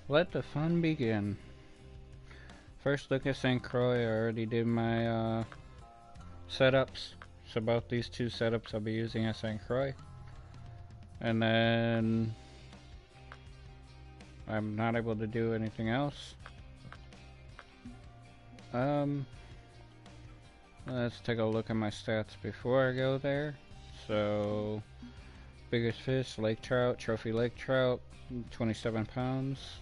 Let the fun begin. First look at St. Croix. I already did my setups. So both these two setups I'll be using at St. Croix. And then I'm not able to do anything else. Let's take a look at my stats before I go there. So, biggest fish, lake trout, trophy lake trout, 27 pounds.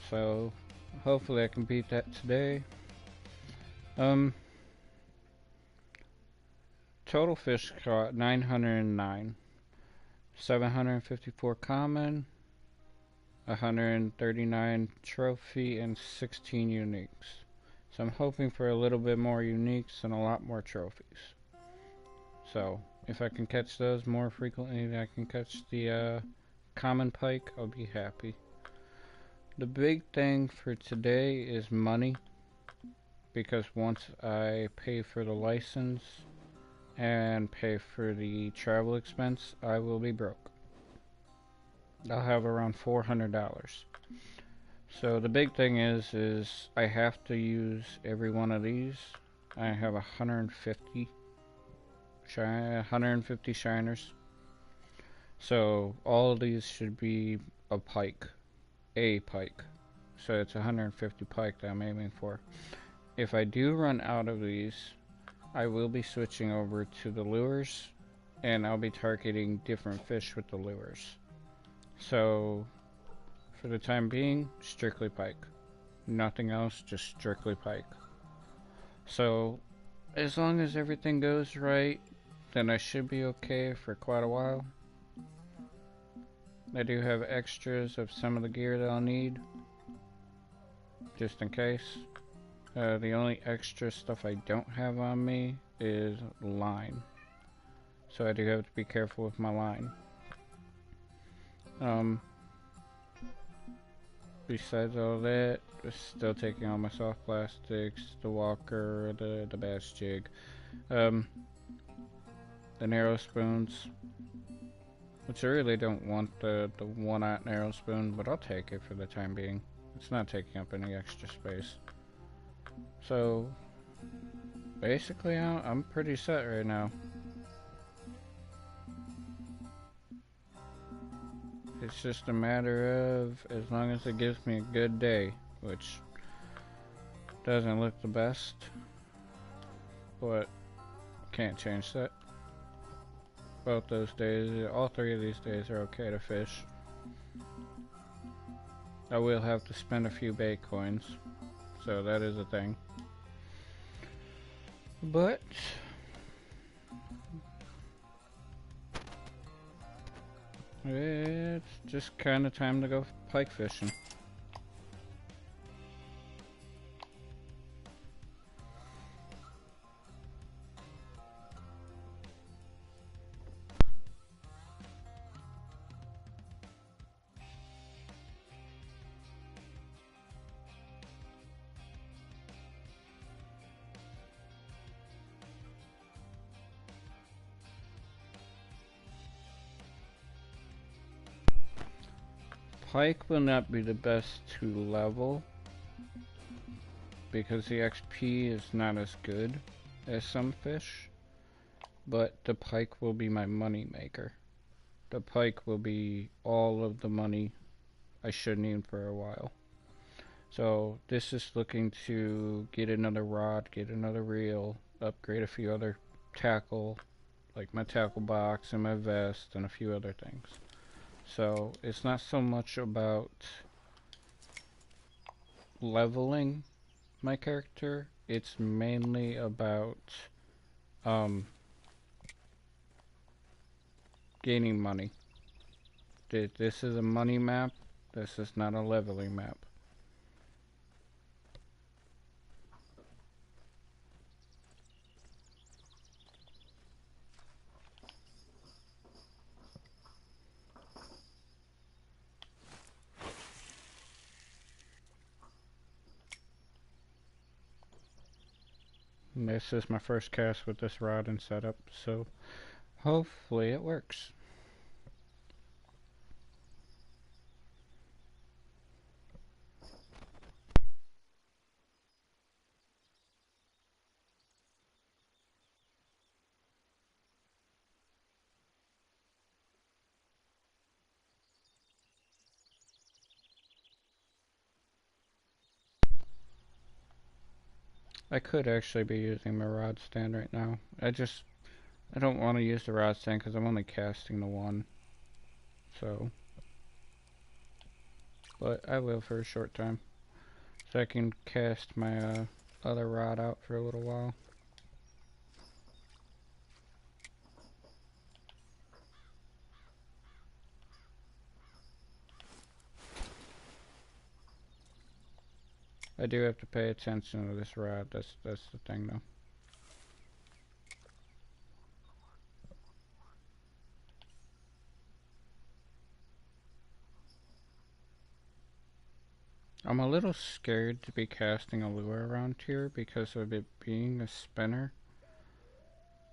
So, hopefully I can beat that today. Total fish caught 909, 754 common, 139 trophy, and 16 uniques. So I'm hoping for a little bit more uniques and a lot more trophies. So if I can catch those more frequently than I can catch the common pike, I'll be happy. The big thing for today is money, because once I pay for the license and pay for the travel expense, I will be broke. I'll have around $400. So the big thing is I have to use every one of these. I have 150 shiners. So all of these should be a pike. So it's 150 pike that I'm aiming for. If I do run out of these, I will be switching over to the lures, and I'll be targeting different fish with the lures. So for the time being, strictly pike. Nothing else, just strictly pike. So as long as everything goes right, then I should be okay for quite a while. I do have extras of some of the gear that I'll need, just in case. The only extra stuff I don't have on me is line. So I do have to be careful with my line. Besides all that, still taking all my soft plastics, the walker, the bass jig, the narrow spoons, which I really don't want the 1/0 narrow spoon, but I'll take it for the time being. It's not taking up any extra space. So basically I'm pretty set right now. It's just a matter of, as long as it gives me a good day, which doesn't look the best, but can't change that. Both those days, all three of these days are okay to fish. I will have to spend a few bait coins, so that is a thing. But it's just kind of time to go pike fishing. Pike will not be the best to level because the XP is not as good as some fish, but the pike will be my money maker. The pike will be all of the money I should need for a while. So this is looking to get another rod, get another reel, upgrade a few other tackle, like my tackle box and my vest and a few other things. So it's not so much about leveling my character, it's mainly about gaining money. This is a money map, this is not a leveling map. This is my first cast with this rod and setup, so hopefully it works. I could actually be using my rod stand right now. I don't want to use the rod stand because I'm only casting the one. So, but I will for a short time. So I can cast my other rod out for a little while. I do have to pay attention to this rod. That's the thing though. I'm a little scared to be casting a lure around here because of it being a spinner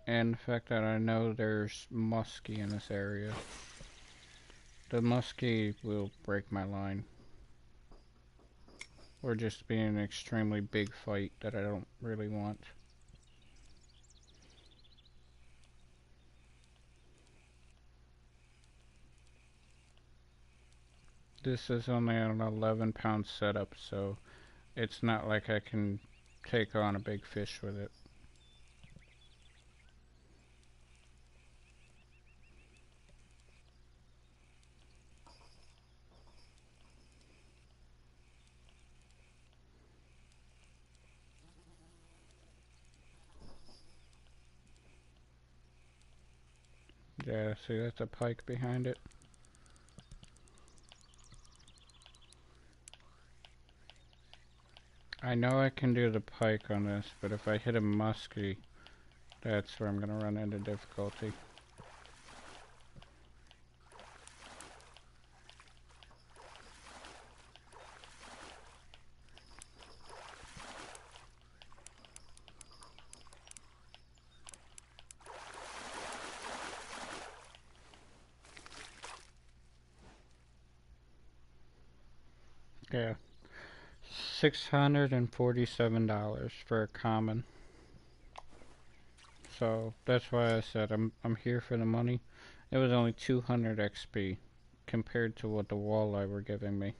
and the fact that I know there's muskie in this area. The muskie will break my line. Or just be an extremely big fight that I don't really want. This is only an 11-pound setup, so it's not like I can take on a big fish with it. Yeah, see, that's a pike behind it. I know I can do the pike on this, but if I hit a muskie, that's where I'm going to run into difficulty. Yeah. $647 for a common. So that's why I said I'm here for the money. It was only 200 XP compared to what the walleye were giving me.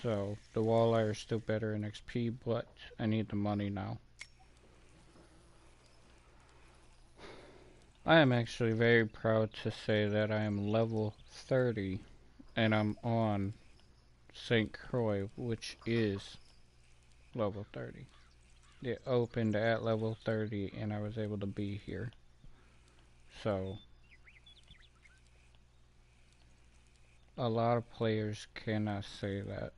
So the walleye are still better in XP, but I need the money now. I am actually very proud to say that I am level 30 and I'm on St. Croix, which is level 30. It opened at level 30 and I was able to be here. So a lot of players cannot say that.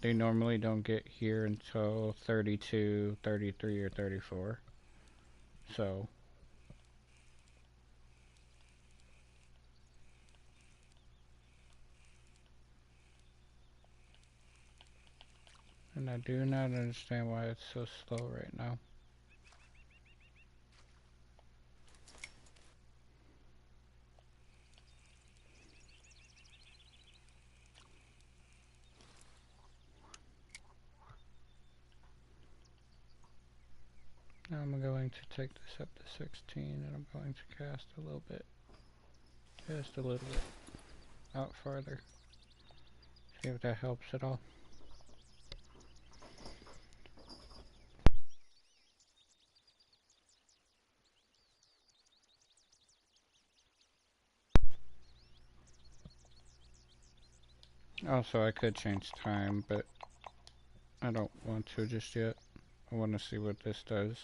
They normally don't get here until 32, 33, or 34. So and I do not understand why it's so slow right now. Now I'm going to take this up to 16 and I'm going to cast a little bit. Just a little bit out farther. See if that helps at all. Also, I could change time, but I don't want to just yet. I want to see what this does.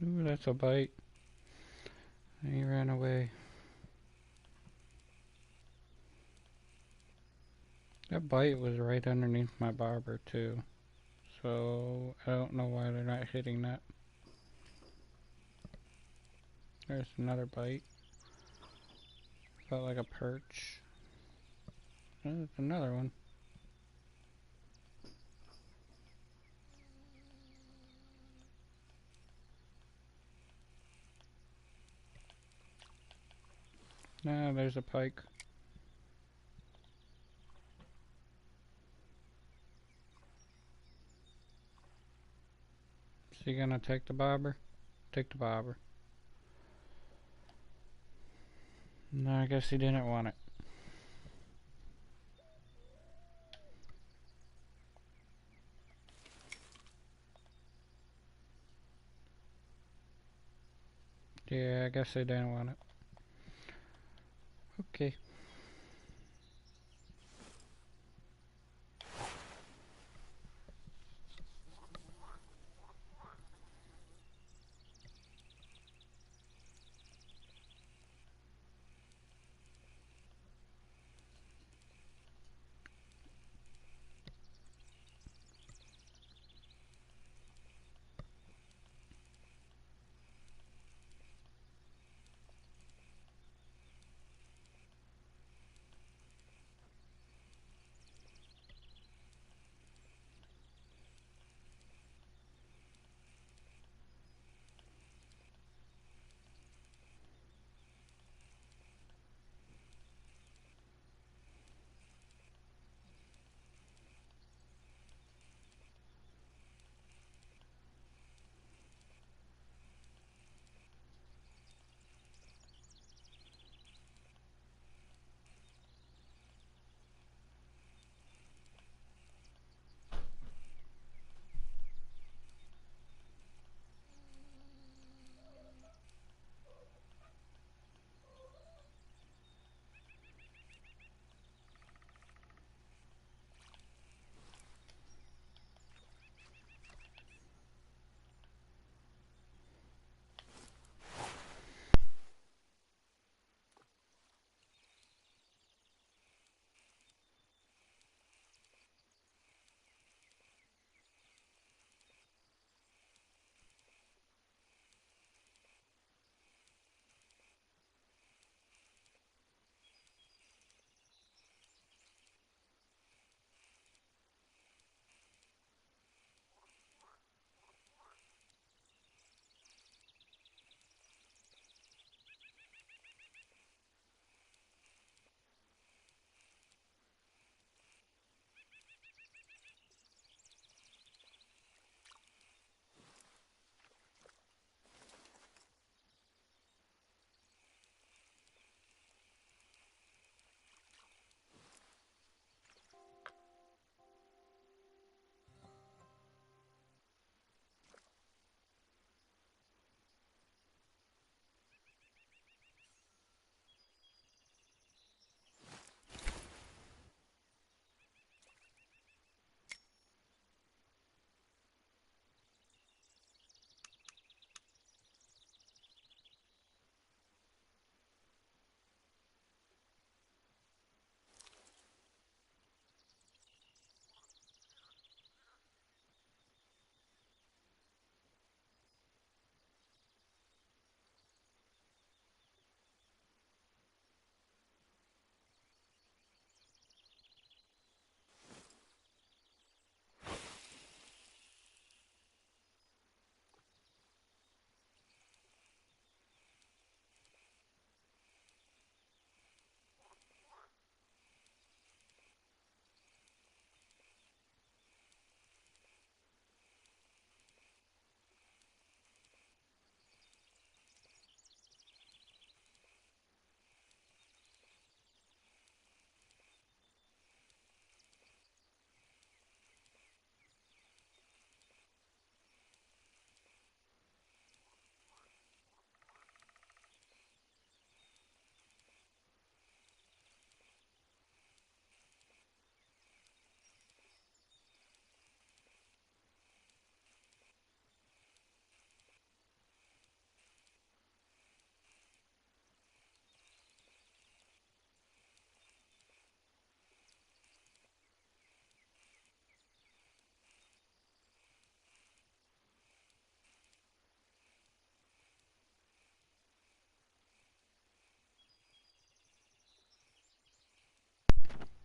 Ooh, that's a bite. And he ran away. That bite was right underneath my barber too. So I don't know why they're not hitting that. There's another bite. Felt like a perch. There's another one. Nah, there's a pike. Is he gonna take the bobber? Take the bobber. No, I guess he didn't want it. Yeah, I guess they didn't want it. Okay.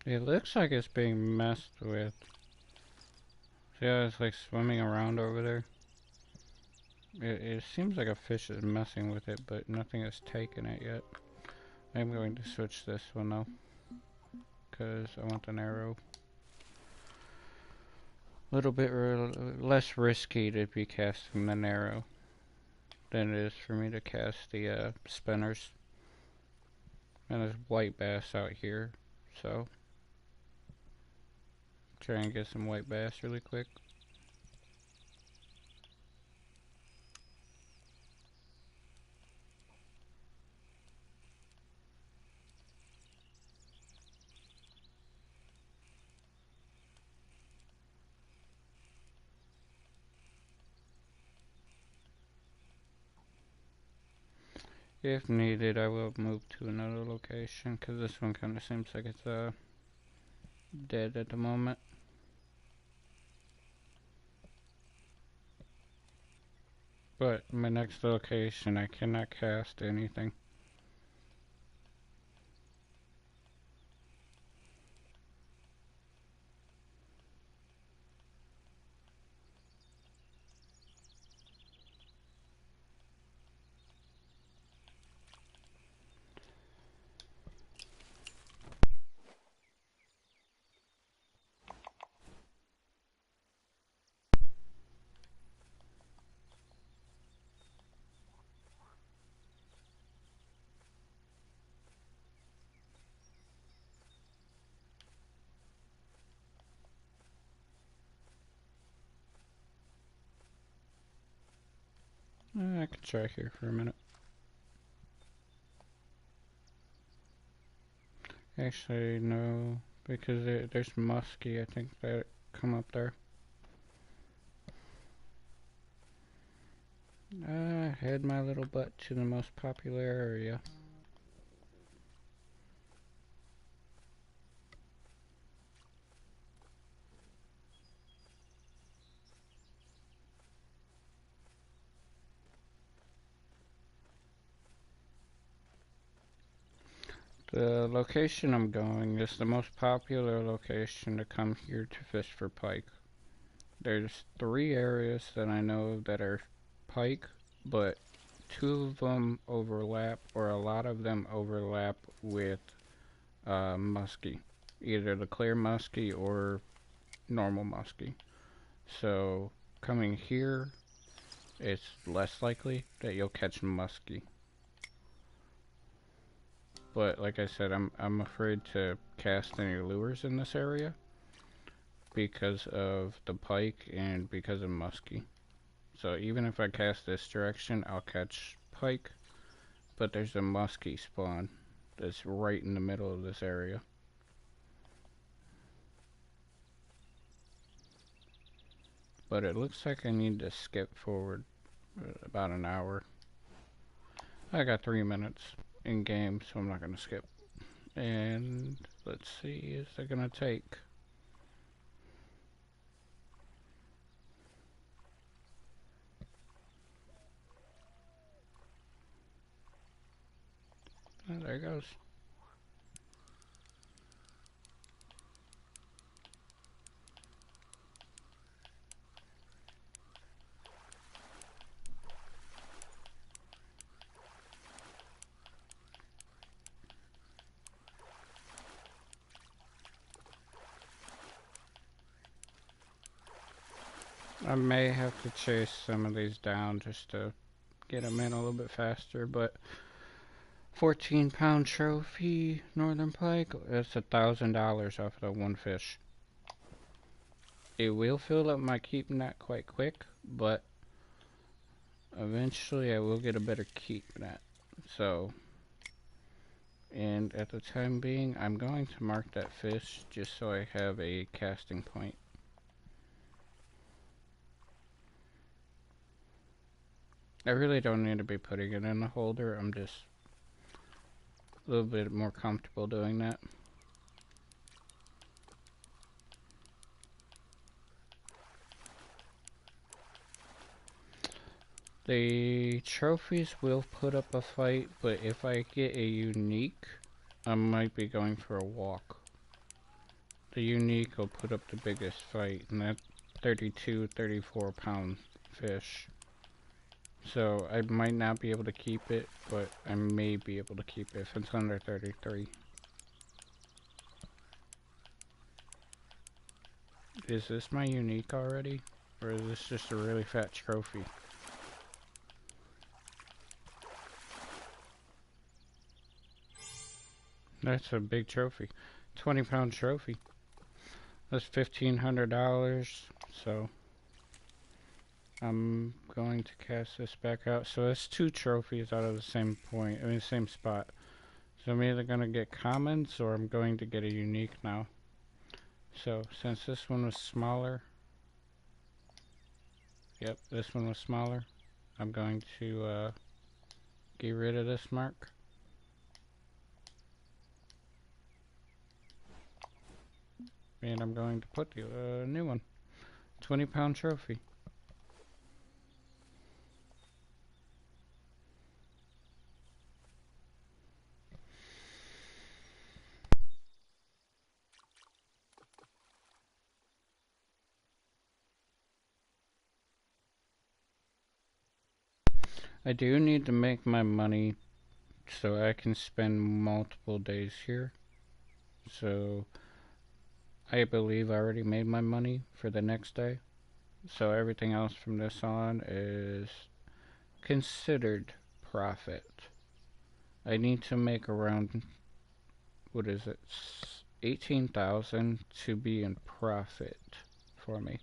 It looks like it's being messed with. See how it's like swimming around over there? It seems like a fish is messing with it, but nothing has taken it yet. I'm going to switch this one though, because I want an arrow. A little bit less risky to be casting the arrow than it is for me to cast the spinners. And there's white bass out here, so try and get some white bass really quick. If needed, I will move to another location, because this one kind of seems like it's dead at the moment. But my next location, I cannot cast anything. I could try here for a minute. Actually, no, because there's muskie, I think, that come up there. Head my little butt to the most popular area. The location I'm going is the most popular location to come here to fish for pike. There's 3 areas that I know that are pike, but 2 of them overlap, or a lot of them overlap with muskie. Either the clear muskie or normal muskie. So coming here, it's less likely that you'll catch muskie. But like I said, I'm afraid to cast any lures in this area because of the pike and because of muskie. So even if I cast this direction, I'll catch pike, but there's a muskie spawn that's right in the middle of this area. But it looks like I need to skip forward about an hour. I got 3 minutes in game, so I'm not going to skip. And let's see, is it going to take? Oh, there it goes. I may have to chase some of these down just to get them in a little bit faster, but 14-pound trophy northern pike, that's $1,000 off of the one fish. It will fill up my keep net quite quick, but eventually I will get a better keep net. So, and at the time being, I'm going to mark that fish just so I have a casting point. I really don't need to be putting it in the holder, I'm just a little bit more comfortable doing that. The trophies will put up a fight, but if I get a unique, I might be going for a walk. the unique will put up the biggest fight, and that 32, 34 pound fish. So I might not be able to keep it, but I may be able to keep it if it's under 33. Is this my unique already? Or is this just a really fat trophy? That's a big trophy. 20-pound trophy. That's $1,500. So I'm going to cast this back out. So that's 2 trophies out of the same point, I mean, the same spot. So I'm either going to get commons or I'm going to get a unique now. So since this one was smaller, yep, this one was smaller, I'm going to get rid of this mark. And I'm going to put the new one. 20-pound trophy. I do need to make my money so I can spend multiple days here. So I believe I already made my money for the next day. So everything else from this on is considered profit. I need to make around, what is it, 18,000 to be in profit for me.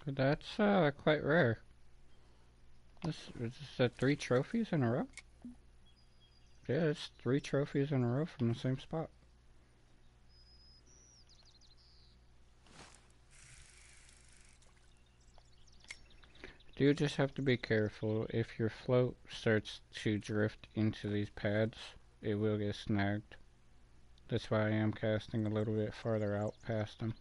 That's quite rare. This is that 3 trophies in a row? Yeah, it's 3 trophies in a row from the same spot. You just have to be careful. If your float starts to drift into these pads, it will get snagged. That's why I am casting a little bit farther out past them.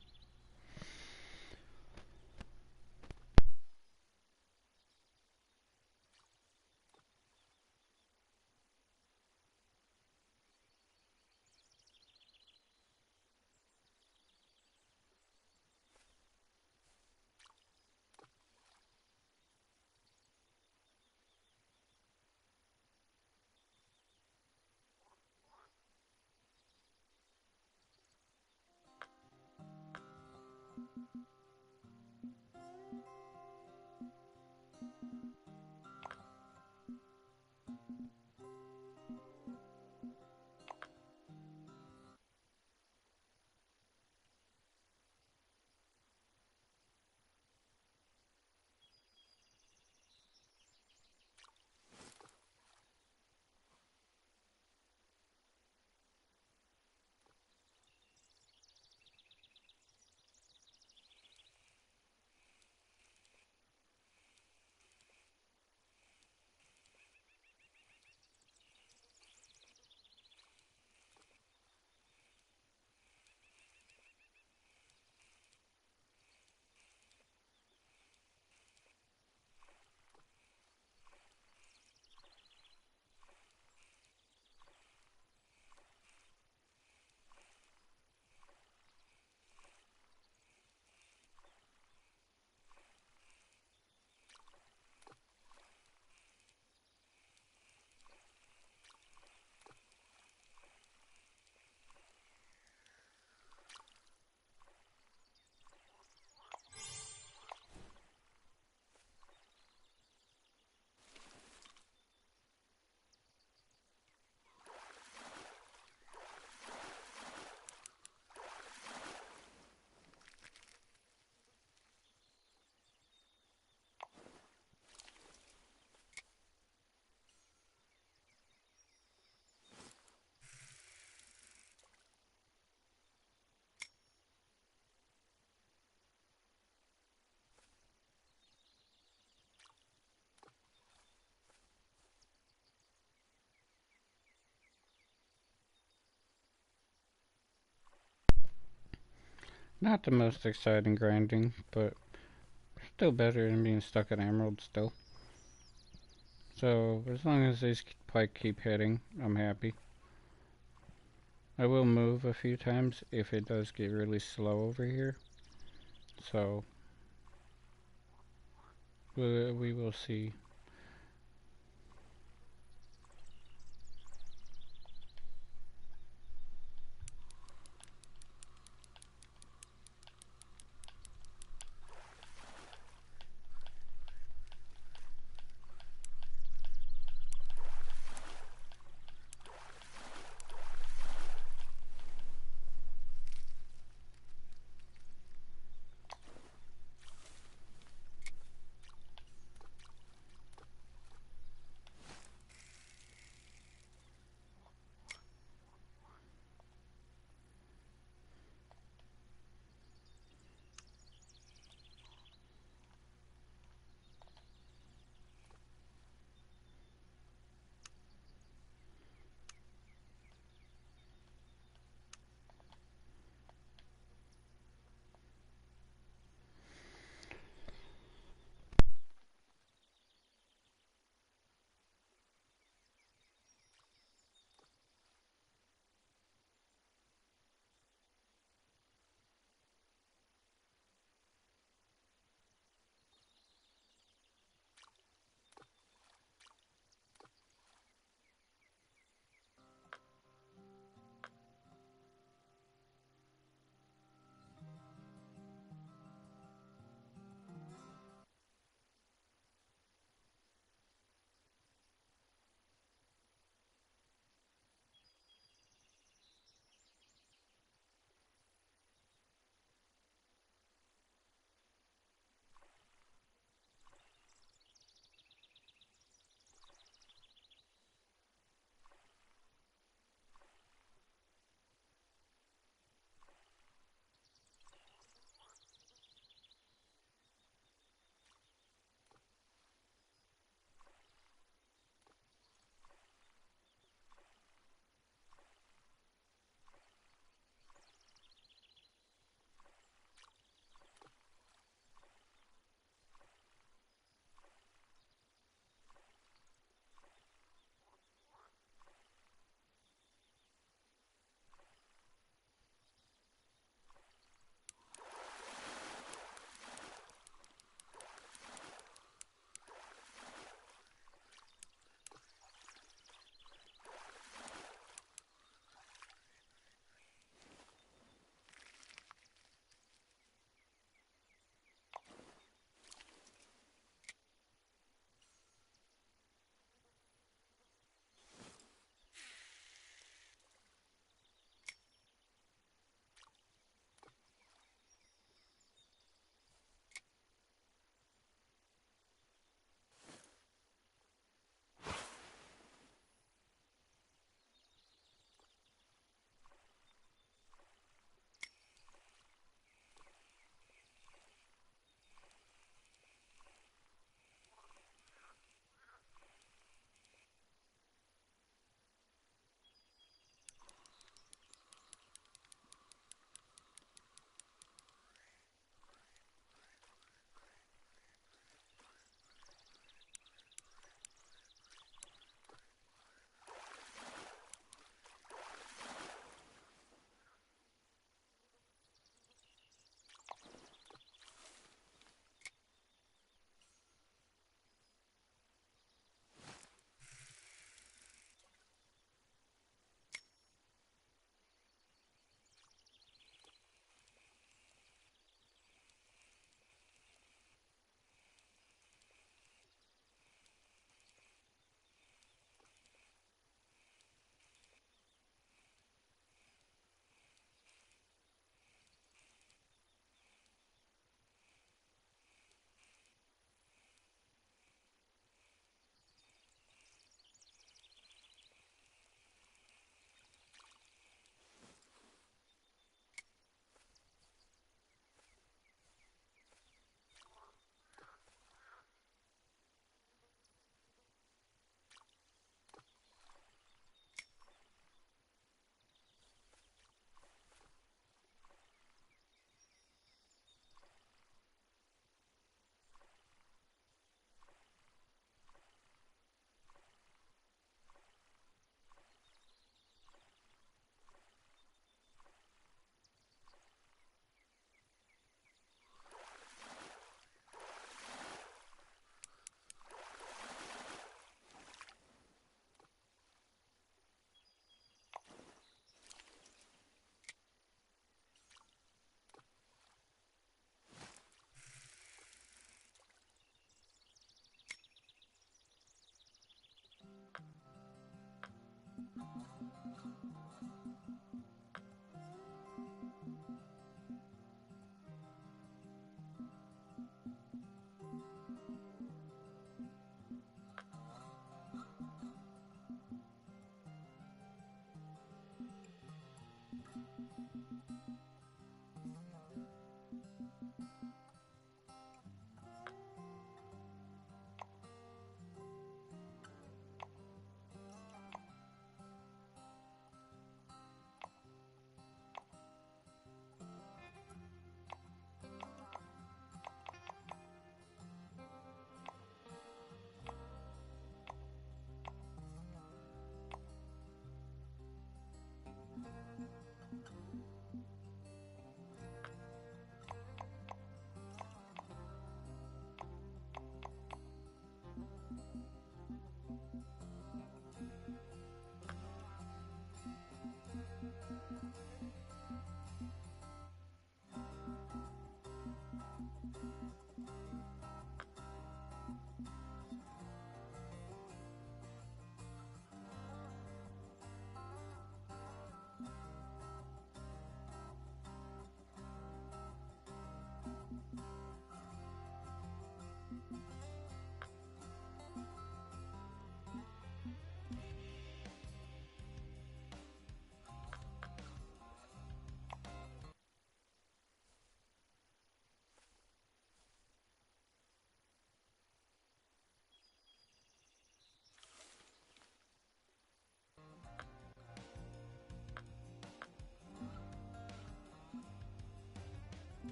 Not the most exciting grinding, but still better than being stuck at Emerald still. So, as long as these pike keep hitting, I'm happy. I will move a few times if it does get really slow over here. So, we will see.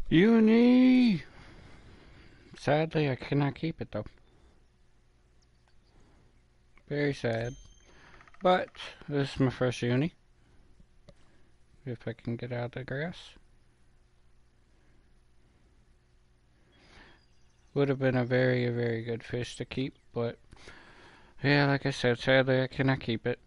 Uni! Sadly, I cannot keep it though. Very sad. But this is my first uni. If I can get out of the grass. Would have been a very, very good fish to keep, but yeah, like I said, sadly I cannot keep it.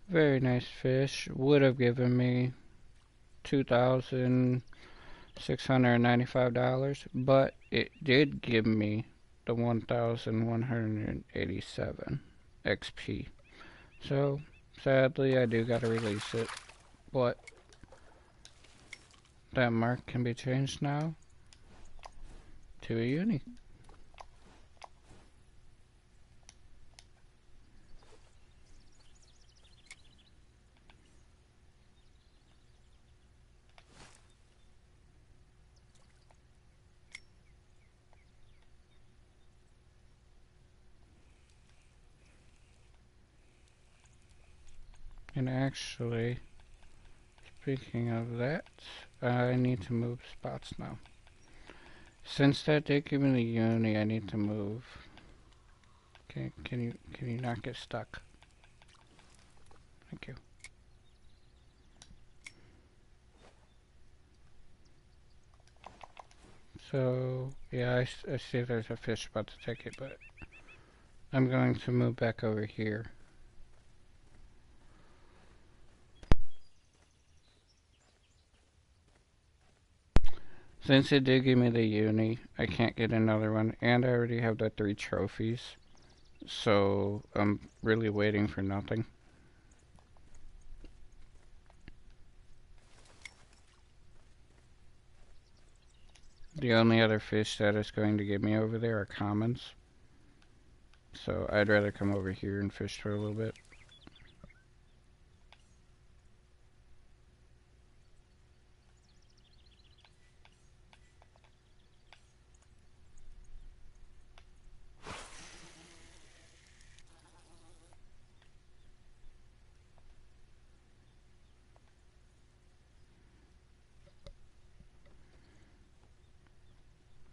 Very nice fish. Would have given me $2,695, but it did give me the 1,187 XP. So, sadly, I do gotta release it, but that mark can be changed now to a uni. And actually, speaking of that, I need to move spots now. Since that did give me the uni, I need to move. Okay, can you not get stuck? Thank you. So, yeah, I see there's a fish about to take it, but I'm going to move back over here. Since it did give me the uni, I can't get another one, and I already have the 3 trophies, so I'm really waiting for nothing. The only other fish that is going to give me over there are commons, so I'd rather come over here and fish for a little bit.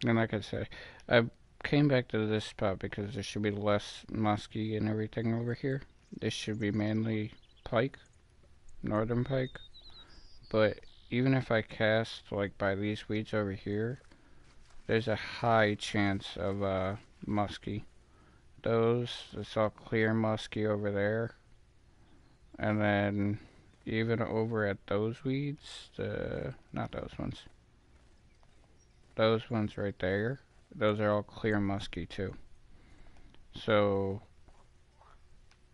And like I said, I came back to this spot because there should be less muskie and everything over here. This should be mainly pike, northern pike. But even if I cast like by these weeds over here, there's a high chance of muskie. It's all clear muskie over there. And then even over at those weeds, not those ones. Those ones right there, those are all clear musky too. So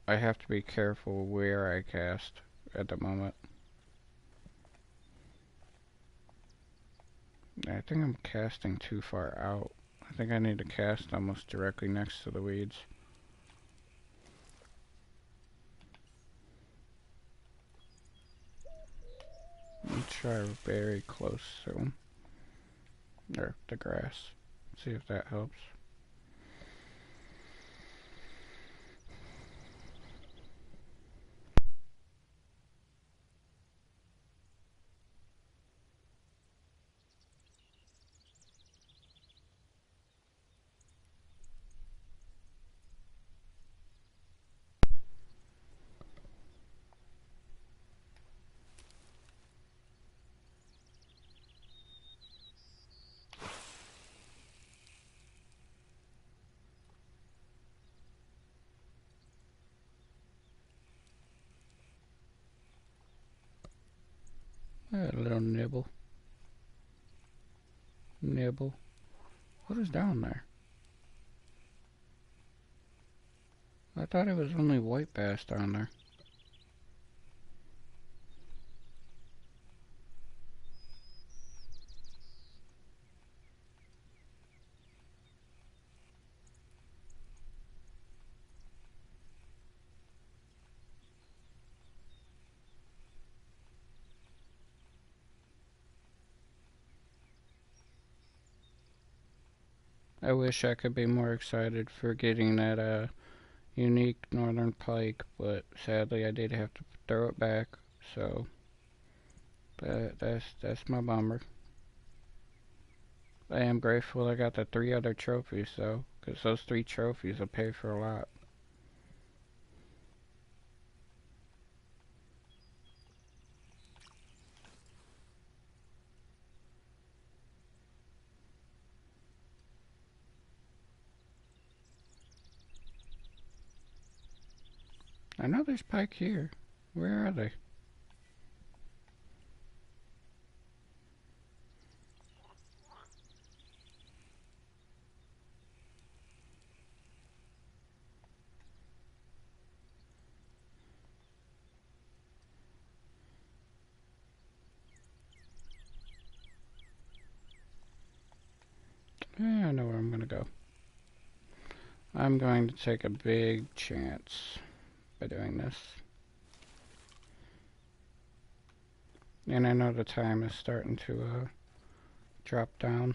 I have to be careful where I cast at the moment. I think I'm casting too far out. I think I need to cast almost directly next to the weeds. Let me try very close to them. Or the grass. See if that helps. A little nibble. Nibble. What is down there? I thought it was only white bass down there. I wish I could be more excited for getting that unique northern pike, but sadly I did have to throw it back. So that's my bummer. I am grateful I got the 3 other trophies though, because those 3 trophies will pay for a lot. I know there's pike here. Where are they? I know where I'm gonna go. I'm going to take a big chance by doing this. And I know the time is starting to drop down.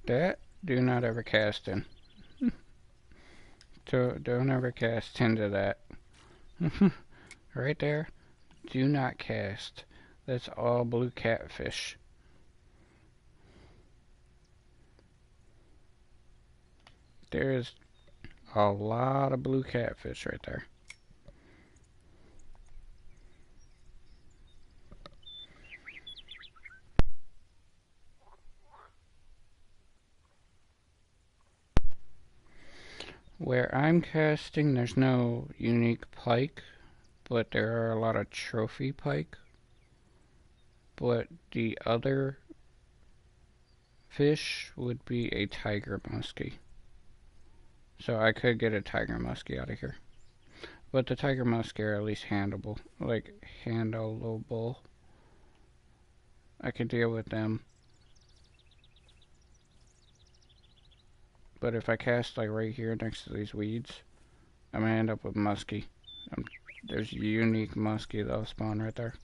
That, do not ever cast in. Don't ever cast into that. Right there, do not cast. That's all blue catfish. There is a lot of blue catfish right there. Where I'm casting, there's no unique pike, but there are a lot of trophy pike. But the other fish would be a tiger muskie. So I could get a tiger muskie out of here. But the tiger muskie are at least handleable. Handleable. I can deal with them. But if I cast like right here next to these weeds, I'm gonna end up with muskie. There's unique muskie that'll spawn right there.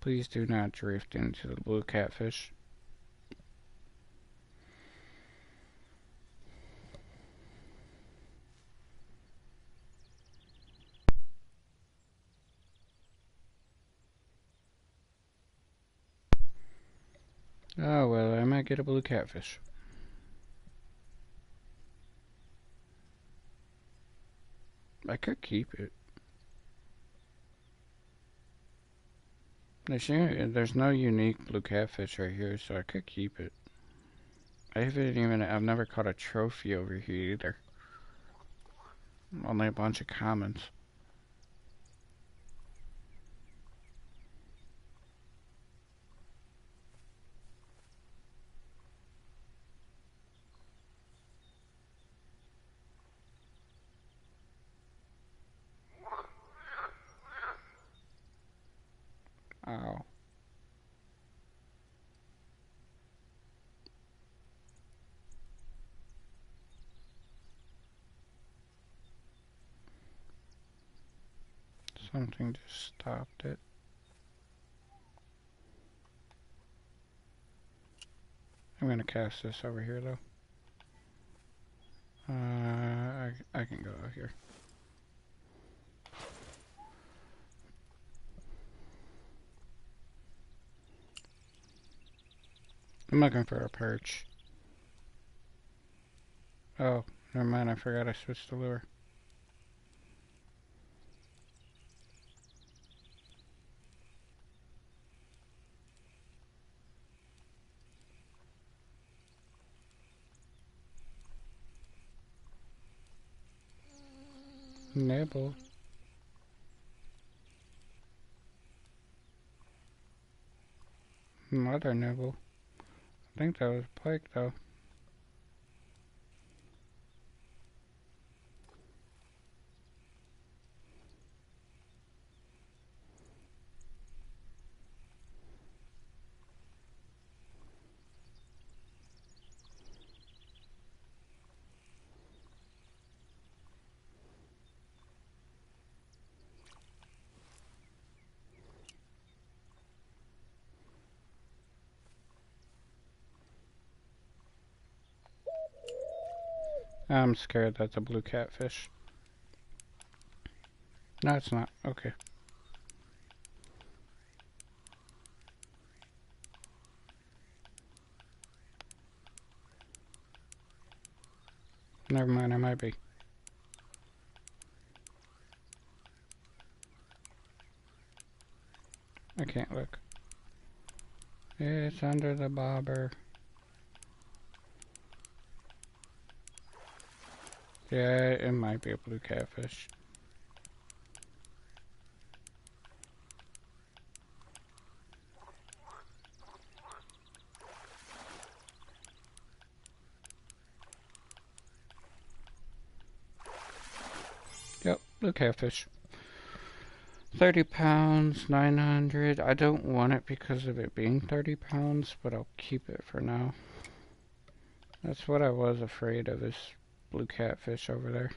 Please do not drift into the blue catfish. Oh well, I might get a blue catfish. I could keep it. There's no unique blue catfish right here, so I could keep it. I've never caught a trophy over here either. Only a bunch of commons. Oh. Something just stopped it. I'm gonna cast this over here though. I can go out here. I'm looking for a perch. Oh, never mind, I forgot I switched the lure. Nibble. Mother nibble. I think that was pike though. I'm scared that's a blue catfish. No, it's not. Okay. Never mind, it might be. I can't look. It's under the bobber. Yeah, it might be a blue catfish. Yep, blue catfish. 30 pounds, 900. I don't want it because of it being 30 pounds, but I'll keep it for now. That's what I was afraid of, is blue catfish over there.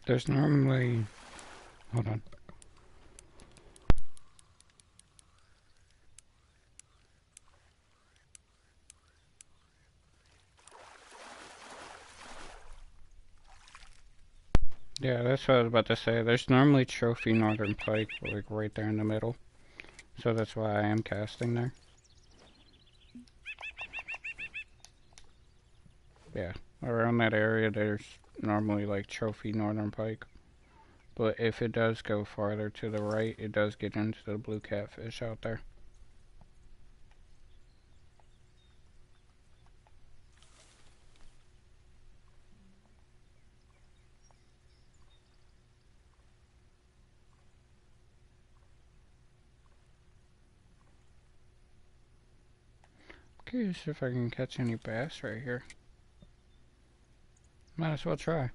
There's normally... Hold on. Yeah, that's what I was about to say. There's normally trophy northern pike, like right there in the middle. So that's why I am casting there. Yeah, around that area there's normally like trophy northern pike. But if it does go farther to the right, it does get into the blue catfish out there. Curious if I can catch any bass right here. Might as well try.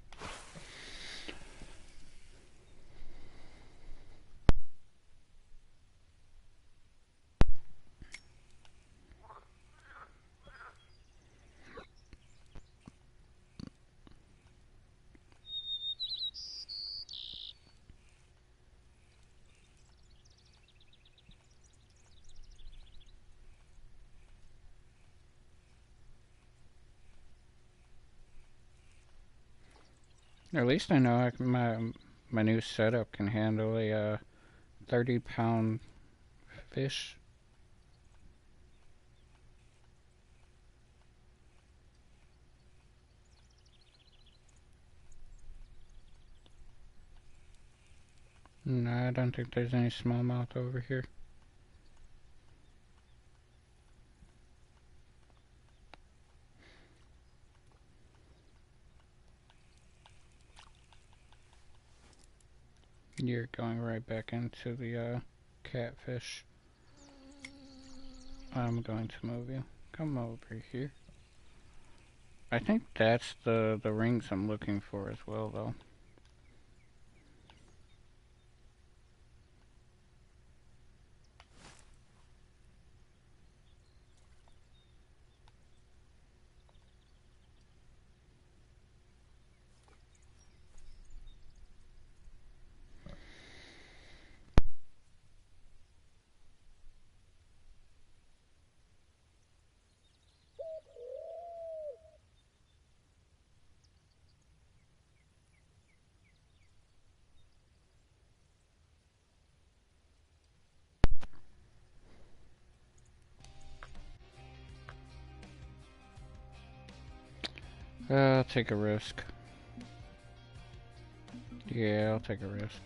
At least I know my new setup can handle a 30-pound fish. No, I don't think there's any smallmouth over here. You're going right back into the catfish. I'm going to move you. Come over here. I think that's the rings I'm looking for as well, though. I'll take a risk. Yeah, I'll take a risk.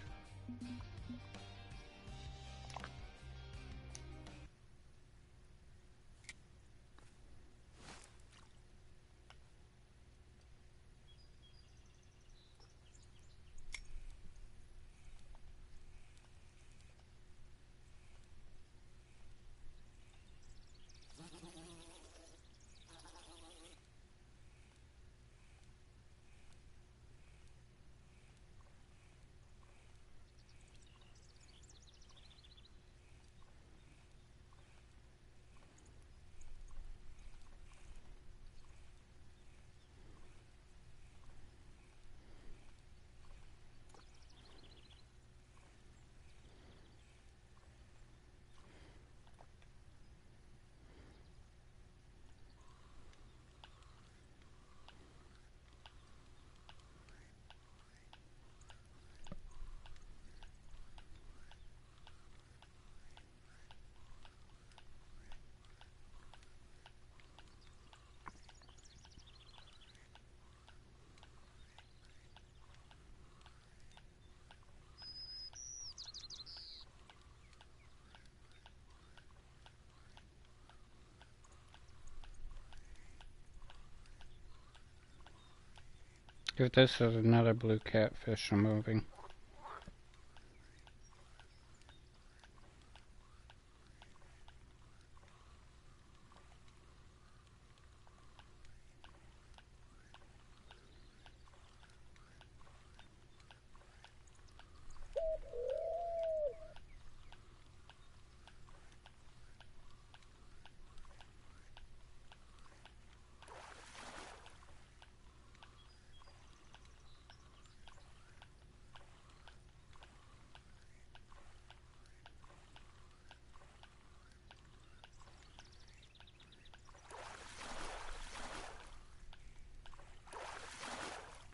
If this is another blue catfish, I'm moving.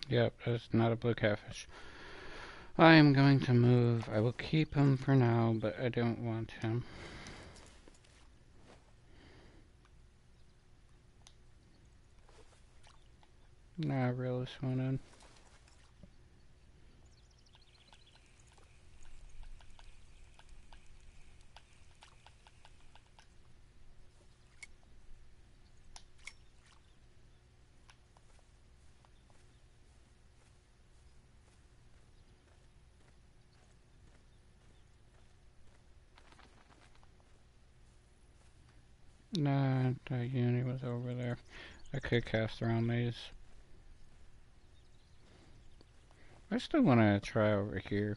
Yep, that's not a blue catfish. I am going to move. I will keep him for now, but I don't want him. Nah, reel this one in. Nah, the uni was over there. I could cast around these. I still want to try over here.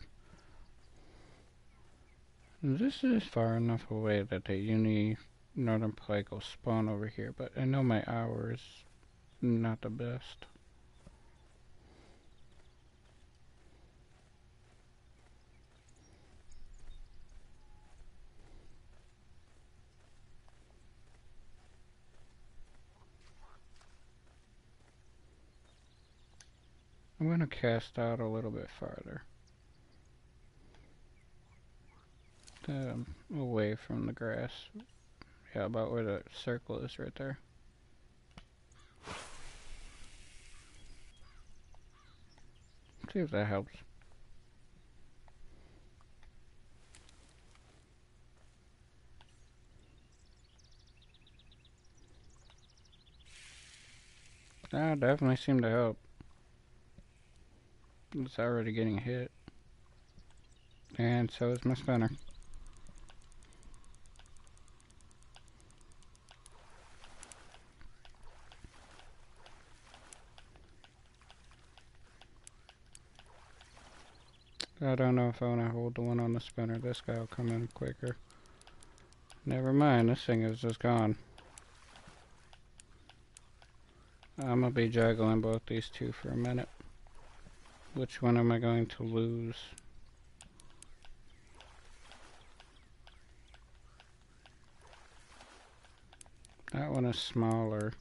This is far enough away that the uni northern pike will spawn over here, but I know my hour is not the best. I'm going to cast out a little bit farther. Away from the grass. Yeah, about where the circle is right there. See if that helps. That definitely seemed to help. It's already getting hit. And so is my spinner. I don't know if I want to hold the one on the spinner. This guy will come in quicker. Never mind, this thing is just gone. I'm gonna be juggling both these two for a minute. Which one am I going to lose? That one is smaller.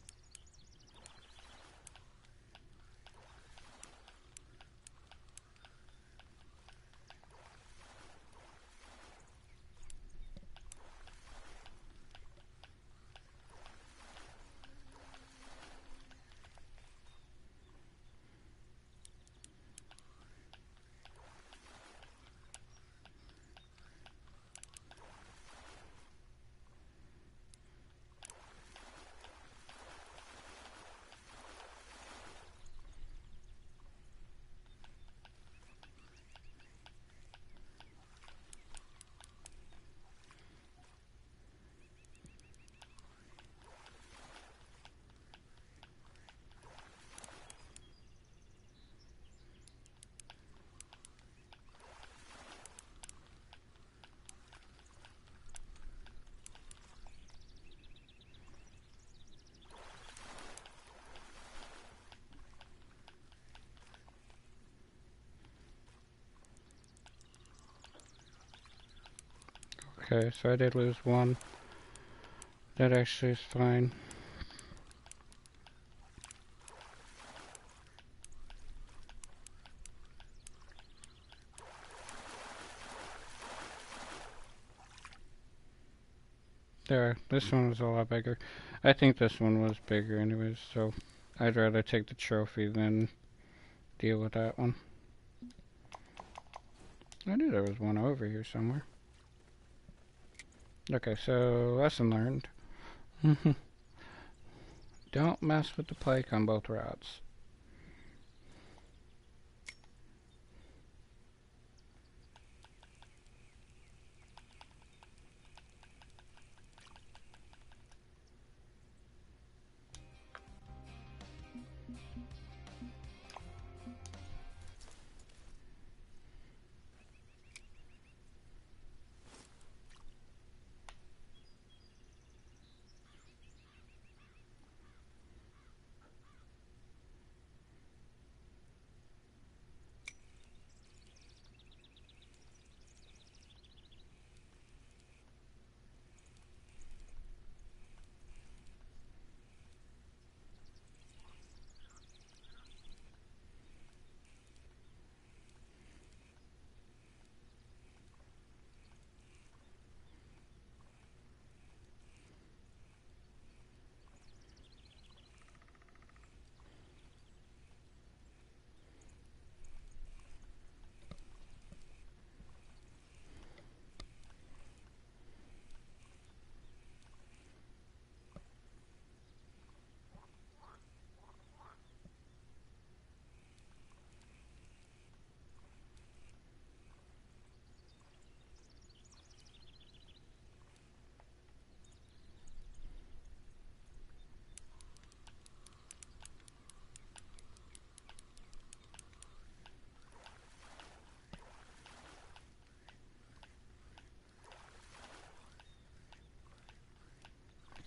Okay, so I did lose one. That actually is fine. There, this one was a lot bigger. I think this one was bigger anyways, so I'd rather take the trophy than deal with that one. I knew there was one over here somewhere. Okay, so lesson learned. Don't mess with the pike on both routes.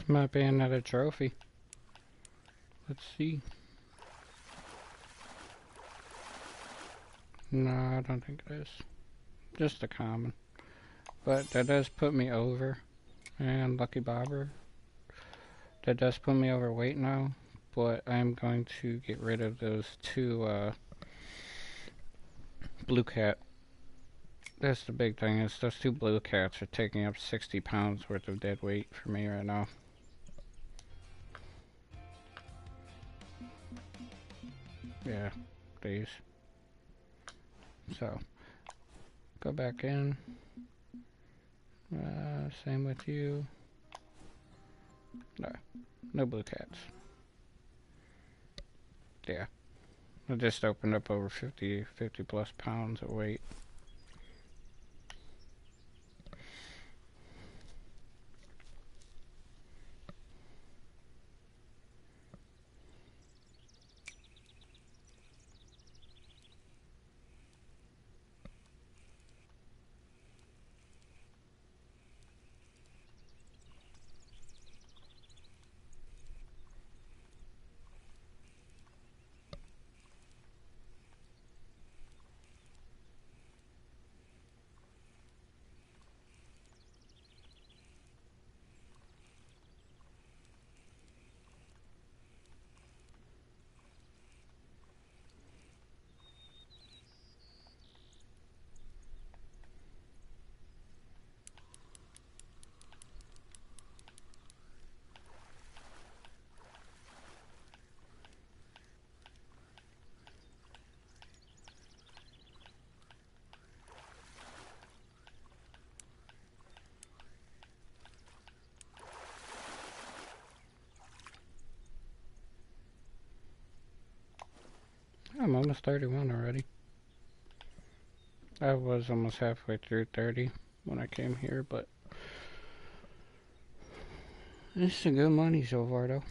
Might be another trophy. Let's see. No, I don't think it is. Just a common. But that does put me over. And Lucky Bobber. That does put me overweight now. But I'm going to get rid of those two blue cat. That's the big thing, is those two blue cats are taking up 60 pounds worth of dead weight for me right now. Yeah, these. So, go back in. Same with you. No, no blue cats. Yeah, I just opened up over 50 plus pounds of weight. I'm almost 31 already. I was almost halfway through 30 when I came here, but it's a good money so far though.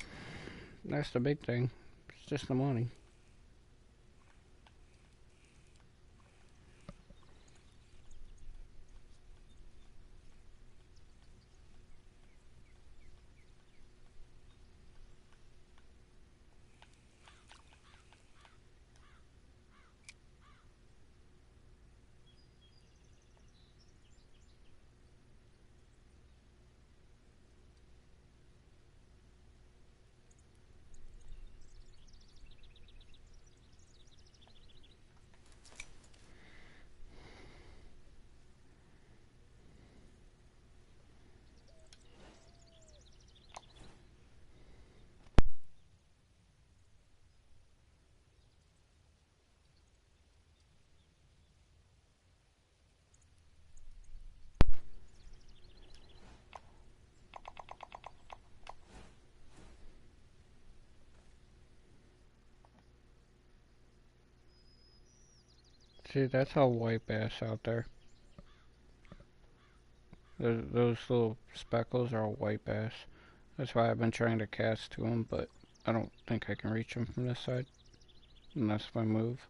That's the big thing. It's just the money. See, that's all white bass out there. Those little speckles are all white bass. That's why I've been trying to cast to them, but I don't think I can reach them from this side. Unless if I move.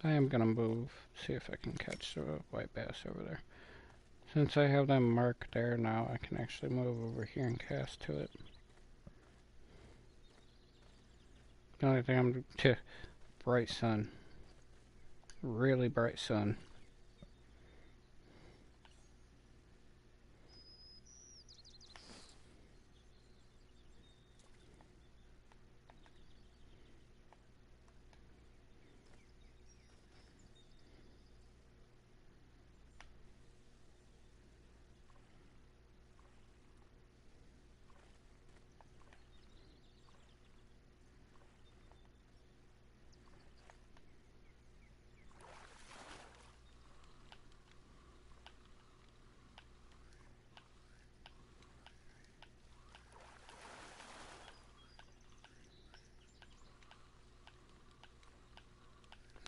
I am gonna move, see if I can catch the white bass over there. Since I have them marked there now, I can actually move over here and cast to it. The only thing I'm bright sun. Really bright sun.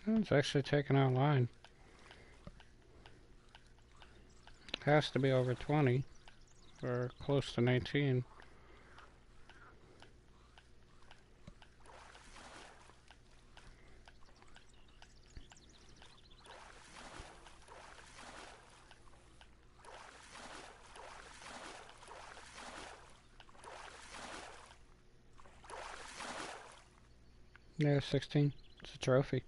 It's actually taking out line. Has to be over 20 or close to 19. Yeah, 16. It's a trophy.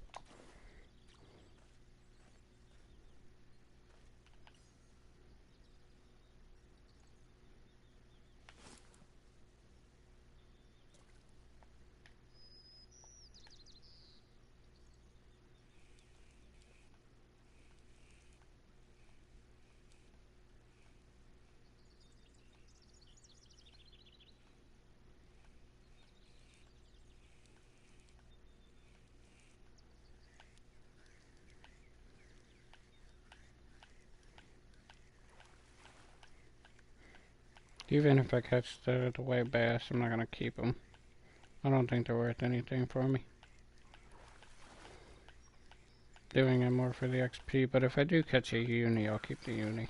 Even if I catch the white bass, I'm not gonna keep them. I don't think they're worth anything for me. Doing it more for the XP, but if I do catch a uni, I'll keep the uni.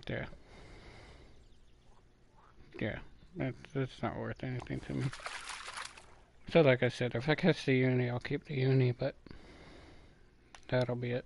Yeah. Yeah, that's not worth anything to me. So like I said, if I catch the uni, I'll keep the uni, but that'll be it.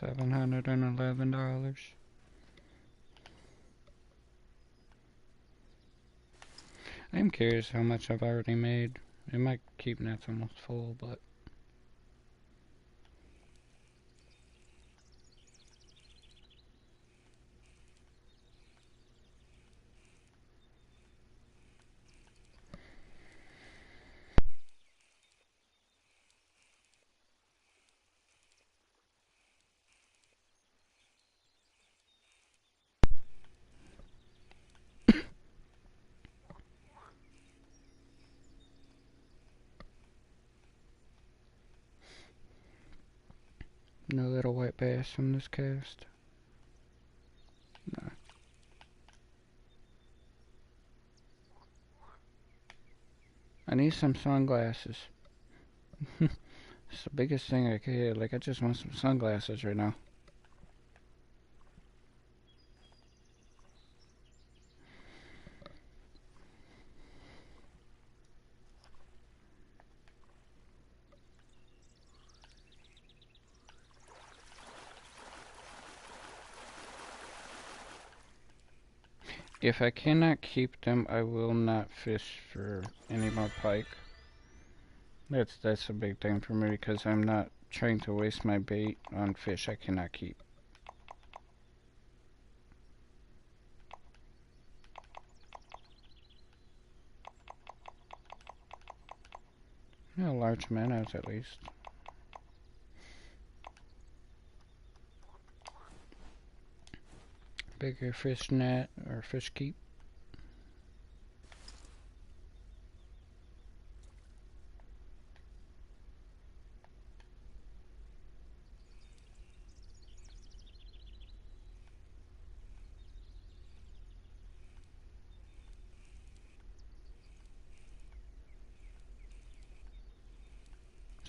$711. I'm curious how much I've already made. It might keep nets almost full, but no little white bass from this cast. No. I need some sunglasses. It's the biggest thing I could get. Like, I just want some sunglasses right now. If I cannot keep them, I will not fish for any more pike. That's a big thing for me because I'm not trying to waste my bait on fish I cannot keep. Yeah, large minnows at least. Bigger fish net or fish keep.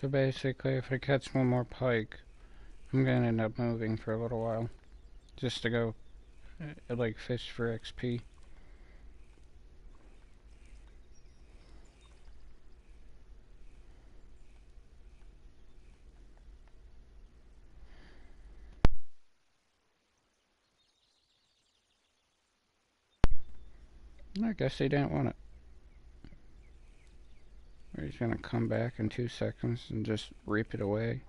So basically, if I catch one more pike, I'm gonna end up moving for a little while, just to go like fish for XP. I guess he didn't want it. Or he's gonna come back in 2 seconds and just reap it away.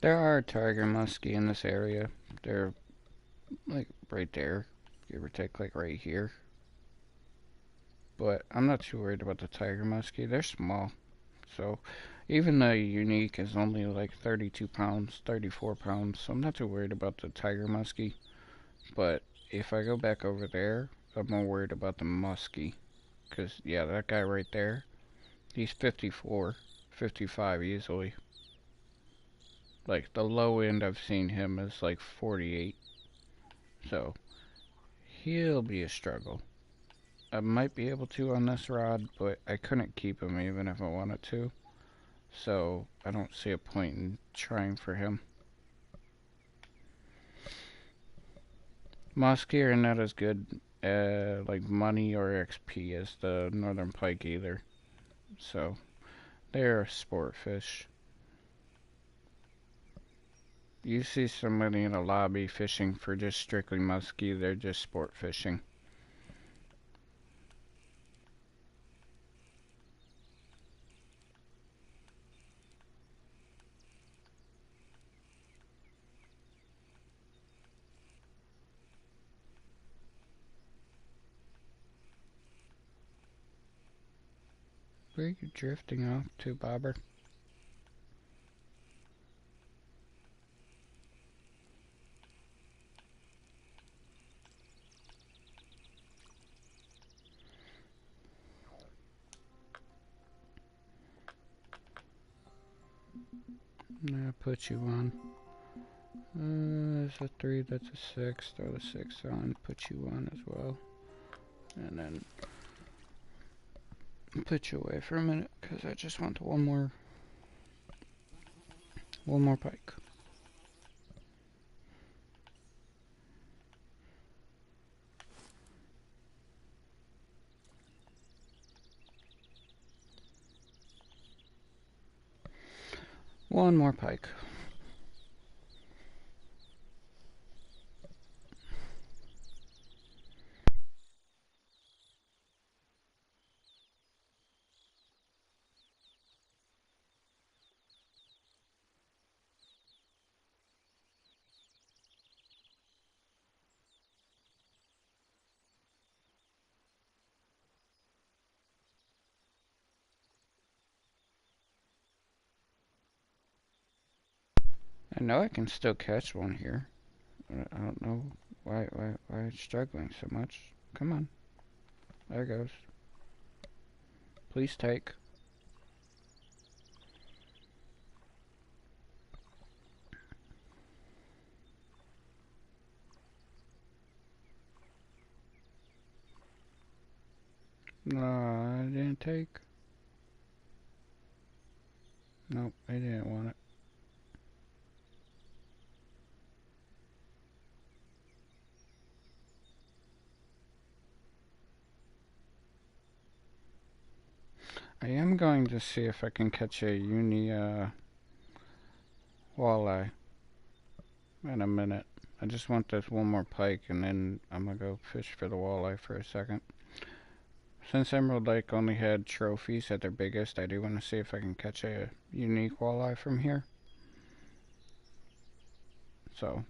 There are tiger muskie in this area. They're like right there, give or take, like right here. But I'm not too worried about the tiger muskie. They're small. So even the unique is only like 32 pounds, 34 pounds. So I'm not too worried about the tiger muskie. But if I go back over there, I'm more worried about the muskie. Because, yeah, that guy right there, he's 54, 55 easily. Like, the low end I've seen him is like 48. So, he'll be a struggle. I might be able to on this rod, but I couldn't keep him even if I wanted to. So, I don't see a point in trying for him. Muskie are not as good like money or XP as the northern pike either. So, they're a sport fish. You see somebody in a lobby fishing for just strictly muskie, they're just sport fishing. Where are you drifting off to, Bobber? I'll put you on. There's a 3, that's a 6. Throw the 6 on, put you on as well. And then Put you away for a minute, because I just want one more pike. One more pike. I know I can still catch one here. I don't know why it's struggling so much. Come on. There it goes. Please take. No, I didn't take. Nope, I didn't want it. I am going to see if I can catch a walleye in a minute. I just want this one more pike, and then I'm gonna go fish for the walleye for a second. Since Emerald Lake only had trophies at their biggest, I do want to see if I can catch a unique walleye from here. So,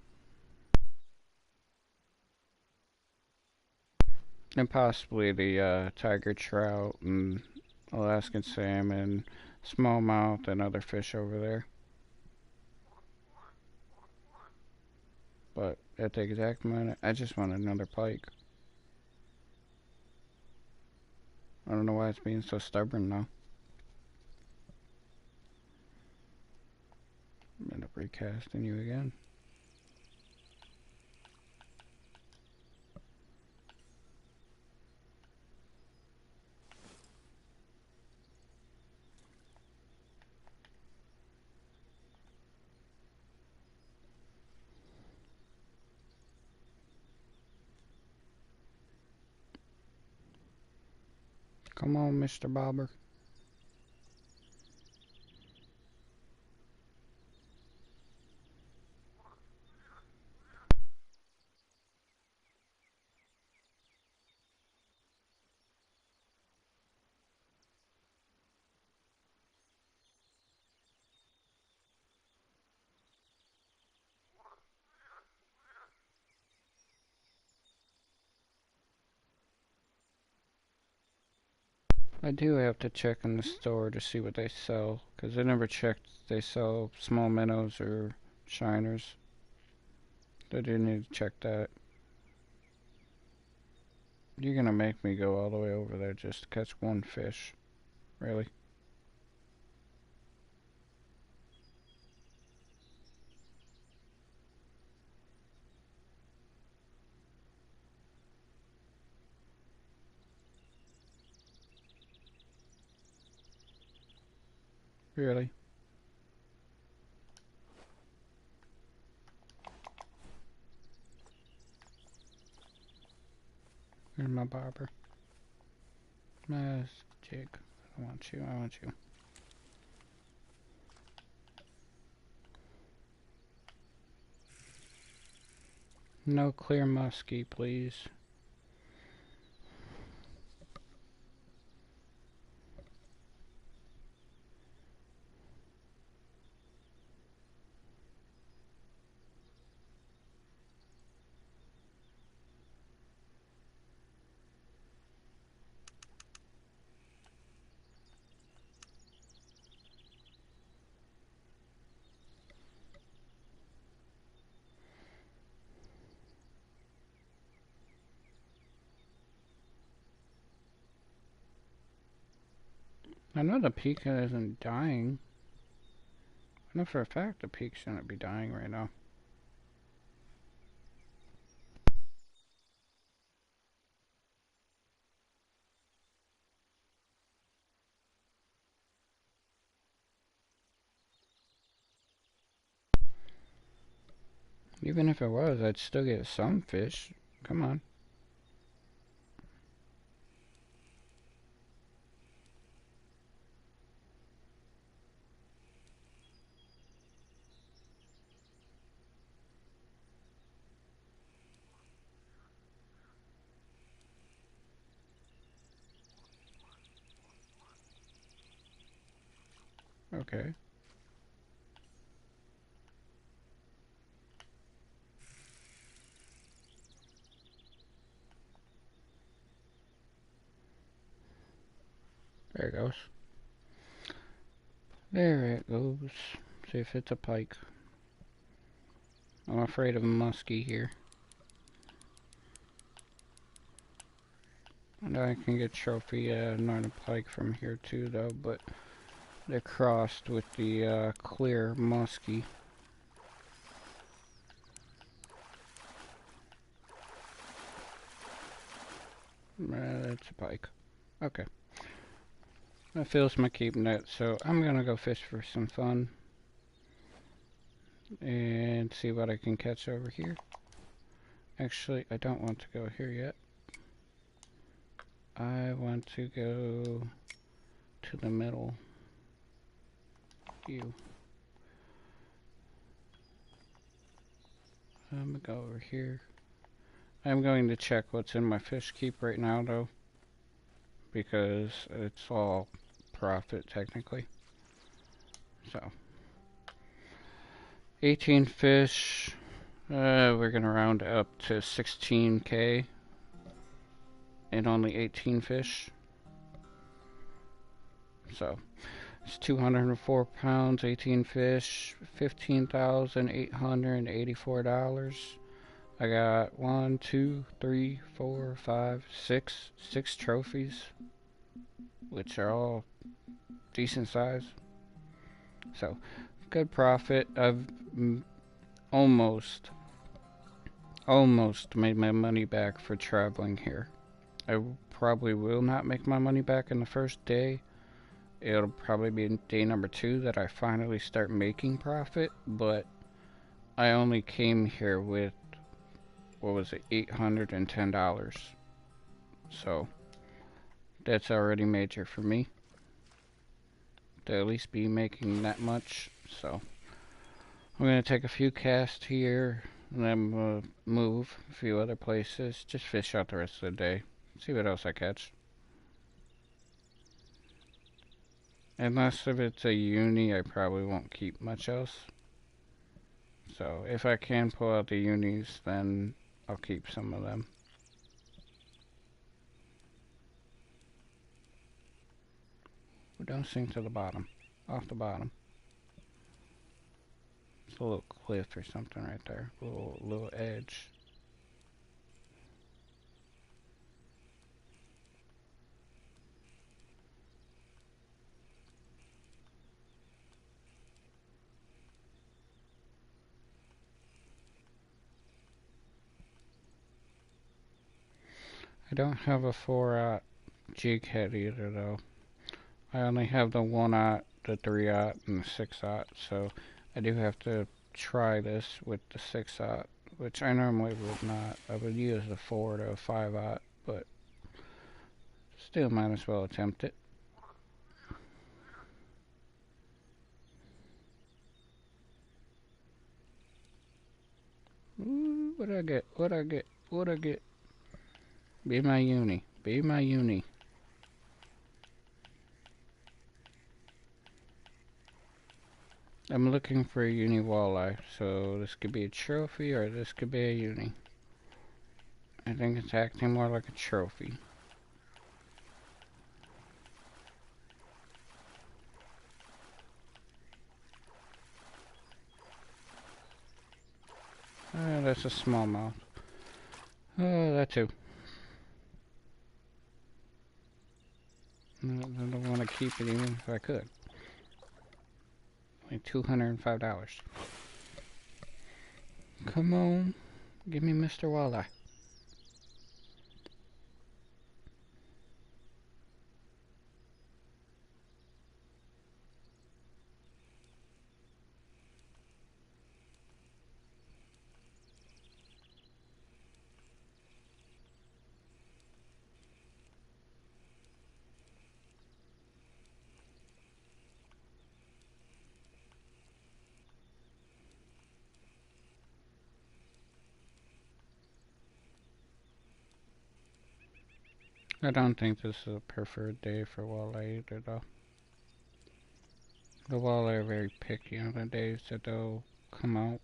and possibly the tiger trout and Alaskan salmon, smallmouth, and other fish over there. But at the exact moment, I just want another pike. I don't know why it's being so stubborn now. End up recasting you again. Come on, Mr. Bobber. I do have to check in the store to see what they sell, because I never checked if they sell small minnows or shiners. I do need to check that. You're gonna make me go all the way over there just to catch one fish. Really? Really? Here's my bobber. Nice jig. I want you, I want you. No clear muskie, please. I know the pika isn't dying. I know for a fact the pika shouldn't be dying right now. Even if it was, I'd still get some fish. Come on. Okay. There it goes. There it goes. See if it's a pike. I'm afraid of a muskie here. And I can get trophy northern pike from here too though, but they're crossed with the clear muskie. That's a pike. Okay. That fills my keep net, so I'm gonna go fish for some fun. And see what I can catch over here. Actually, I don't want to go here yet. I want to go to the middle. I'm gonna go over here. I'm going to check what's in my fish keep right now though, because it's all profit technically. So 18 fish, we're gonna round up to 16k and only 18 fish. So it's 204 pounds, 18 fish, $15,884. I got 1, 2, 3, 4, 5, 6 trophies, which are all decent size. So good profit. I've almost made my money back for traveling here. I probably will not make my money back in the first day. It'll probably be day number 2 that I finally start making profit, but I only came here with, what was it, $810. So that's already major for me to at least be making that much. So I'm going to take a few casts here and then move a few other places, just fish out the rest of the day, see what else I catch. Unless if it's a uni, I probably won't keep much else. So if I can pull out the unis, then I'll keep some of them. We don't sink to the bottom. Off the bottom. It's a little cliff or something right there. A little edge. I don't have a 4-aught jig head either though. I only have the 1-aught, the 3-aught, and the 6-aught, so I do have to try this with the 6-aught, which I normally would not. I would use the 4 to a 5-aught, but still might as well attempt it. Ooh, what'd I get? What'd I get? What'd I get? Be my uni. Be my uni. I'm looking for a uni walleye, so this could be a trophy or this could be a uni. I think it's acting more like a trophy. That's a smallmouth. Oh, that too. I don't want to keep it even if I could. Only $205. Come on. Give me Mr. Walleye. I don't think this is a preferred day for walleye either, though. The walleye are very picky on the days that they'll come out.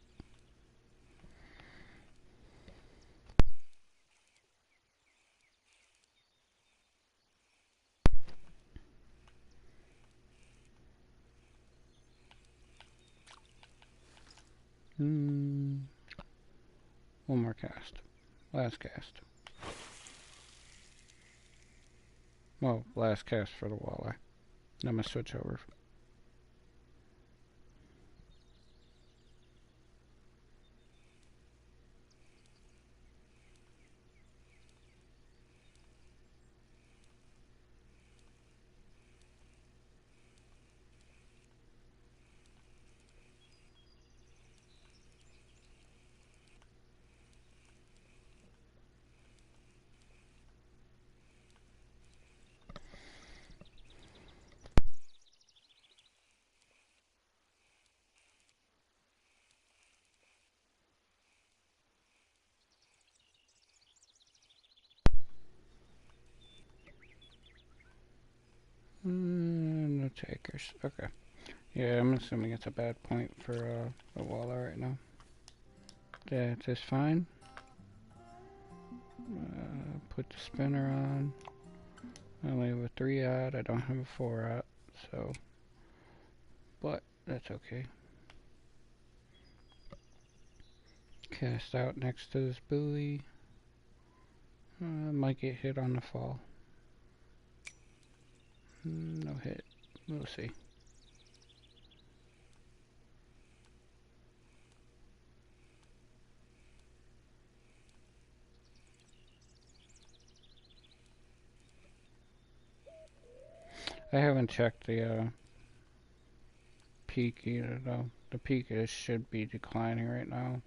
One more cast. Last cast. Well, last cast for the walleye. I'm gonna switch over. No takers. Okay. Yeah, I'm assuming it's a bad point for the walleye right now. That is fine. Put the spinner on. I only have a 3-aught. I don't have a 4-aught, so. But that's okay. Cast out next to this buoy. Might get hit on the fall. No hit. We'll see. I haven't checked the peak either, though. The peak should be declining right now.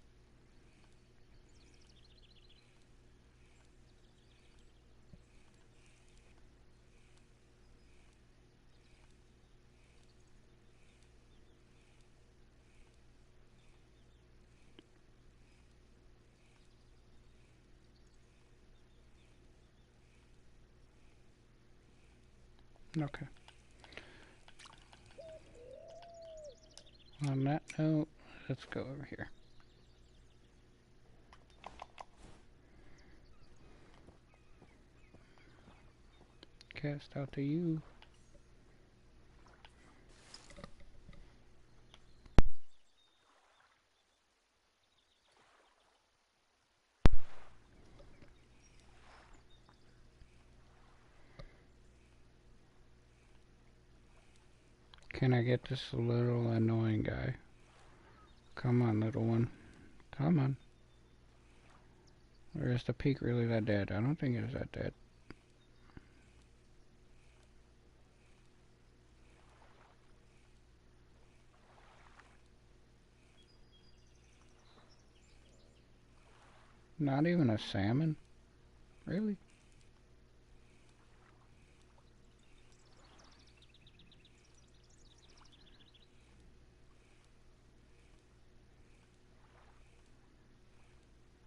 Okay. On that note, let's go over here. Cast out to you. Can I get this little annoying guy? Come on, little one. Come on. Or is the peak really that dead? I don't think it's that dead. Not even a salmon? Really?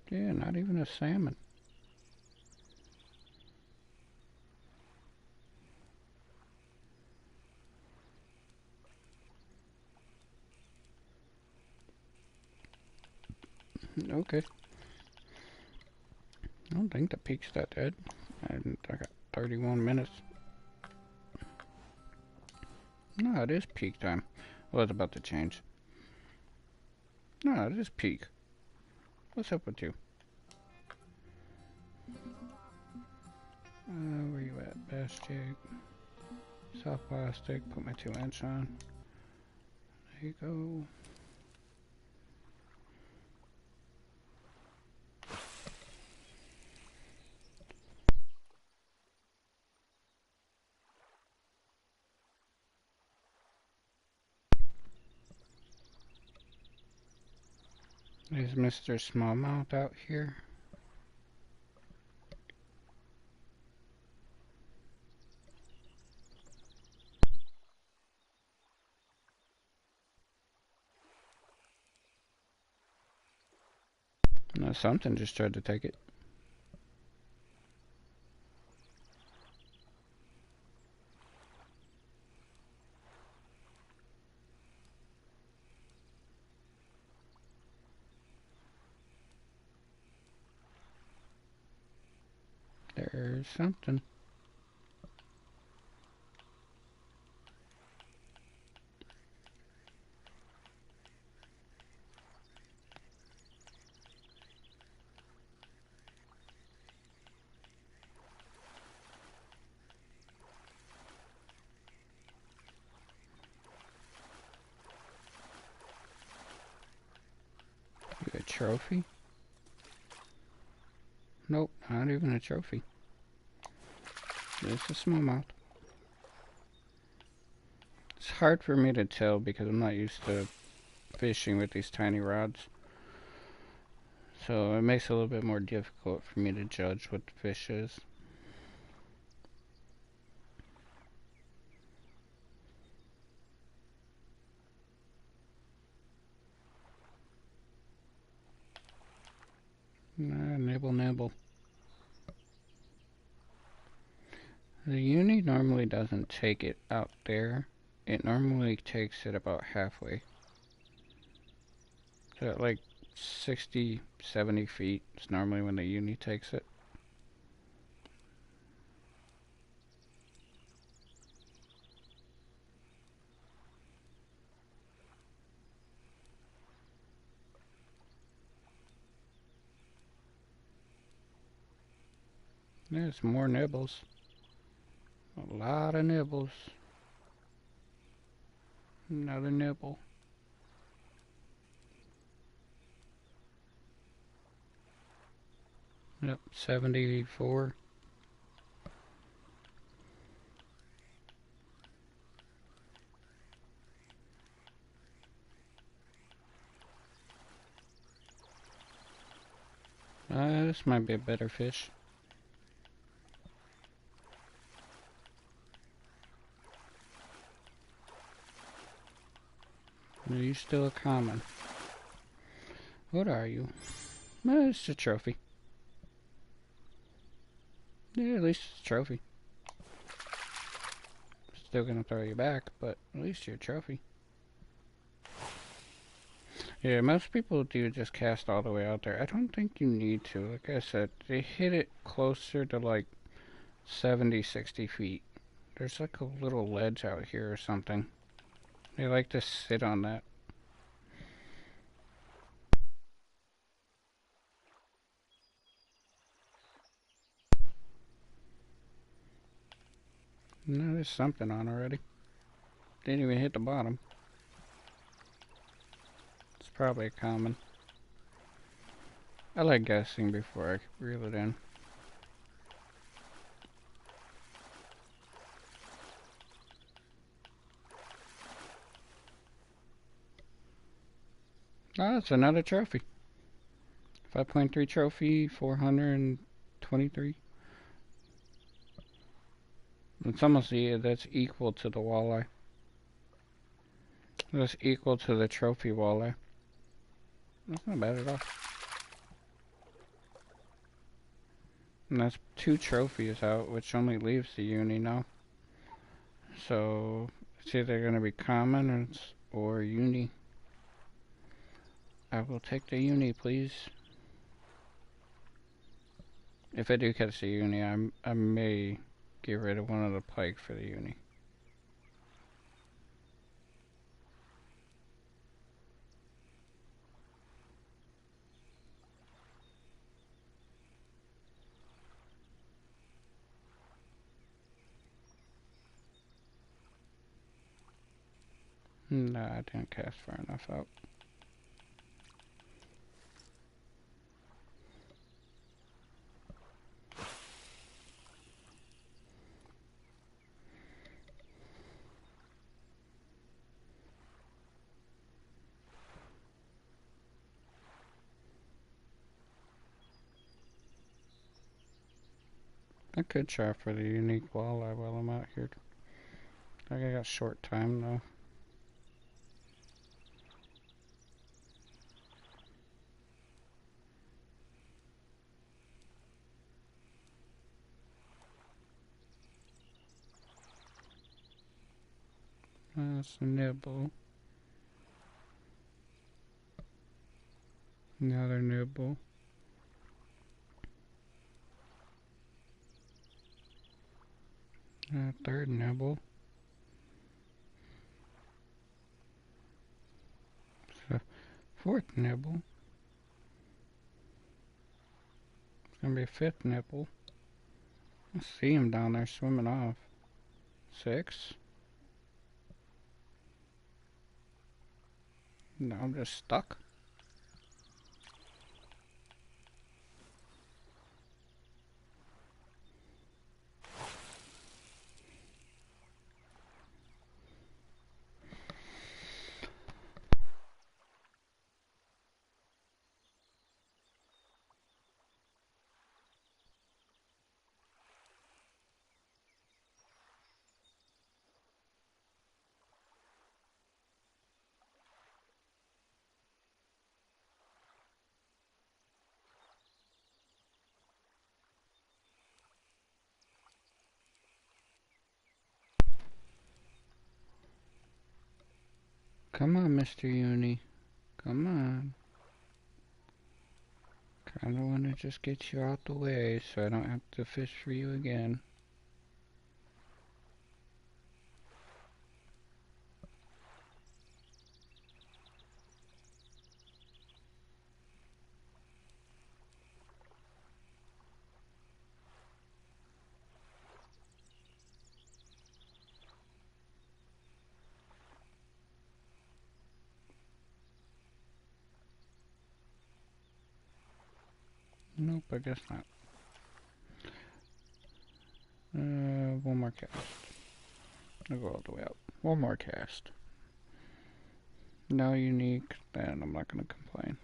Yeah, not even a salmon. Okay. I don't think the peak's that dead. I got 31 minutes. No, it is peak time. Well, it's about to change. No, it is peak. What's up with you? Where you at? Bass jig. Soft plastic. Put my 2-inch on. There you go. Is Mr. Smallmouth out here? No, something just tried to take it. There's something. A trophy? Nope, not even a trophy. Just a smallmouth. It's hard for me to tell because I'm not used to fishing with these tiny rods. So it makes it a little bit more difficult for me to judge what the fish is. Nibble, nibble. The uni normally doesn't take it out there. It normally takes it about halfway. So at like 60, 70 feet is normally when the uni takes it. There's more nibbles. A lot of nibbles. Another nibble. Yep, 74. This might be a better fish. Are you still a common? What are you? It's a trophy. Yeah, at least it's a trophy. Still gonna throw you back, but at least you're a trophy. Yeah, most people do just cast all the way out there. I don't think you need to. Like I said, they hit it closer to like 70, 60 feet. There's like a little ledge out here or something. They like to sit on that. No, there's something on already. Didn't even hit the bottom. It's probably a common. I like guessing before I reel it in. Oh, it's another trophy. 5.3 trophy, 423. It's almost, yeah, that's equal to the walleye. That's equal to the trophy walleye. That's not bad at all. And that's 2 trophies out, which only leaves the uni now. So it's either going to be common or uni. I will take the uni, please. If I do catch the uni, I may get rid of one of the pike for the uni. No, I didn't cast far enough out. I could try for the unique walleye while I'm out here. I got short time though. That's a nibble. Another nibble. Third nibble. So, fourth nibble. It's gonna be a fifth nibble. I see him down there swimming off. 6. No, I'm just stuck. Come on, Mr. Uni. Come on. Kinda wanna just get you out the way so I don't have to fish for you again. Nope, I guess not. One more cast. I'll go all the way up. One more cast. No unique, then I'm not gonna complain.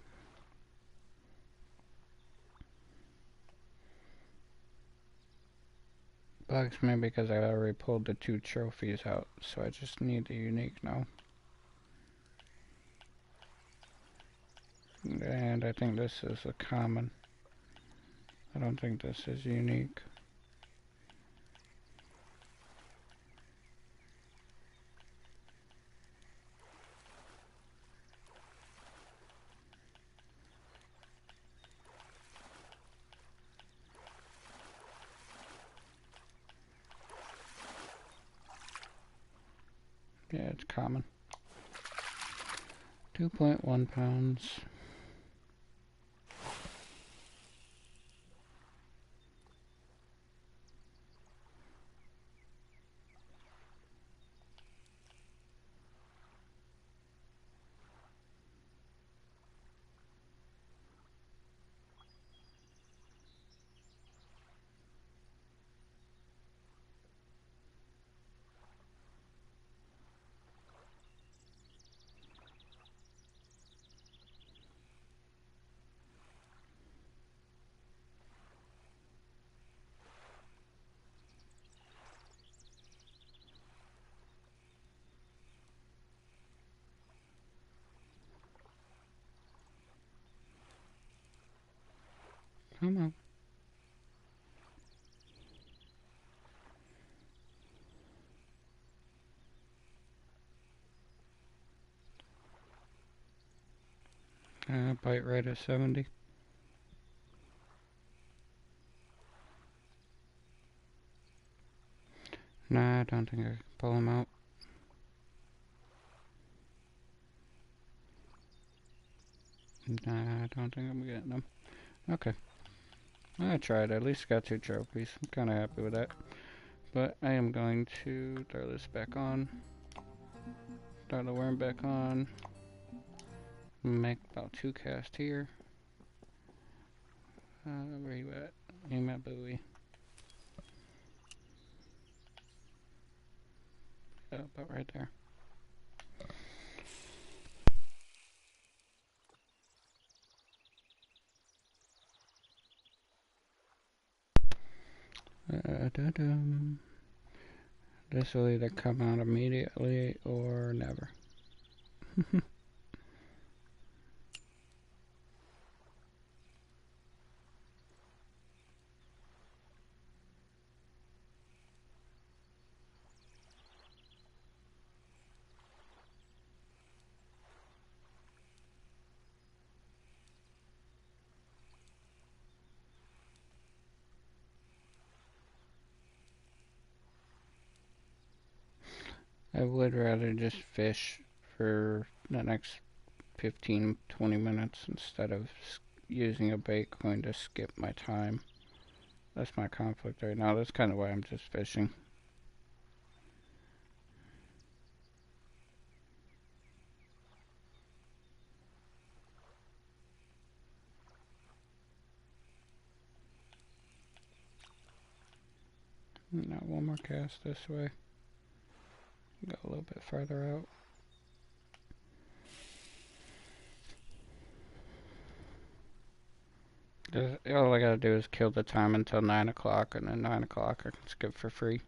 Bugs me because I already pulled the 2 trophies out, so I just need the unique now. And I think this is a common. I don't think this is unique. Yeah, it's common. 2.1 pounds. Come on. Bite rate at 70. Nah, I don't think I can pull him out. Nah, I don't think I'm getting them. Okay. I tried. At least got 2 trophies. I'm kind of happy with that. But I am going to throw this back on. Throw the worm back on. Make about 2 casts here. Where you at? Aim at buoy. Yeah, about right there. This will either come out immediately or never. I would rather just fish for the next 15-20 minutes instead of using a bait coin to skip my time. That's my conflict right now. That's kind of why I'm just fishing. Now one more cast this way. Go a little bit farther out. All I gotta do is kill the time until 9 o'clock, and then 9 o'clock I can skip for free.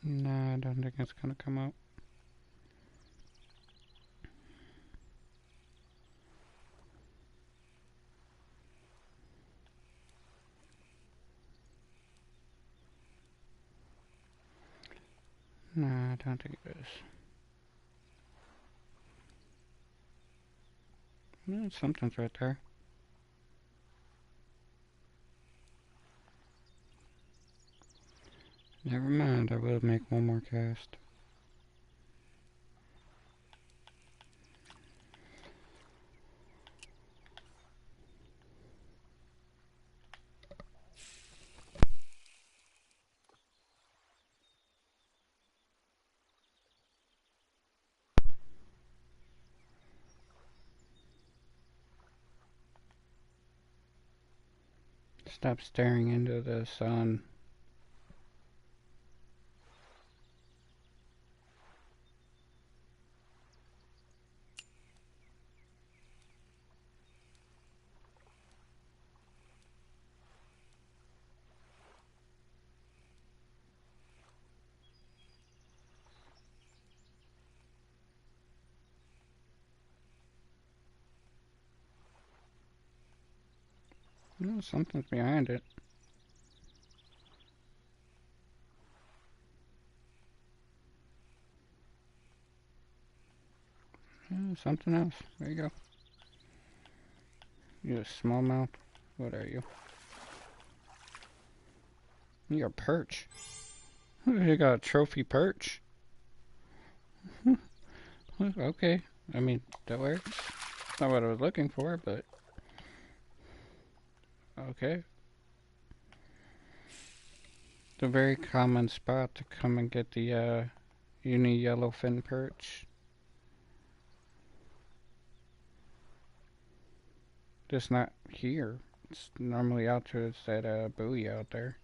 Nah, I don't think it's gonna come out. Nah, I don't think it is. Something's right there. Never mind, I will make one more cast. Stop staring into the sun. No, something's behind it. Something else. There you go. You a smallmouth? What are you? You're a perch. You got a trophy perch? Okay. I mean, that works. Not what I was looking for, but... okay. It's a very common spot to come and get the uni yellowfin perch. Just not here. It's normally out towards that buoy out there.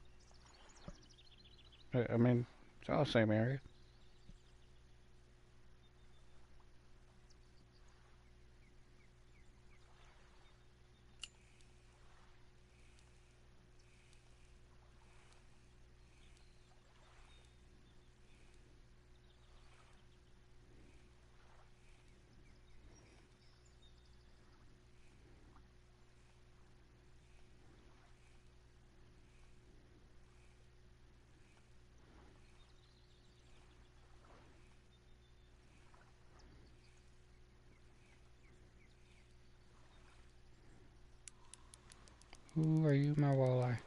I mean, it's all the same area. Ooh, are you my walleye?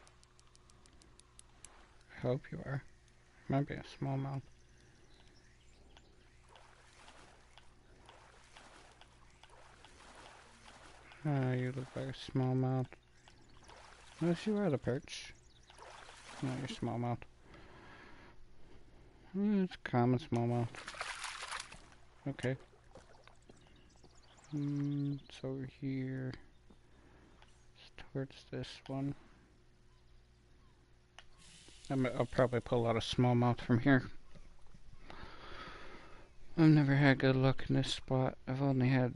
I hope you are. Might be a smallmouth. You look like a smallmouth. Unless you are the perch. No, you're smallmouth. It's common smallmouth. Okay. It's over here. It's towards this one. I'll probably pull out a smallmouth from here. I've never had good luck in this spot. I've only had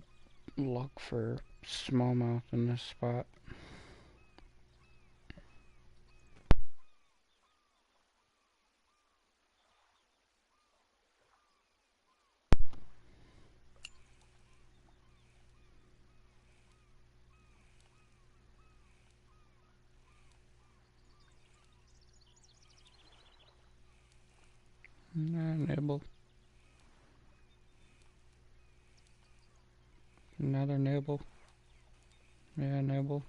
luck for smallmouth in this spot. Nibble. Another nibble. Yeah, nibble.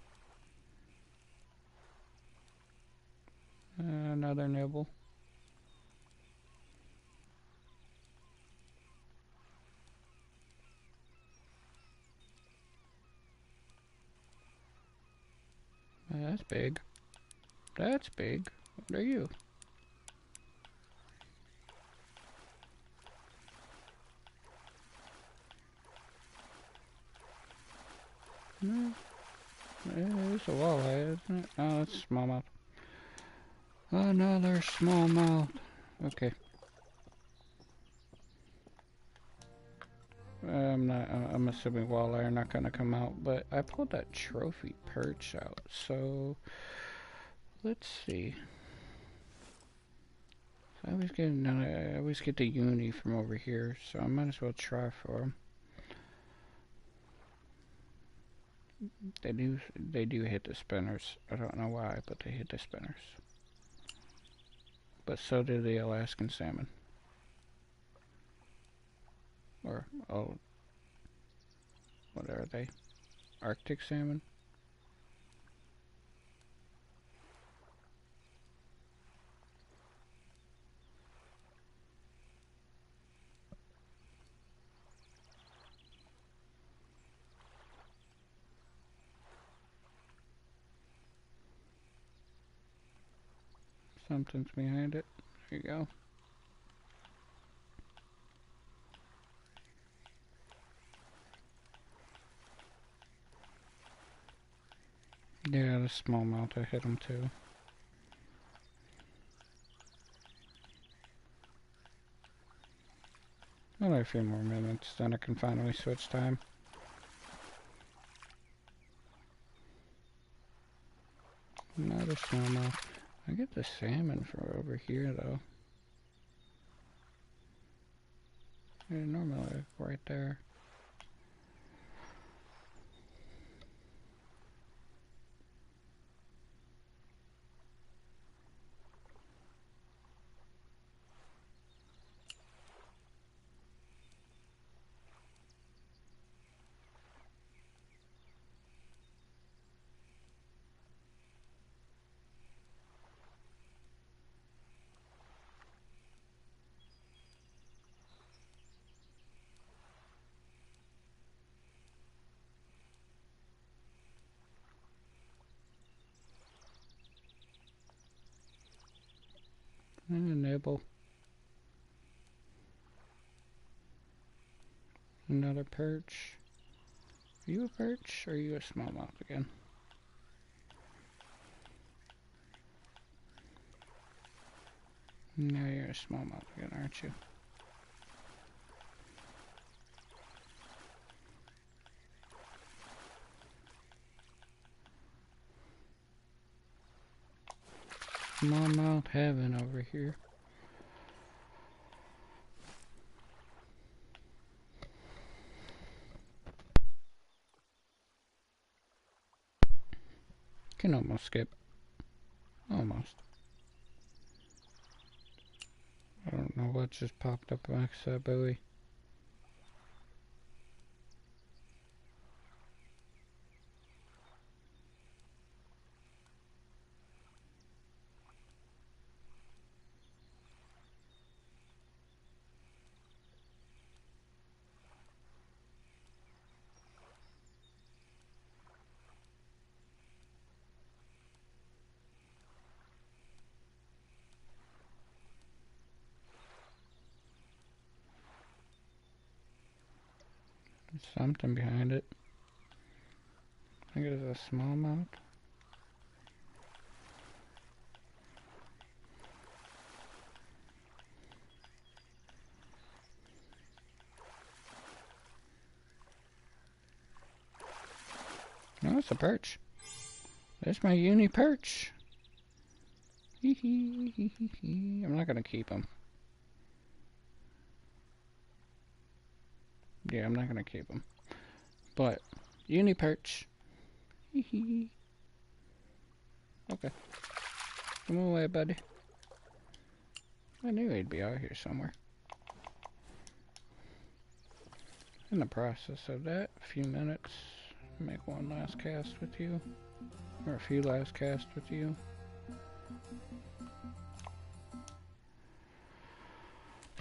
Another nibble. That's big. That's big. What are you? No. It's a walleye, isn't it? Oh, that's smallmouth. Another smallmouth. Okay. I'm assuming walleye are not gonna come out, but I pulled that trophy perch out, so let's see. I always get the uni from over here, so I might as well try for them. They do hit the spinners. I don't know why, but they hit the spinners. But so do the Alaskan salmon. Or, oh, what are they? Arctic salmon? Something's behind it. There you go. Yeah, the smallmouth, I hit him too. Only a few more minutes, then I can finally switch time. Another smallmouth. I get the salmon from over here though. Yeah, normally right there. And a nibble. Another perch. Are you a perch or are you a smallmouth again? No, you're a smallmouth again, aren't you? Smallmouth heaven over here. Can almost skip. Almost. I don't know what just popped up next to that buoy. There's something behind it. I think it is a smallmouth. Oh, it's a perch. There's my uni perch. Hee hee hee hee hee. I'm not gonna keep him. Yeah, I'm not gonna keep him. But, uni perch. Hee hee. Okay. Come away, buddy. I knew he'd be out here somewhere. In the process of that, a few minutes, make one last cast with you. Or a few last casts with you.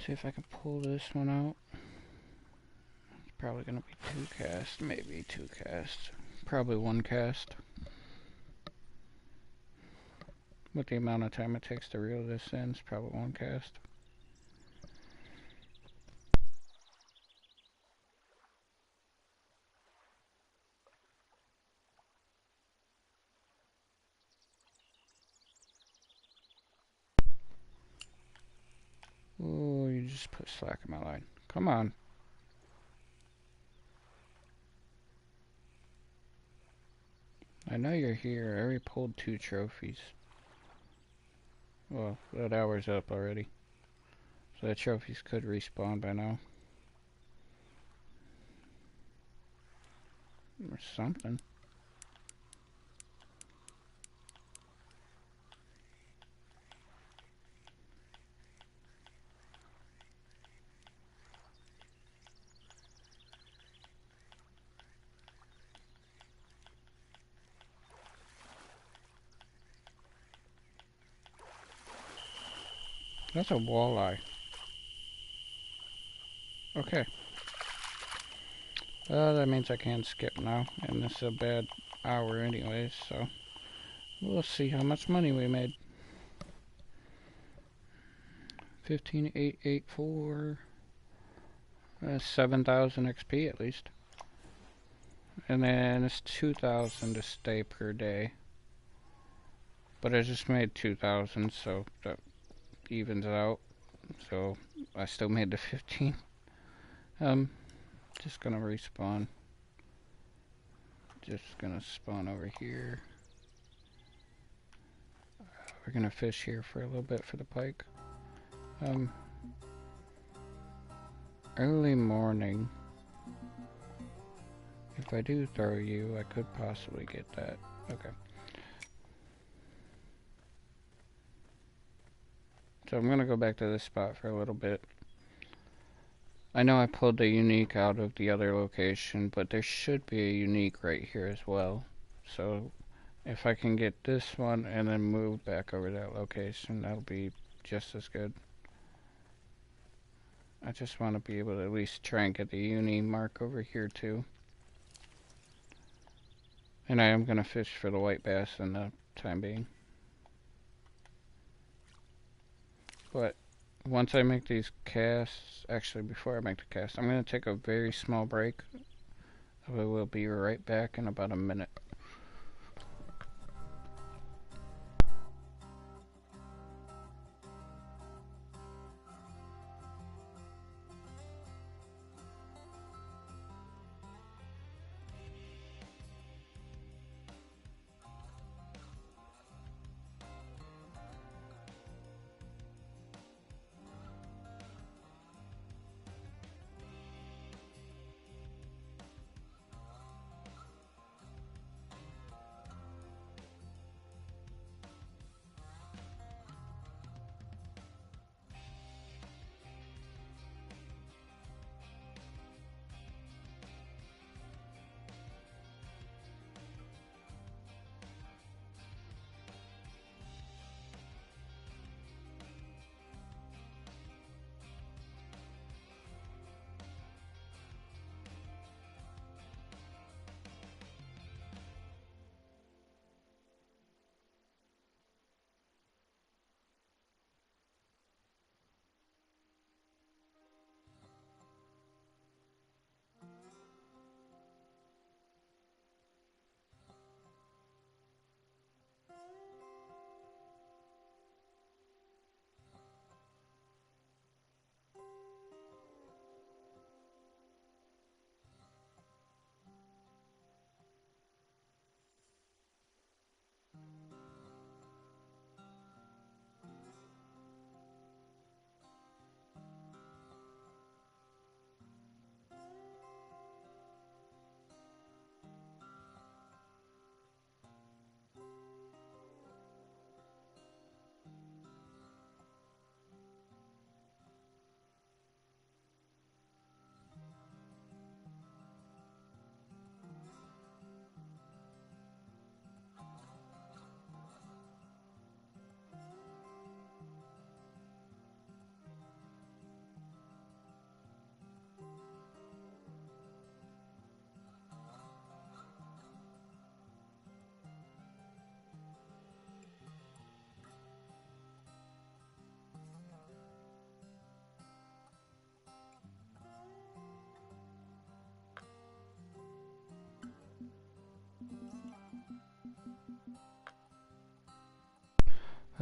See if I can pull this one out. It's probably gonna be 2 casts, maybe 2 casts. Probably 1 cast. With the amount of time it takes to reel this in, it's probably 1 cast. Oh, you just put slack in my line. Come on. I know you're here. I already pulled 2 trophies. Well, that hour's up already. So the trophies could respawn by now. Or something. That's a walleye. Okay. That means I can skip now, and this is a bad hour anyways, so we'll see how much money we made. 15,884. That's 7,000 XP at least. And then it's 2,000 to stay per day. But I just made 2,000, so that evens out. So I still made the 15. Just gonna respawn. Just gonna spawn over here. We're gonna fish here for a little bit for the pike. Early morning. If I do throw you, I could possibly get that. Okay. So I'm gonna go back to this spot for a little bit. I know I pulled the unique out of the other location, but there should be a unique right here as well. So if I can get this one and then move back over that location, that'll be just as good. I just want to be able to at least try and get the uni mark over here too. And I am going to fish for the white bass in the time being. But once I make these casts, actually before I make the cast, I'm going to take a very small break. I will be right back in about a minute.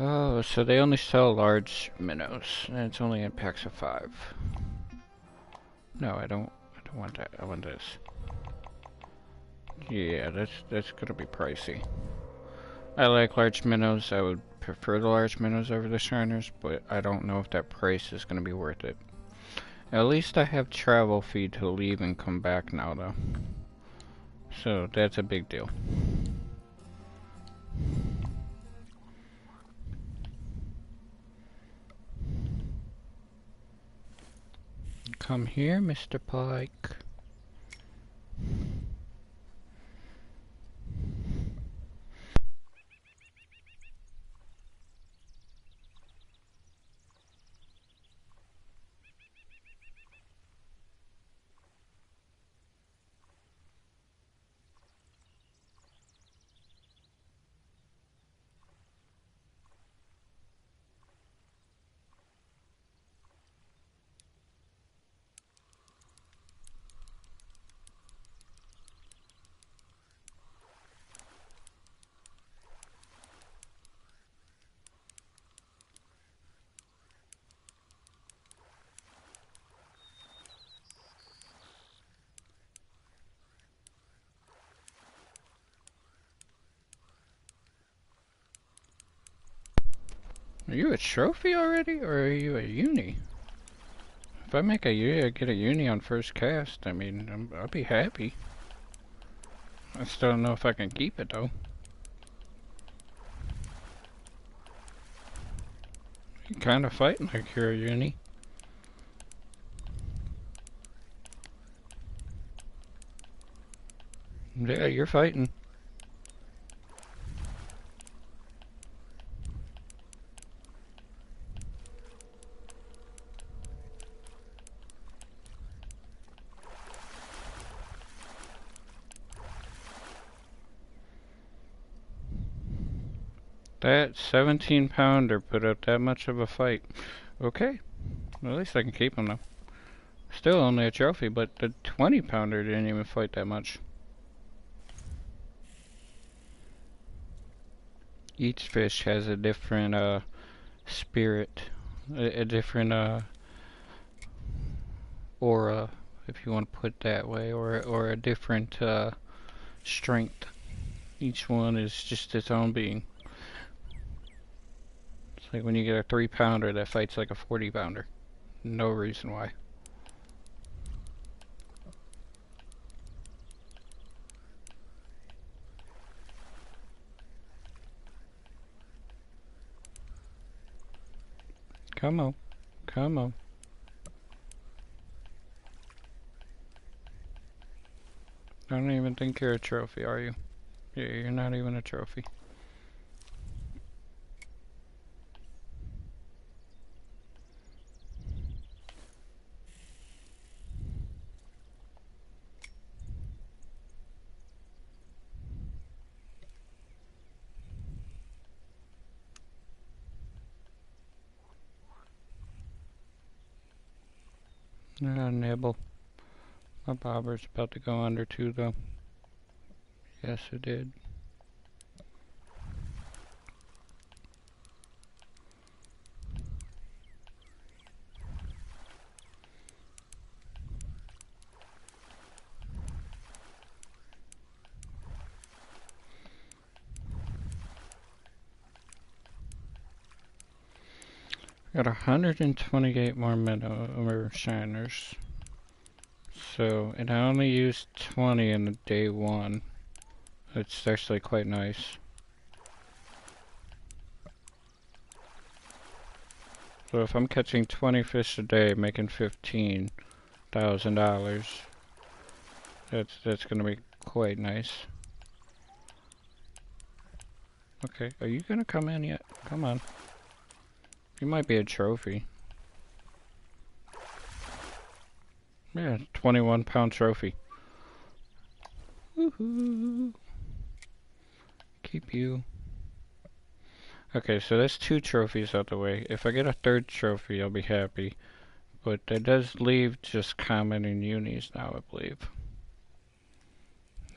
Oh, so they only sell large minnows, and it's only in packs of 5. No, I don't want that. I want this. Yeah, that's gonna be pricey. I like large minnows. I would prefer the large minnows over the shiners, but I don't know if that price is gonna be worth it. At least I have travel fee to leave and come back now, though. So that's a big deal. Come here, Mr. Pike. Are you a trophy already, or are you a uni? If I make get a uni on first cast, I mean, I'll be happy. I still don't know if I can keep it, though. You're kind of fighting like you're a uni. Yeah, you're fighting. That 17-pounder put up that much of a fight. Okay, well, at least I can keep him though. Still only a trophy, but the 20-pounder didn't even fight that much. Each fish has a different spirit, a different aura, if you want to put it that way, or a different strength. Each one is just its own being. It's like when you get a 3-pounder that fights like a 40-pounder. No reason why. Come on. Come on. I don't even think you're a trophy, are you? Yeah, you're not even a trophy. Nibble. My bobber's about to go under too, though. Yes, it did. Got 128 more minnow shiners. So, and I only used 20 in the day 1. It's actually quite nice. So if I'm catching 20 fish a day, making $15,000, that's gonna be quite nice. Okay, are you gonna come in yet? Come on. You might be a trophy. Yeah, 21-pound trophy. Woohoo! Keep you. Okay, so that's 2 trophies out the way. If I get a 3rd trophy, I'll be happy. But that does leave just common and unis now, I believe.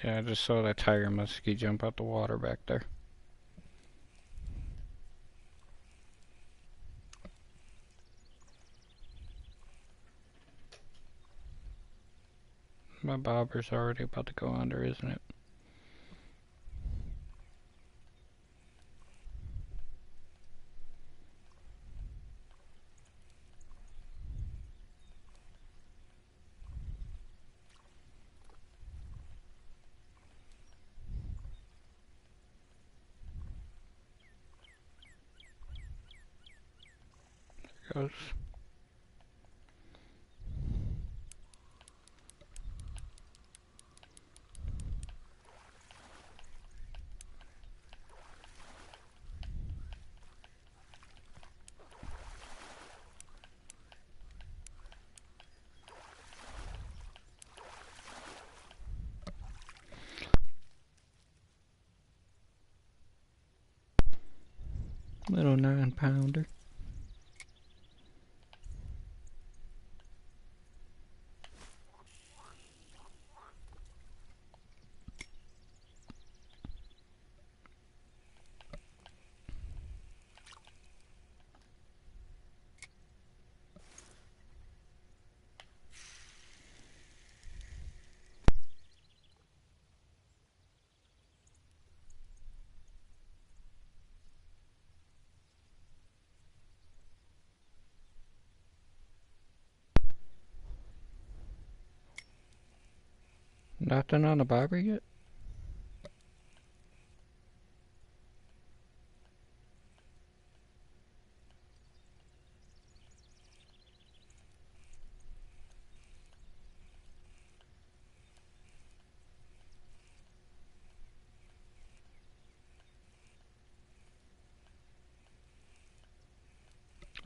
Yeah, I just saw that tiger muskie jump out the water back there. My bobber's already about to go under, isn't it? There goes. Little 9-pounder. Nothing on the bobber yet?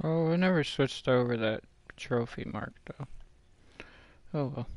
Oh, I never switched over that trophy mark though. Oh well.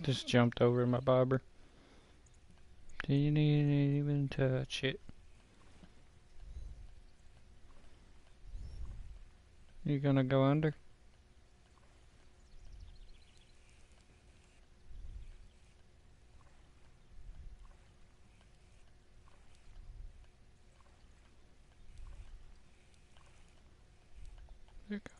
Just jumped over my bobber. Didn't even touch it. You gonna go under? There you go.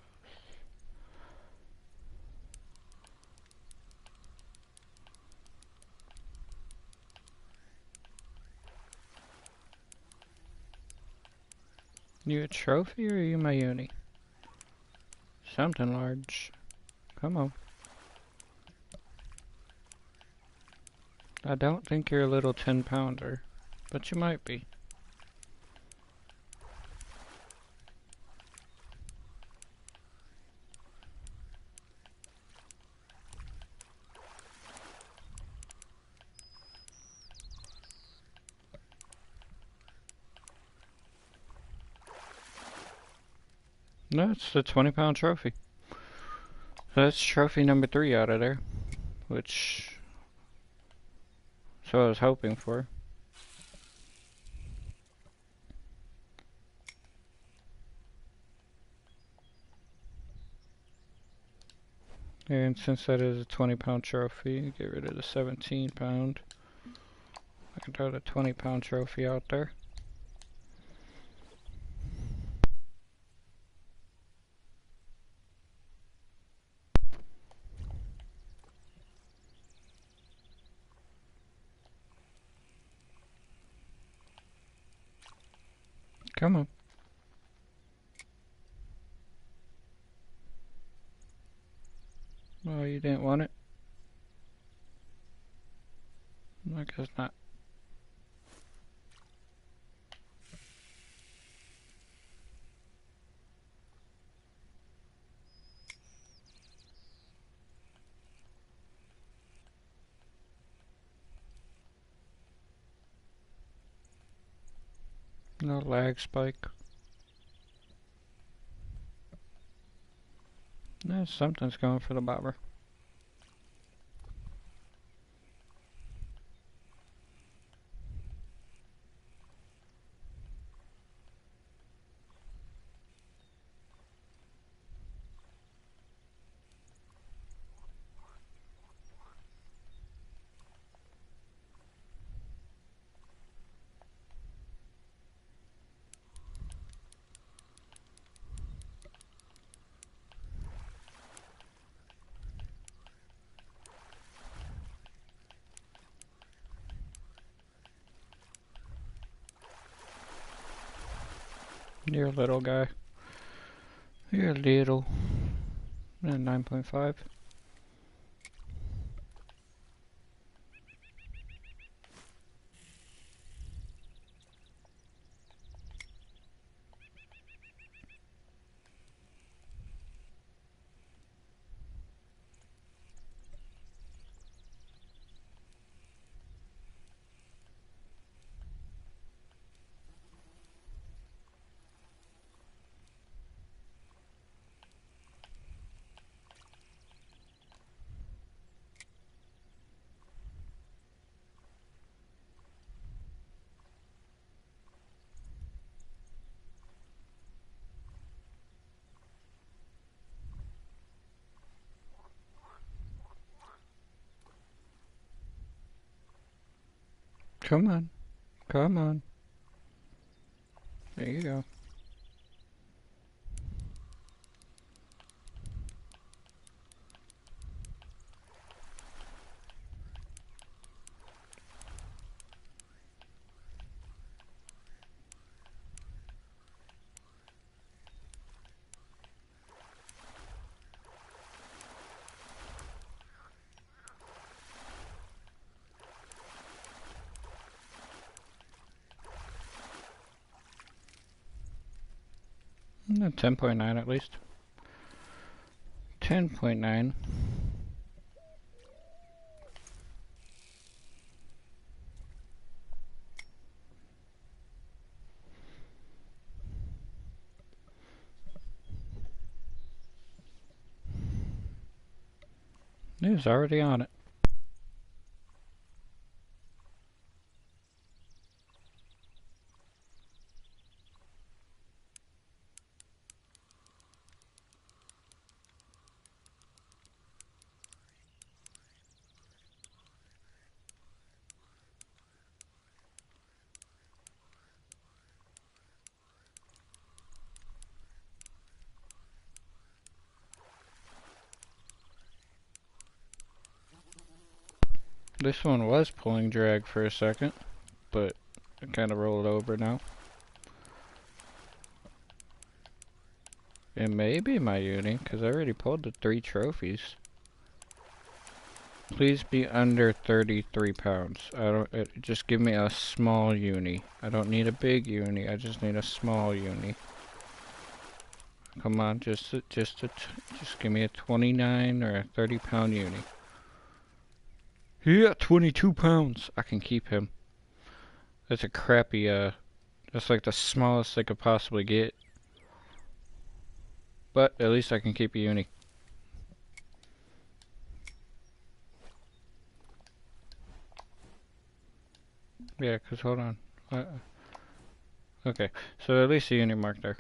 You a trophy or are you my uni? Something large. Come on. I don't think you're a little 10-pounder, but you might be. No, it's the 20-pound trophy. So that's trophy number 3 out of there, which so I was hoping for. And since that is a 20-pound trophy, get rid of the 17-pound. I can throw the 20-pound trophy out there. Come on. Oh, you didn't want it? I guess not. No lag spike. No, something's going for the bobber. You're a little guy. You're little. 9.5. Come on. Come on. There you go. No, 10.9 at least. 10.9. He's already on it. This one was pulling drag for a second, but it kind of rolled over now. It may be my uni, because I already pulled the 3 trophies. Please be under 33 pounds. Just give me a small uni. I don't need a big uni, I just need a small uni. Come on, just give me a 29 or a 30 pound uni. Yeah, 22 pounds. I can keep him. That's a crappy, that's like the smallest I could possibly get. But at least I can keep a uni. Yeah, cause hold on. Okay, so at least a uni mark there.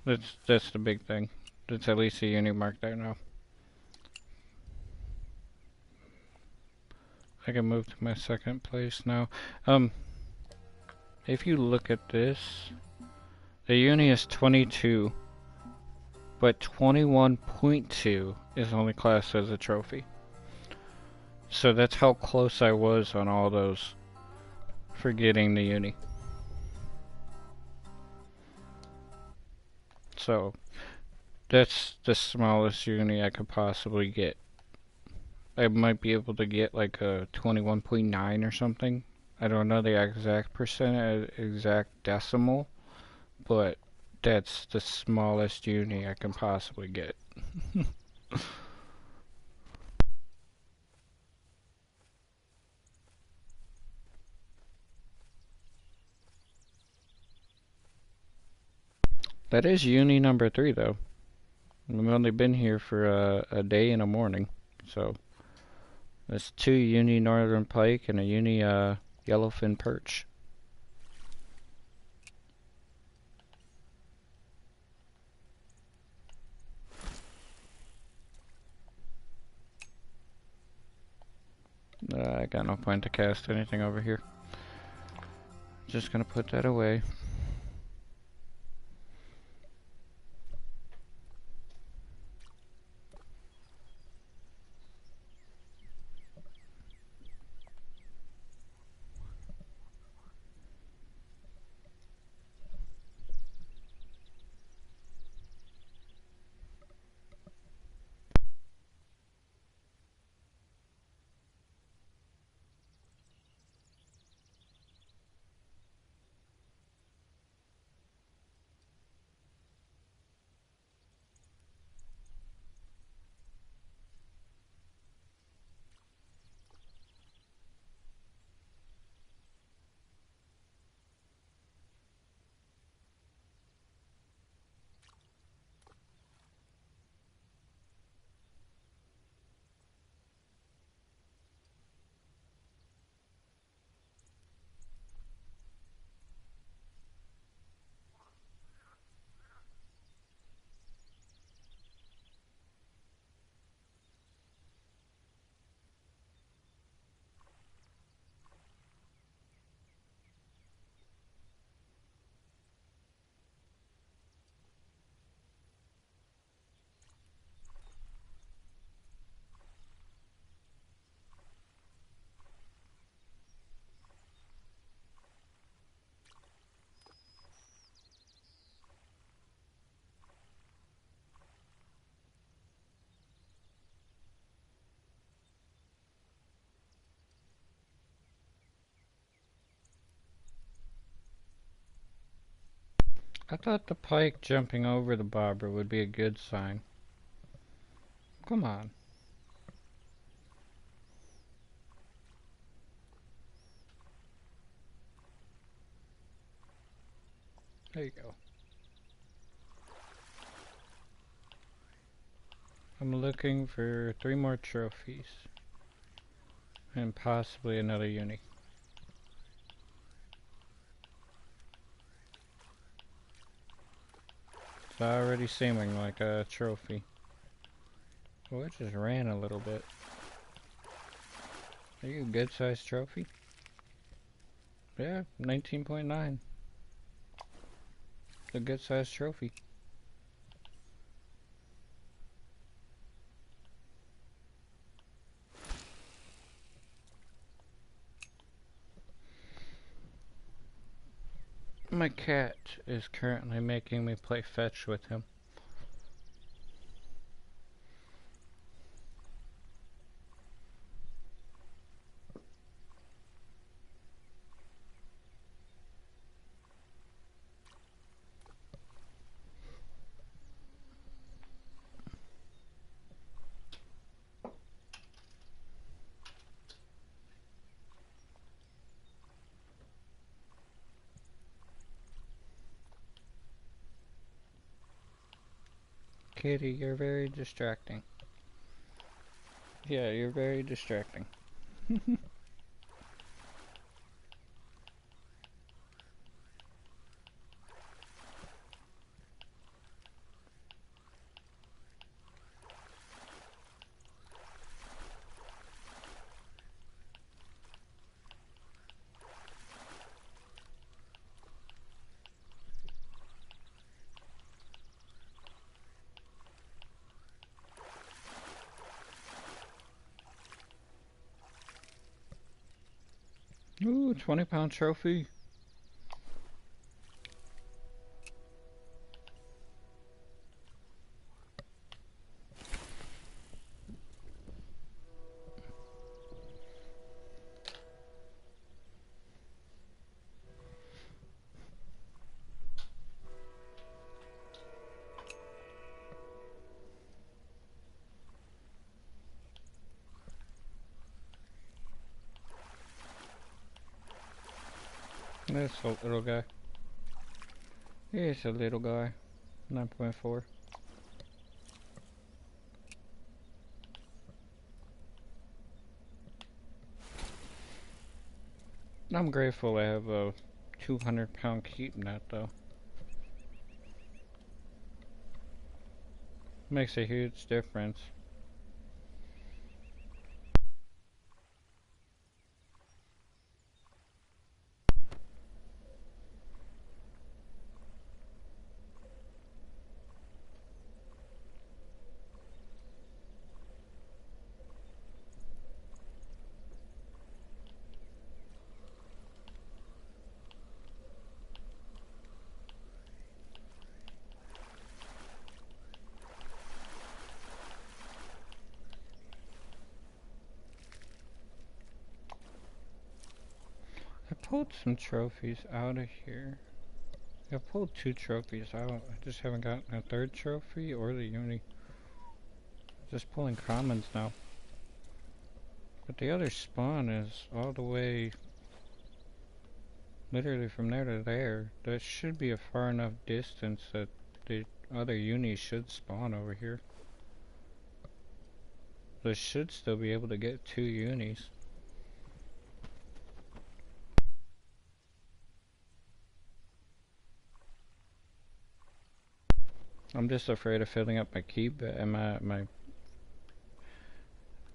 That's the big thing. That's at least a uni mark there now. I can move to my second place now. If you look at this, the uni is 22, but 21.2 is only classed as a trophy. So that's how close I was on all those for getting the uni. So that's the smallest uni I could possibly get. I might be able to get like a 21.9 or something. I don't know the exact percent, exact decimal, but that's the smallest uni I can possibly get. That is uni number 3 though. We've only been here for a day and a morning. So that's 2 uni northern pike and a uni yellowfin perch. I got no point to cast anything over here. Just gonna put that away. I thought the pike jumping over the bobber would be a good sign. Come on. There you go. I'm looking for 3 more trophies. And possibly another uni. It's already seeming like a trophy. Oh, it just ran a little bit. Are you a good sized trophy? Yeah, 19.9. A good sized trophy. My cat is currently making me play fetch with him. Kitty, you're very distracting. Yeah, you're very distracting. Ooh, 20-pound trophy. That's a little guy. He's a little guy. 9.4. I'm grateful I have a 200-pound keep net though. Makes a huge difference. I pulled some trophies out of here. I pulled 2 trophies out. I just haven't gotten a 3rd trophy or the uni. Just pulling commons now. But the other spawn is all the way literally from there to there. That should be a far enough distance that the other unis should spawn over here. They should still be able to get 2 unis. I'm just afraid of filling up my keep and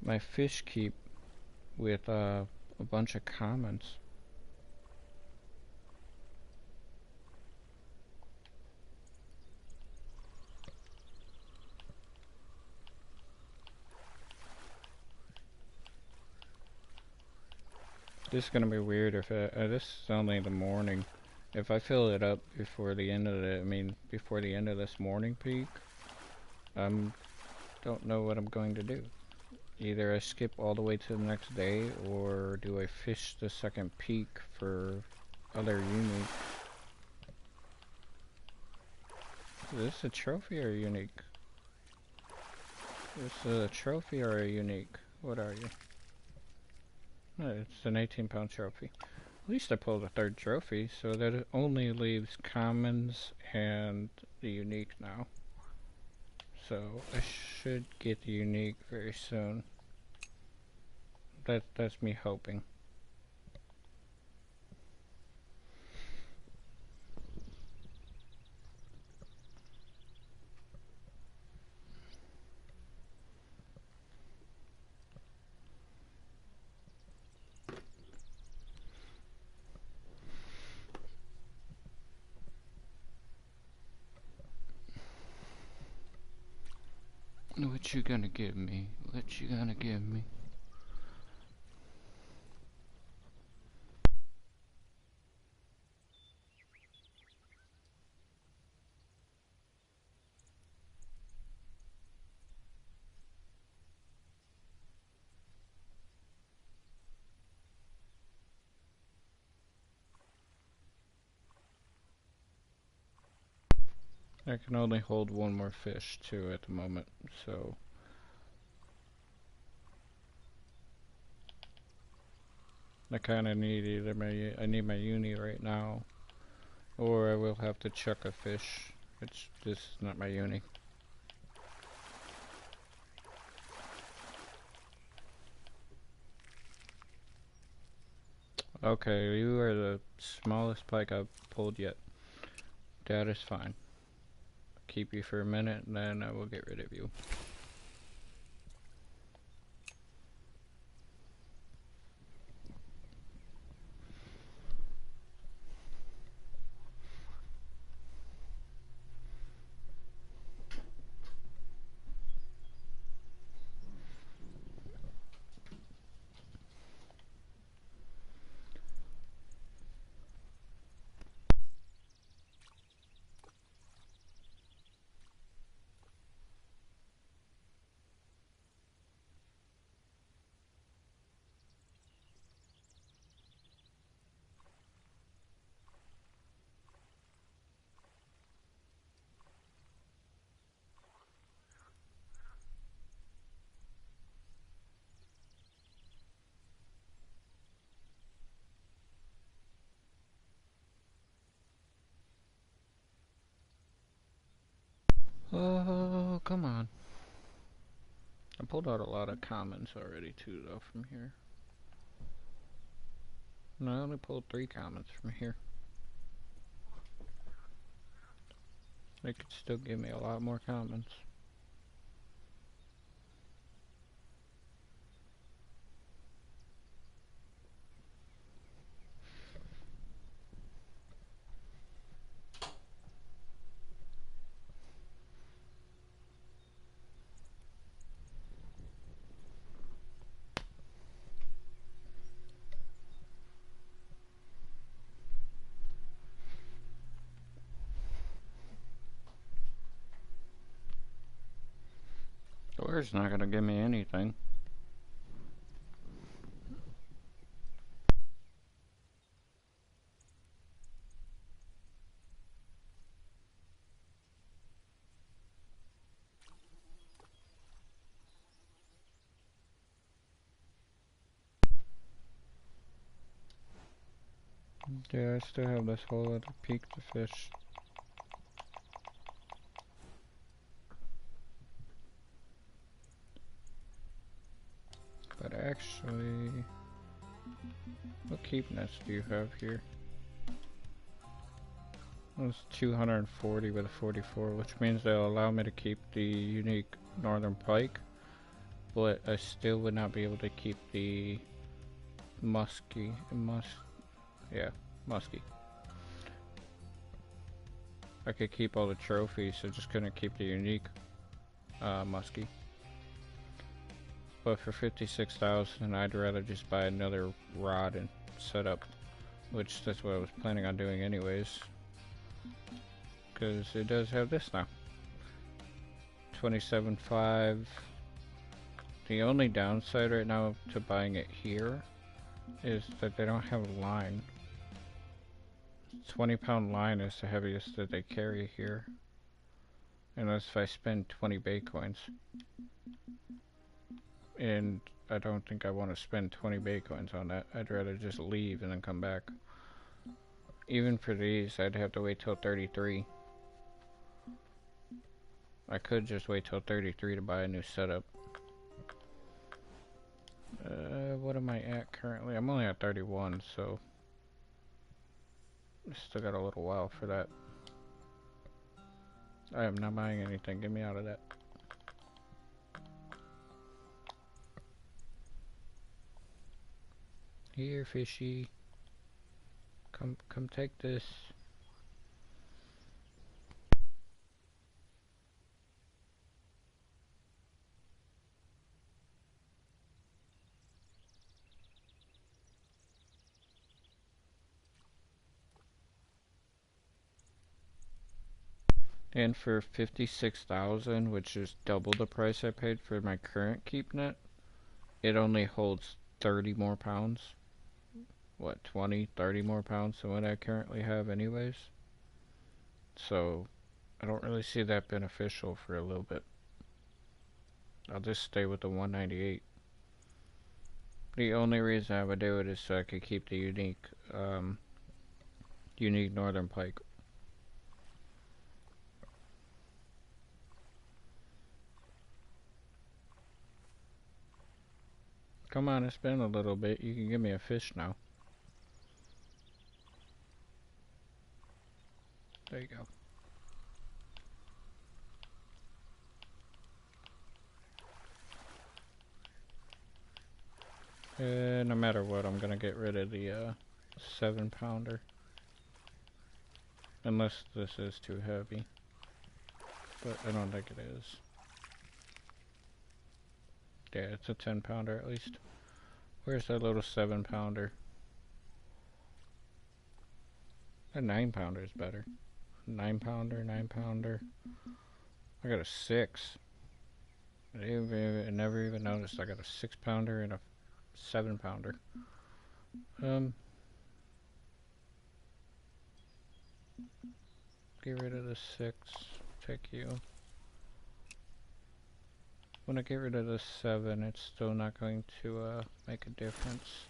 my fish keep with a bunch of commons. This is gonna be weird if this is only the morning. If I fill it up before the end of before the end of this morning peak, don't know what I'm going to do. Either I skip all the way to the next day, or do I fish the second peak for other unique? Is this a trophy or a unique? Is this a trophy or a unique? What are you? Oh, it's an 18-pound trophy. At least I pulled a 3rd trophy, so that it only leaves commons and the unique now. So I should get the unique very soon. That's me hoping. What you gonna give me? What you gonna give me? I can only hold 1 more fish too at the moment, so I kinda need I need my uni right now, or I will have to chuck a fish. This is not my uni. Okay, you are the smallest pike I've pulled yet. That is fine. Keep you for a minute and then I will get rid of you. Oh, come on. I pulled out a lot of commons already too, though, from here. No, I only pulled 3 commons from here. They could still give me a lot more commons. Door's not gonna give me anything. Yeah, I still have this whole other peak to fish. But actually, what keep nets do you have here? It's 240 with a 44, which means they'll allow me to keep the unique northern pike, but I still would not be able to keep the muskie. Muskie. I could keep all the trophies, I just couldn't keep the unique muskie. But for 56,000, I'd rather just buy another rod and set up, which that's what I was planning on doing anyways. Because it does have this now. 27.5. The only downside right now to buying it here is that they don't have a line. 20-pound line is the heaviest that they carry here. Unless if I spend 20 bay coins. And I don't think I want to spend 20 bay coins on that. I'd rather just leave and then come back. Even for these, I'd have to wait till 33. I could just wait till 33 to buy a new setup. What am I at currently? I'm only at 31, so I still got a little while for that. I am not buying anything. Get me out of that. Here, fishy. Come take this. And for 56,000, which is double the price I paid for my current keep net, it only holds 30 more pounds. What, 20, 30 more pounds than what I currently have anyways. So, I don't really see that beneficial for a little bit. I'll just stay with the 198. The only reason I would do it is so I could keep the unique northern pike. Come on, it's been a little bit. You can give me a fish now. There you go. No matter what, I'm gonna get rid of the 7-pounder. Unless this is too heavy. But I don't think it is. Yeah, it's a 10-pounder at least. Where's that little 7-pounder? A 9-pounder is better. 9-pounder, 9-pounder. I got a 6. I never even noticed I got a 6-pounder and a 7-pounder. Get rid of the 6. Take you. When I get rid of the 7, it's still not going to make a difference.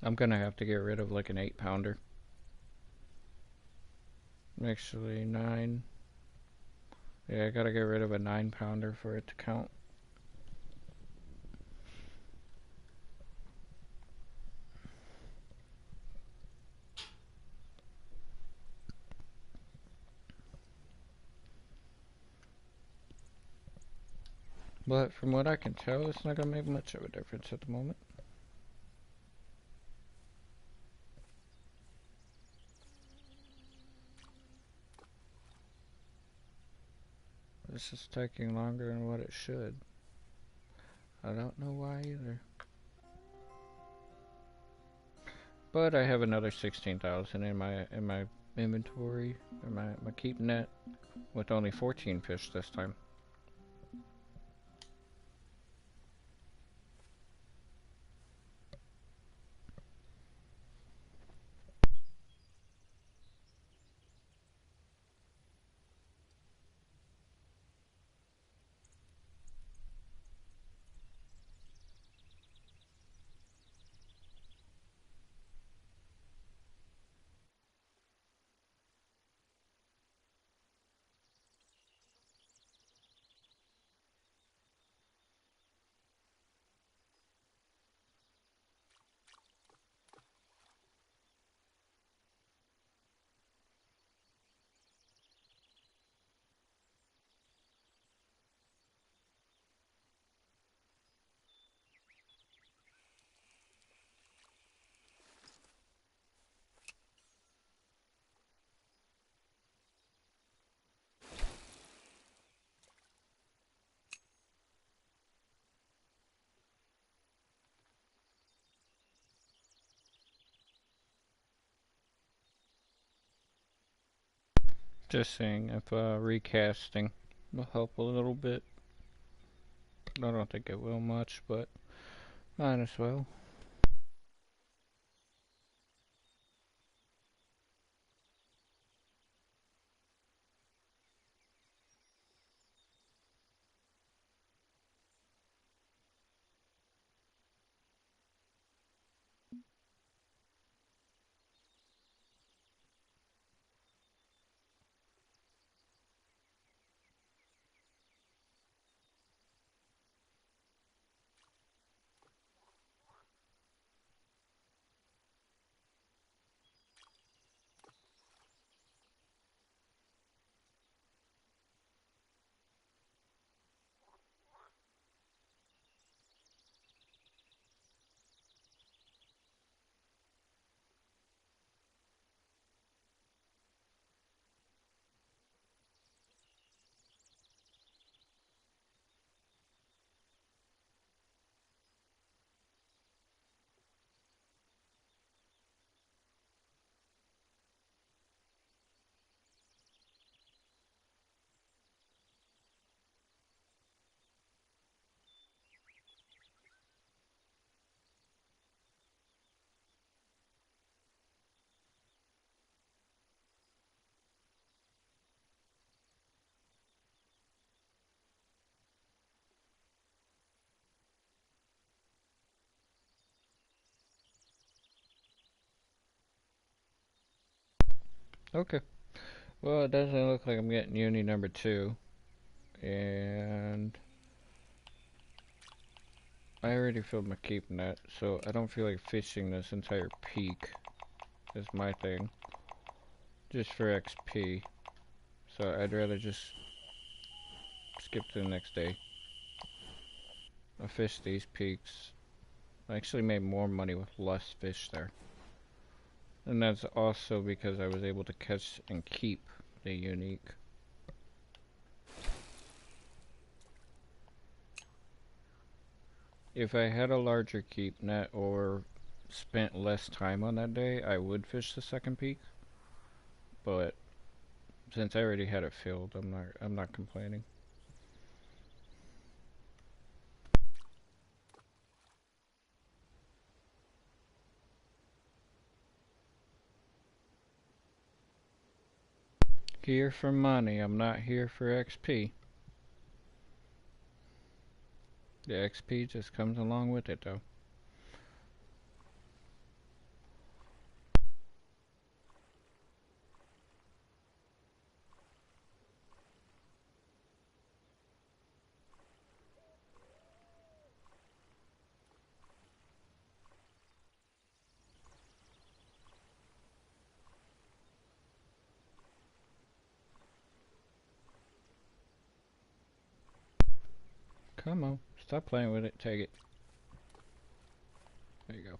I'm gonna have to get rid of like an 8-pounder. Actually, 9. Yeah, I gotta get rid of a 9-pounder for it to count. But from what I can tell, it's not gonna make much of a difference at the moment. This is taking longer than what it should. I don't know why either. But I have another 16,000 in my inventory, or my keep net, with only 14 fish this time. Just saying if recasting will help a little bit. I don't think it will much, but might as well. Okay. Well, it doesn't look like I'm getting uni number 2. And I already filled my keep net, so I don't feel like fishing this entire peak is my thing. Just for XP. So I'd rather just skip to the next day. I fished these peaks. I actually made more money with less fish there. And that's also because I was able to catch and keep the unique. If I had a larger keep net or spent less time on that day, I would fish the second peak. But since I already had it filled, I'm not complaining. Here for money, I'm not here for XP. The XP just comes along with it though. Come on. Stop playing with it. Take it. There you go.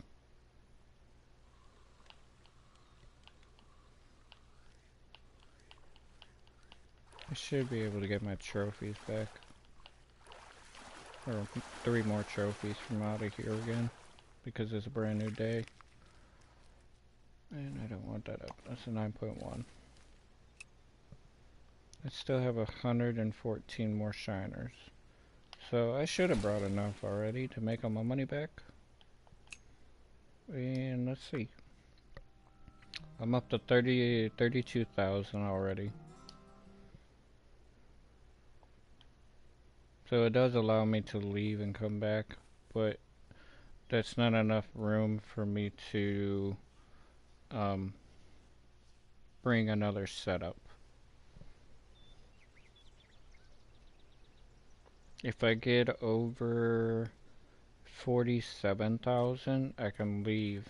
I should be able to get my trophies back. Or 3 more trophies from out of here again. Because it's a brand new day. And I don't want that up. That's a 9.1. I still have 114 more shiners. So I should have brought enough already to make all my money back. And let's see. I'm up to 32,000 already. So it does allow me to leave and come back, but that's not enough room for me to bring another setup. If I get over 47,000, I can leave,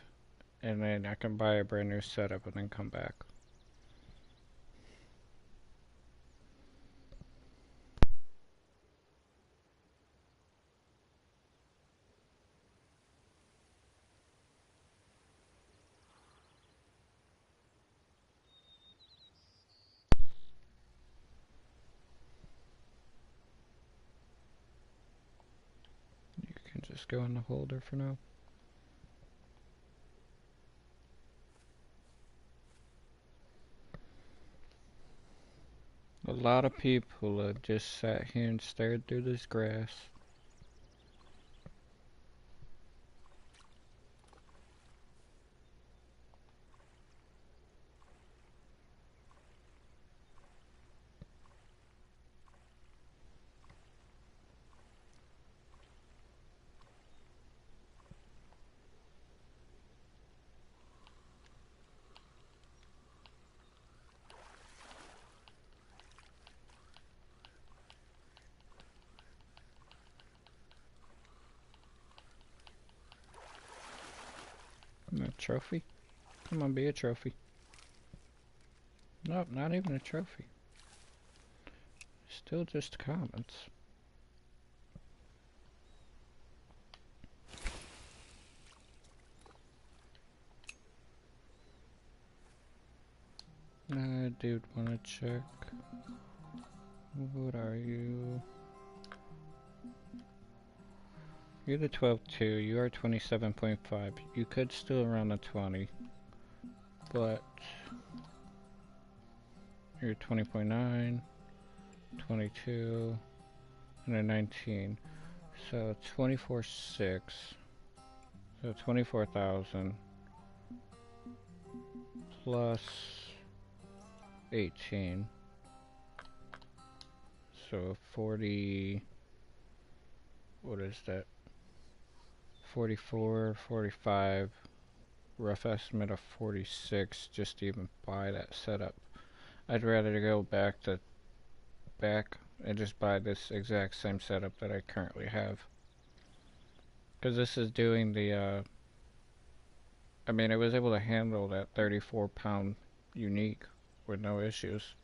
and then I can buy a brand new setup and then come back. You can just go in the holder for now. A lot of people have just sat here and stared through this grass. A trophy? Come on, be a trophy. Nope, not even a trophy. Still just comments. I did want to check. What are you? You're the 12-2. You are 27.5. You could still run a 20. But you're 20.9, 22, and a 19. So 24.6. So 24,000 plus 18. So 40. What is that? 44, 45. Rough estimate of 46 just to even buy that setup. I'd rather go back and just buy this exact same setup that I currently have, because this is doing the I mean, it was able to handle that 34-pound unique with no issues.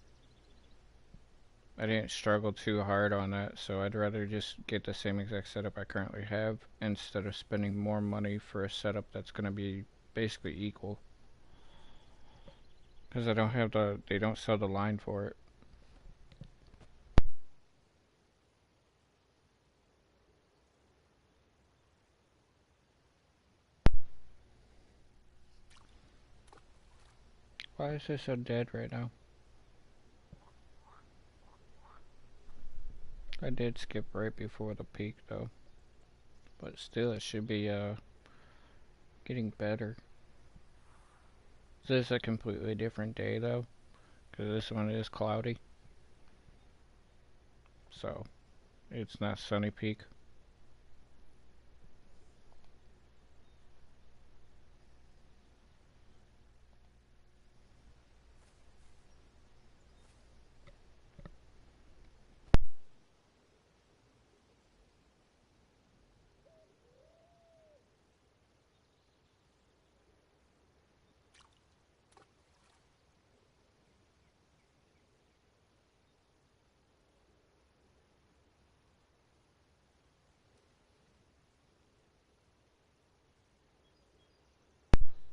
I didn't struggle too hard on that, so I'd rather just get the same exact setup I currently have instead of spending more money for a setup that's going to be basically equal. Because I don't have they don't sell the line for it. Why is this so dead right now? I did skip right before the peak though. But still, it should be getting better. This is a completely different day though, because this one is cloudy. So, it's not sunny peak.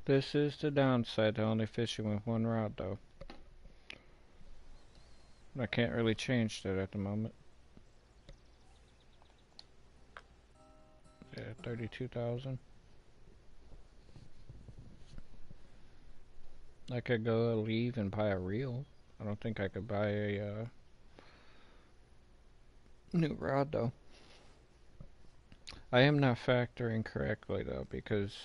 This is the downside to only fishing with one rod, though. I can't really change that at the moment. Yeah, 32,000. I could go leave and buy a reel. I don't think I could buy a new rod, though. I am not factoring correctly, though, because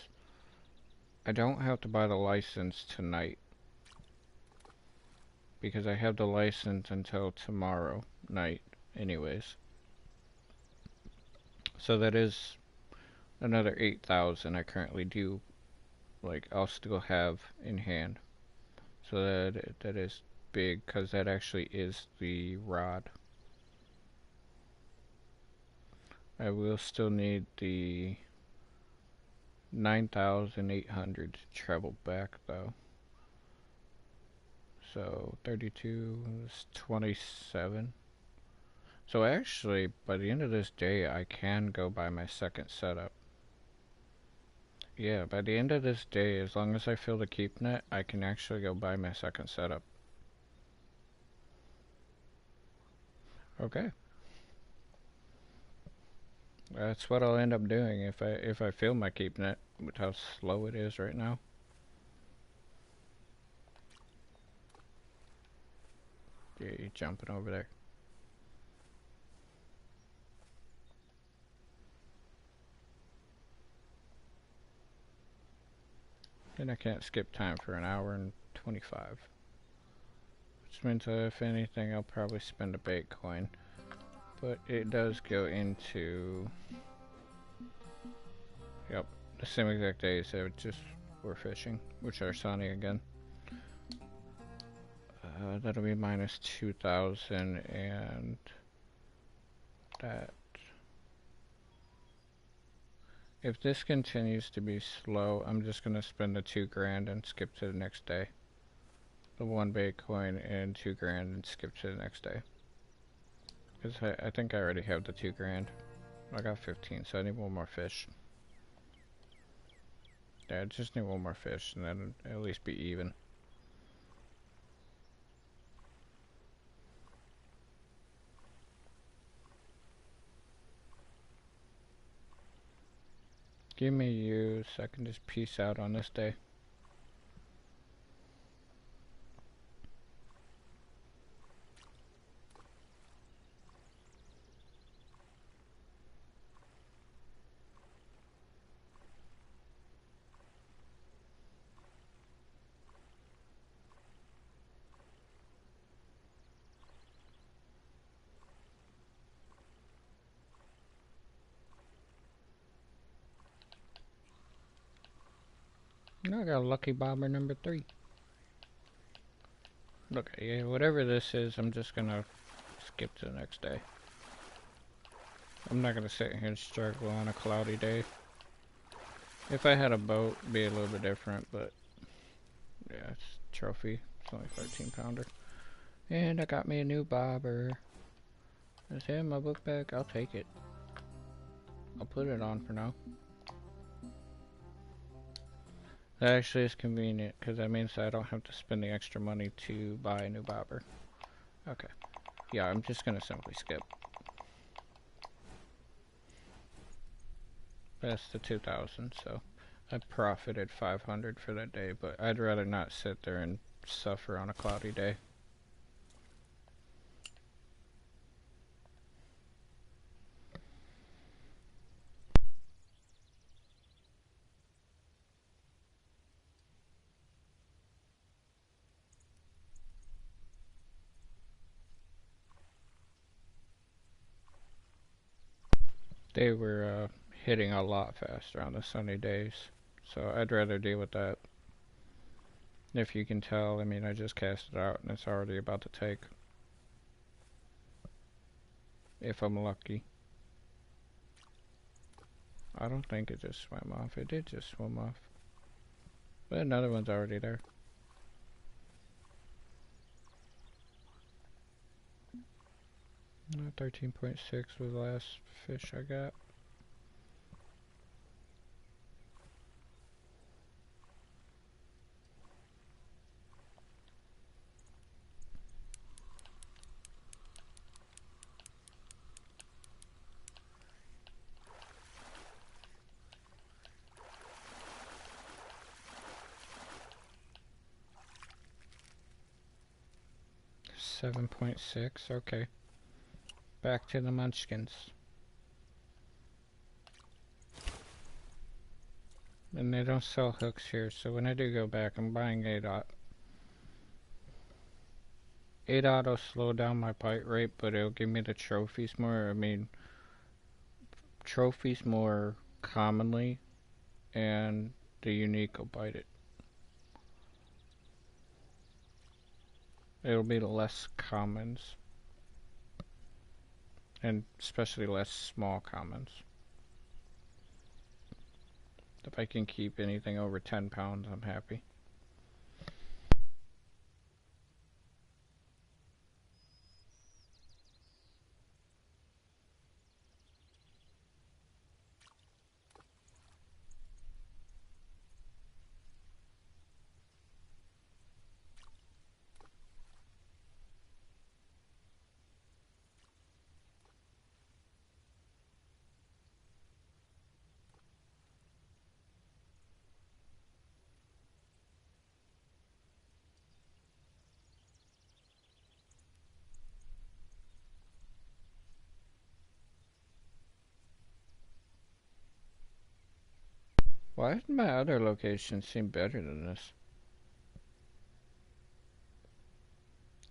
I don't have to buy the license tonight. Because I have the license until tomorrow night, anyways. So that is another 8,000 I currently do, like, I'll still have in hand. So that is big, because that actually is the rod. I will still need the 9,800 to travel back, though. So 32 is 27. So actually, by the end of this day, I can go buy my second setup. Yeah, by the end of this day, as long as I fill the keep net, I can actually go buy my second setup. Okay. That's what I'll end up doing if I fill my keep net with how slow it is right now. Yeah, you're jumping over there. And I can't skip time for an hour and 25. Which means if anything, I'll probably spend a bait coin. But it does go into... Yep, the same exact days that just were fishing, which are sunny again. That'll be minus 2,000 and that. If this continues to be slow, I'm just gonna spend the 2 grand and skip to the next day. The 1 bait coin and 2 grand and skip to the next day. Because I think I already have the 2 grand. I got 15, so I need one more fish. Yeah, I just need one more fish and then it'll at least be even. Give me you so I can just peace out on this day. I got a lucky bobber number 3. Okay, yeah, whatever this is, I'm just gonna skip to the next day. I'm not gonna sit here and struggle on a cloudy day. If I had a boat, it'd be a little bit different, but yeah, it's a trophy. It's only 13 pounder. And I got me a new bobber. Is it in my book bag? I'll take it. I'll put it on for now. That actually is convenient, because that means I don't have to spend the extra money to buy a new bobber. Okay. Yeah, I'm just gonna simply skip. That's the 2,000, so I profited 500 for that day, but I'd rather not sit there and suffer on a cloudy day. They were hitting a lot faster on the sunny days, so I'd rather deal with that. If you can tell, I mean, I just cast it out and it's already about to take. If I'm lucky. I don't think it just swam off. It did just swim off. But another one's already there. 13.6 was the last fish I got. 7.6, okay. Back to the munchkins. And they don't sell hooks here, so when I do go back, I'm buying 8-aught. 8-aught will slow down my bite rate, but it'll give me the trophies more. I mean, trophies more commonly, and the unique will bite it. It'll be less commons, and especially less small commons. If I can keep anything over 10 pounds, I'm happy. Why did my other location seem better than this?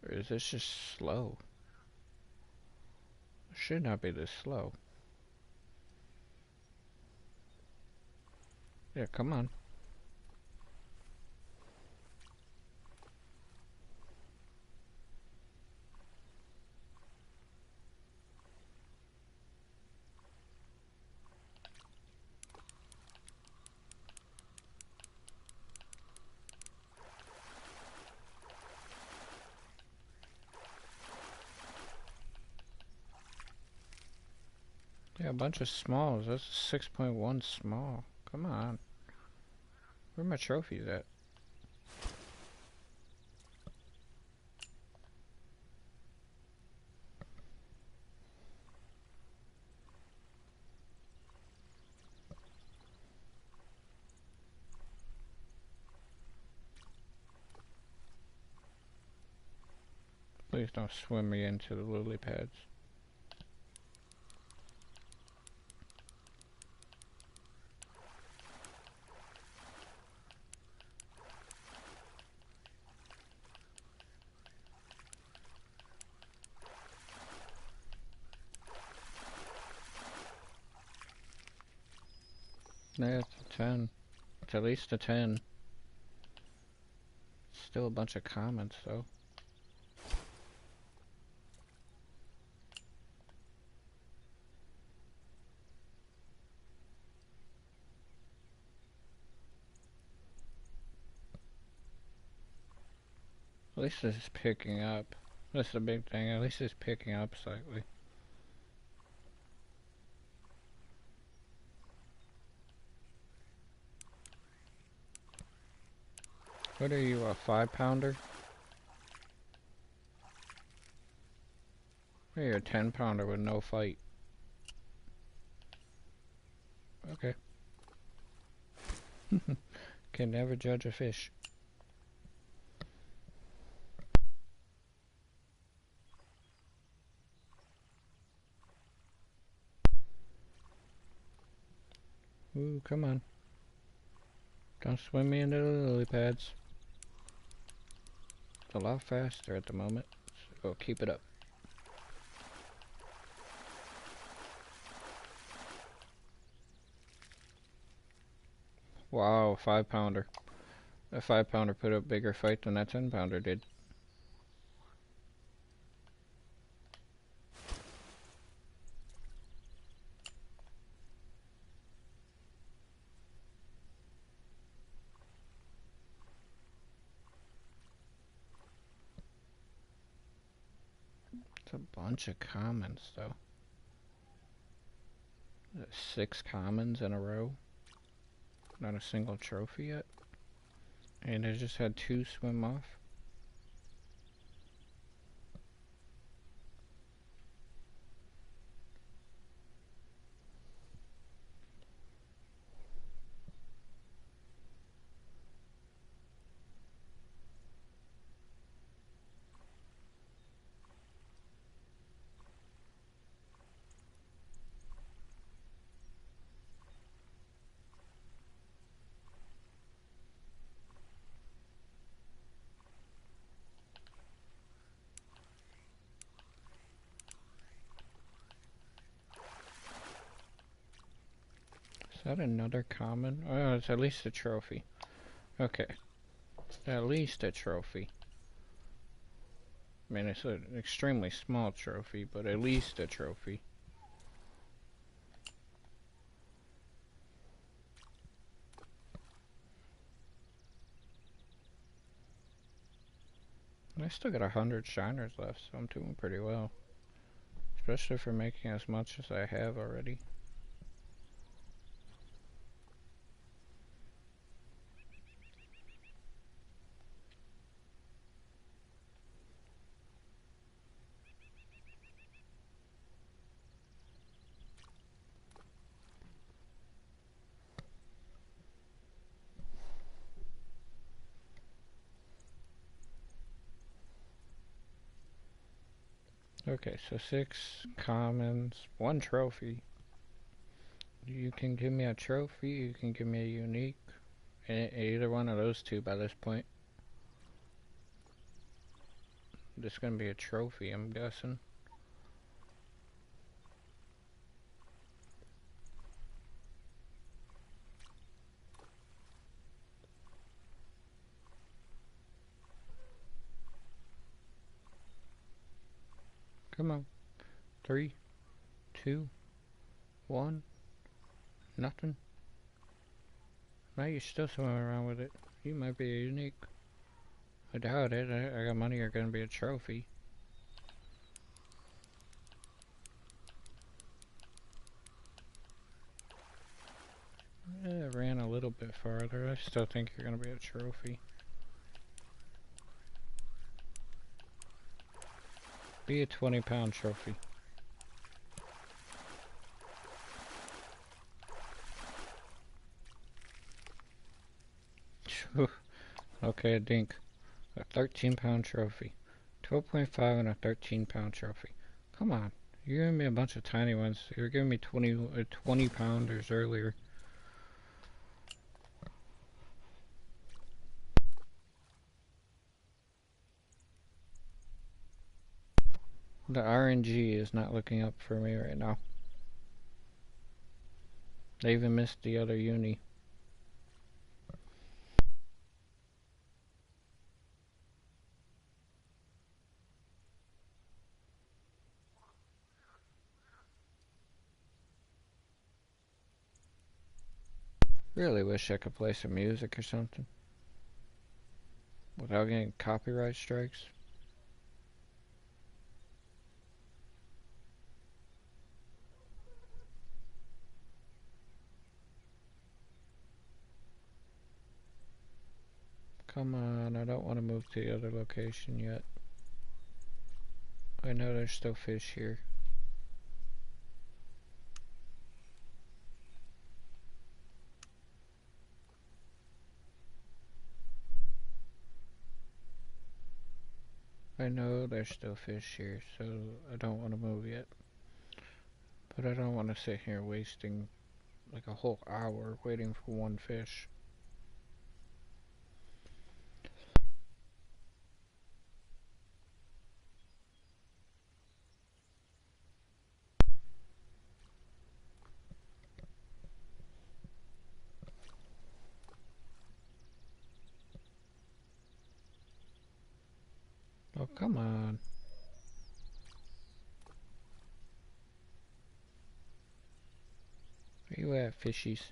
Or is this just slow? It should not be this slow. Yeah, come on. Yeah, a bunch of smalls. That's a 6.1 small. Come on. Where are my trophies at? Please don't swim me into the lily pads. Yeah, it's a 10. It's at least a 10. Still a bunch of comments, though. At least it's picking up. That's the big thing. At least it's picking up slightly. What are you, a 5-pounder? Or you're a 10-pounder with no fight? Okay. Can never judge a fish. Ooh, come on. Don't swim me into the lily pads. It's a lot faster at the moment, so keep it up. Wow, 5-pounder. A 5-pounder put up a bigger fight than that 10-pounder did. It's a bunch of commons, though. 6 commons in a row. Not a single trophy yet. And I just had 2 swim off. that another common? Oh, it's at least a trophy. Okay. At least a trophy. I mean, it's an extremely small trophy, but at least a trophy. I still got 100 shiners left, so I'm doing pretty well. Especially for making as much as I have already. Okay, so 6 commons, 1 trophy. You can give me a trophy, you can give me a unique. Either one of those two by this point. This is gonna be a trophy, I'm guessing. Come on. 3, 2, 1. Nothing. Now you're still swimming around with it. You might be a unique. I doubt it. I got money, you're gonna be a trophy. I ran a little bit farther. I still think you're gonna be a trophy. Be a 20-pound trophy. Okay, a dink. A 13-pound trophy. 12.5 and a 13-pound trophy. Come on. You're giving me a bunch of tiny ones. You were giving me 20 pounders earlier. The RNG is not looking up for me right now. They even missed the other uni. Really wish I could play some music or something without getting copyright strikes. Come on, I don't want to move to the other location yet. I know there's still fish here. I know there's still fish here, so I don't want to move yet. But I don't want to sit here wasting like a whole hour waiting for one fish. Oh, come on. Where you at, fishies?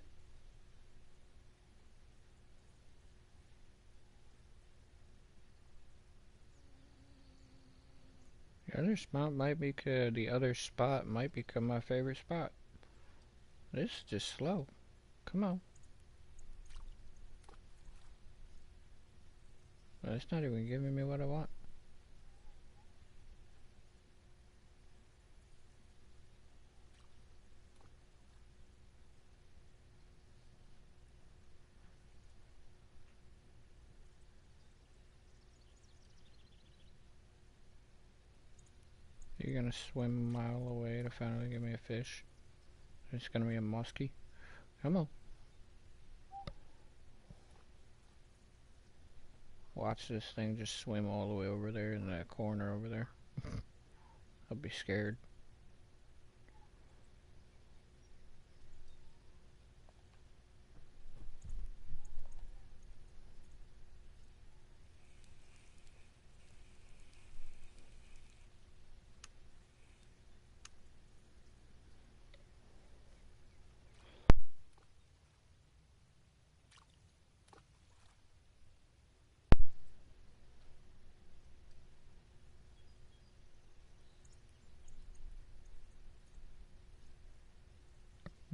The other spot might be the other spot might become my favorite spot. This is just slow. Come on. Well, it's not even giving me what I want. You're gonna swim a mile away to finally give me a fish. It's gonna be a muskie. Come on. Watch this thing just swim all the way over there in that corner over there. I'll be scared.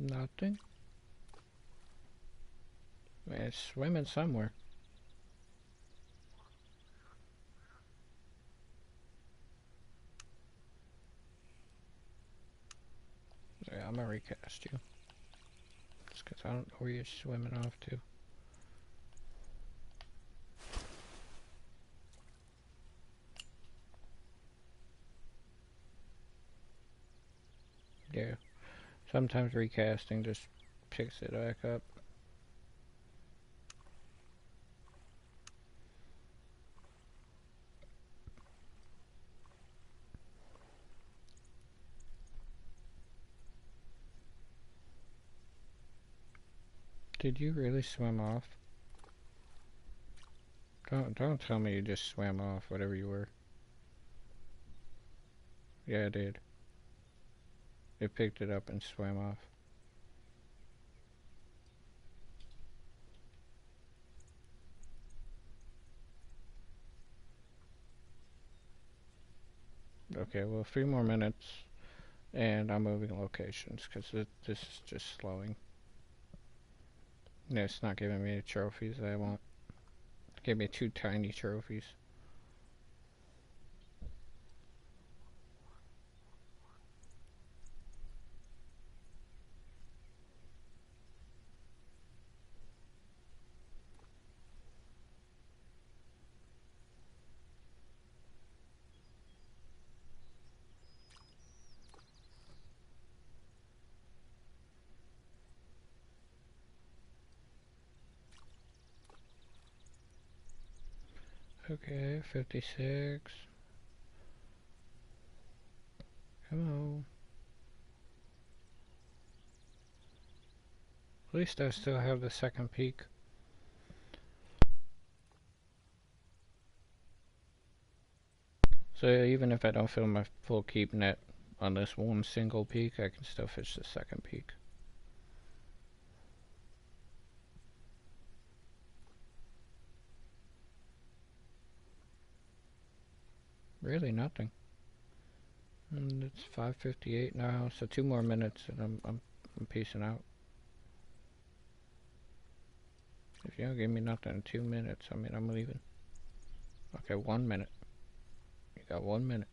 Nothing. Man, it's swimming somewhere. Yeah, I'm gonna recast you. Just because I don't know where you're swimming off to. Yeah. Sometimes recasting just picks it back up. Did you really swim off? Don't tell me you just swam off, whatever you were. Yeah, I did. It picked it up and swam off. Okay, well, 3 more minutes, and I'm moving locations, because this is just slowing. Yeah, it's not giving me the trophies that I want. It gave me 2 tiny trophies. Okay, 56. Come on. At least I still have the second peak. So even if I don't fill my full keep net on this one single peak, I can still fish the second peak. Really nothing. And it's 5:58 now, so 2 more minutes and I'm peacing out. If you don't give me nothing in 2 minutes, I mean, I'm leaving. Okay, 1 minute. You got 1 minute.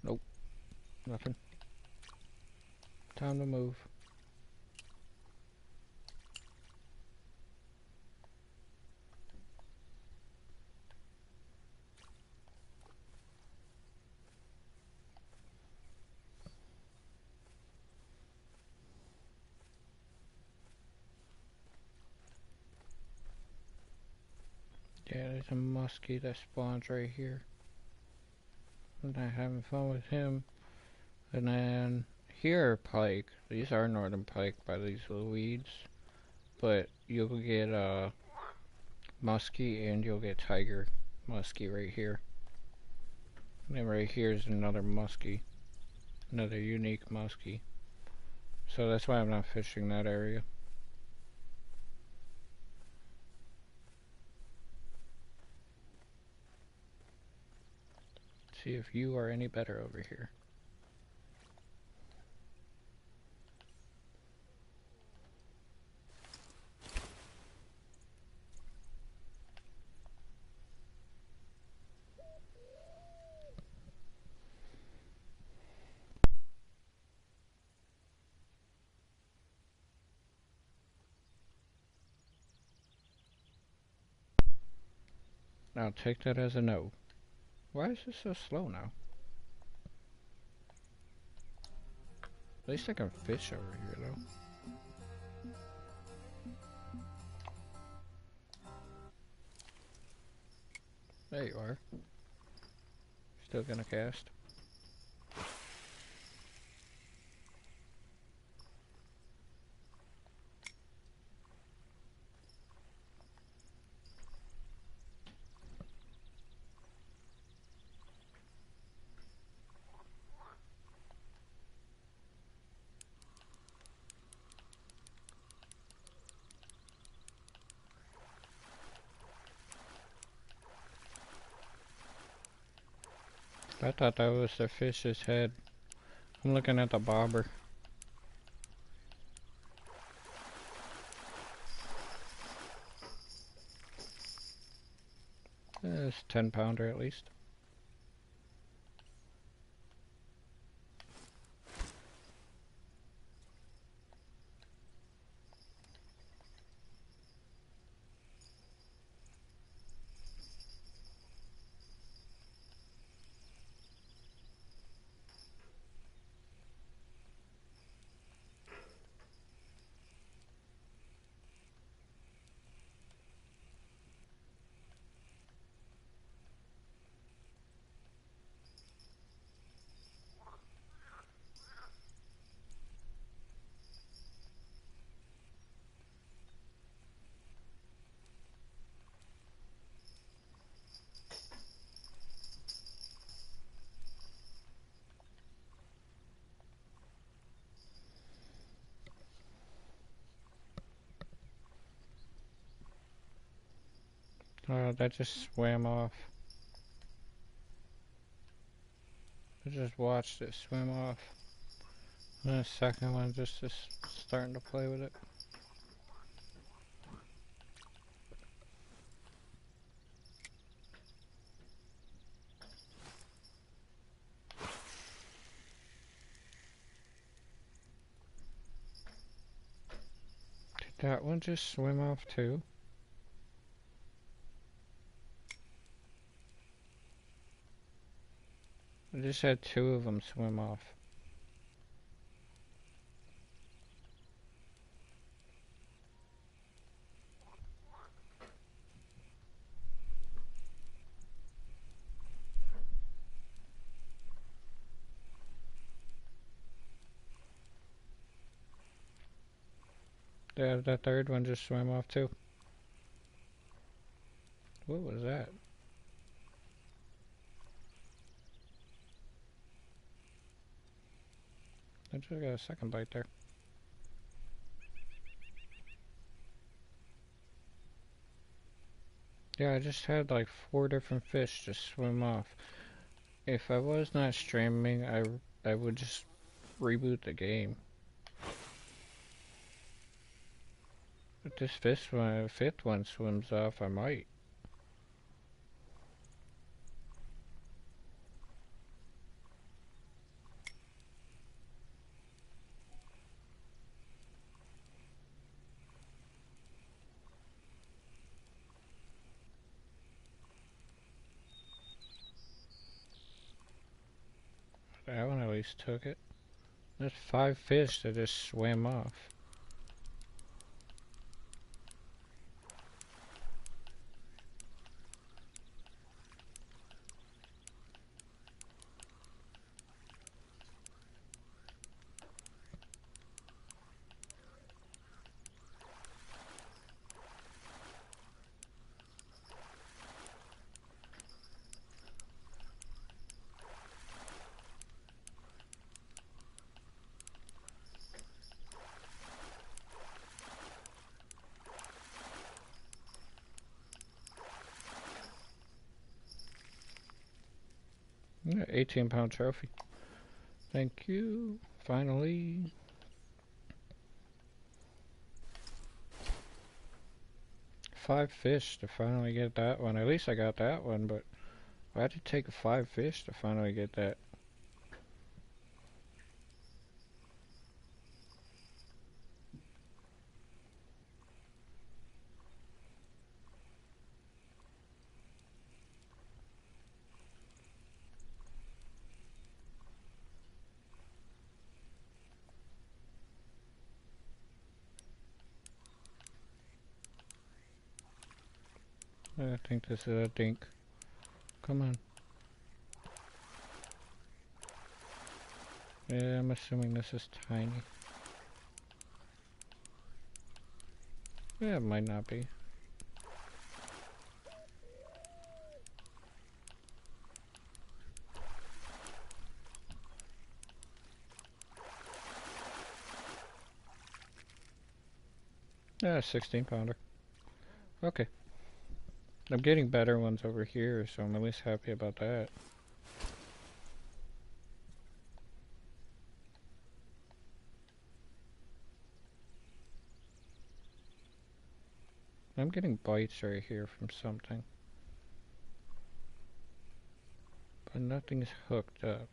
Nope, nothing. Time to move. Yeah, there's a muskie that spawns right here. I'm not having fun with him. And then here are pike. These are northern pike by these little weeds. But you'll get muskie and you'll get tiger muskie right here. And then right here is another muskie. Another unique muskie. So that's why I'm not fishing that area. See if you are any better over here. Now take that as a no. Why is this so slow now? At least I can fish over here though. There you are. Still gonna cast. I thought that was the fish's head. I'm looking at the bobber. It's 10-pounder at least. That just swam off. I just watched it swim off. And the second one just is starting to play with it. Did that one just swim off too? I just had two of them swim off. Yeah, that third one just swam off too. What was that? I just got a second bite there. Yeah, I just had like 4 different fish just swim off. If I was not streaming, I would just reboot the game. If this fifth one swims off, I might. That one at least took it. There's 5 fish that just swam off. Yeah, 18-pound trophy. Thank you. Finally. Five fish to finally get that one. At least I got that one, but I had to take 5 fish to finally get that. I think this is a dink. Come on. Yeah, I'm assuming this is tiny. Yeah, it might not be. Yeah, 16-pounder. Okay. I'm getting better ones over here, so I'm at least happy about that. I'm getting bites right here from something. But nothing's hooked up.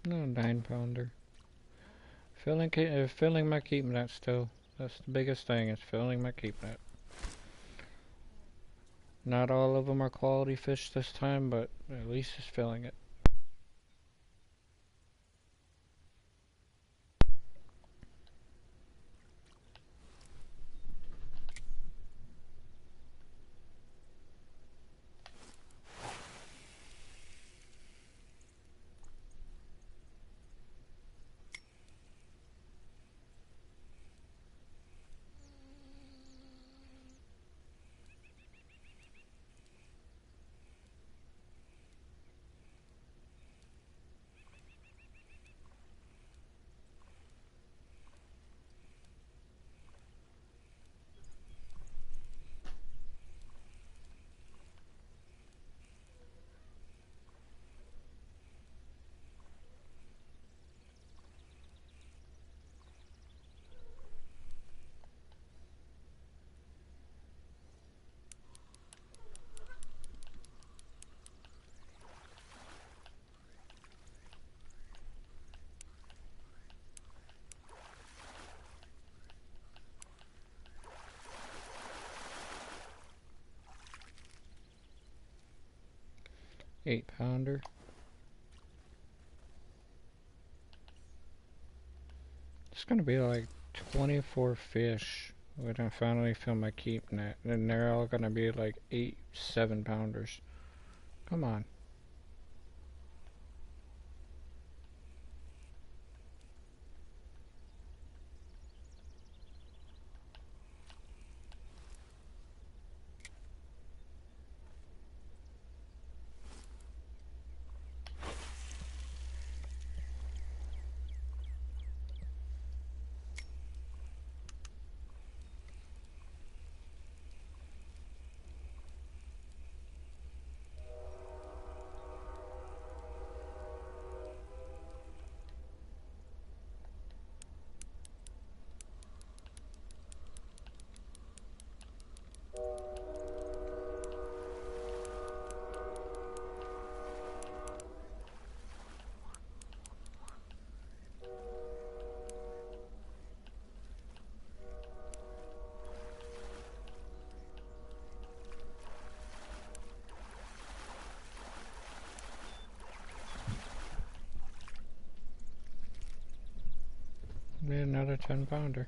No 9-pounder. Filling my keep net still. That's the biggest thing, is filling my keep net. Not all of them are quality fish this time, but at least it's filling it. Eight-pounder. It's gonna be like 24 fish when I finally fill my keep net, and they're all gonna be like 8, 7-pounders. Come on. Another 10-pounder.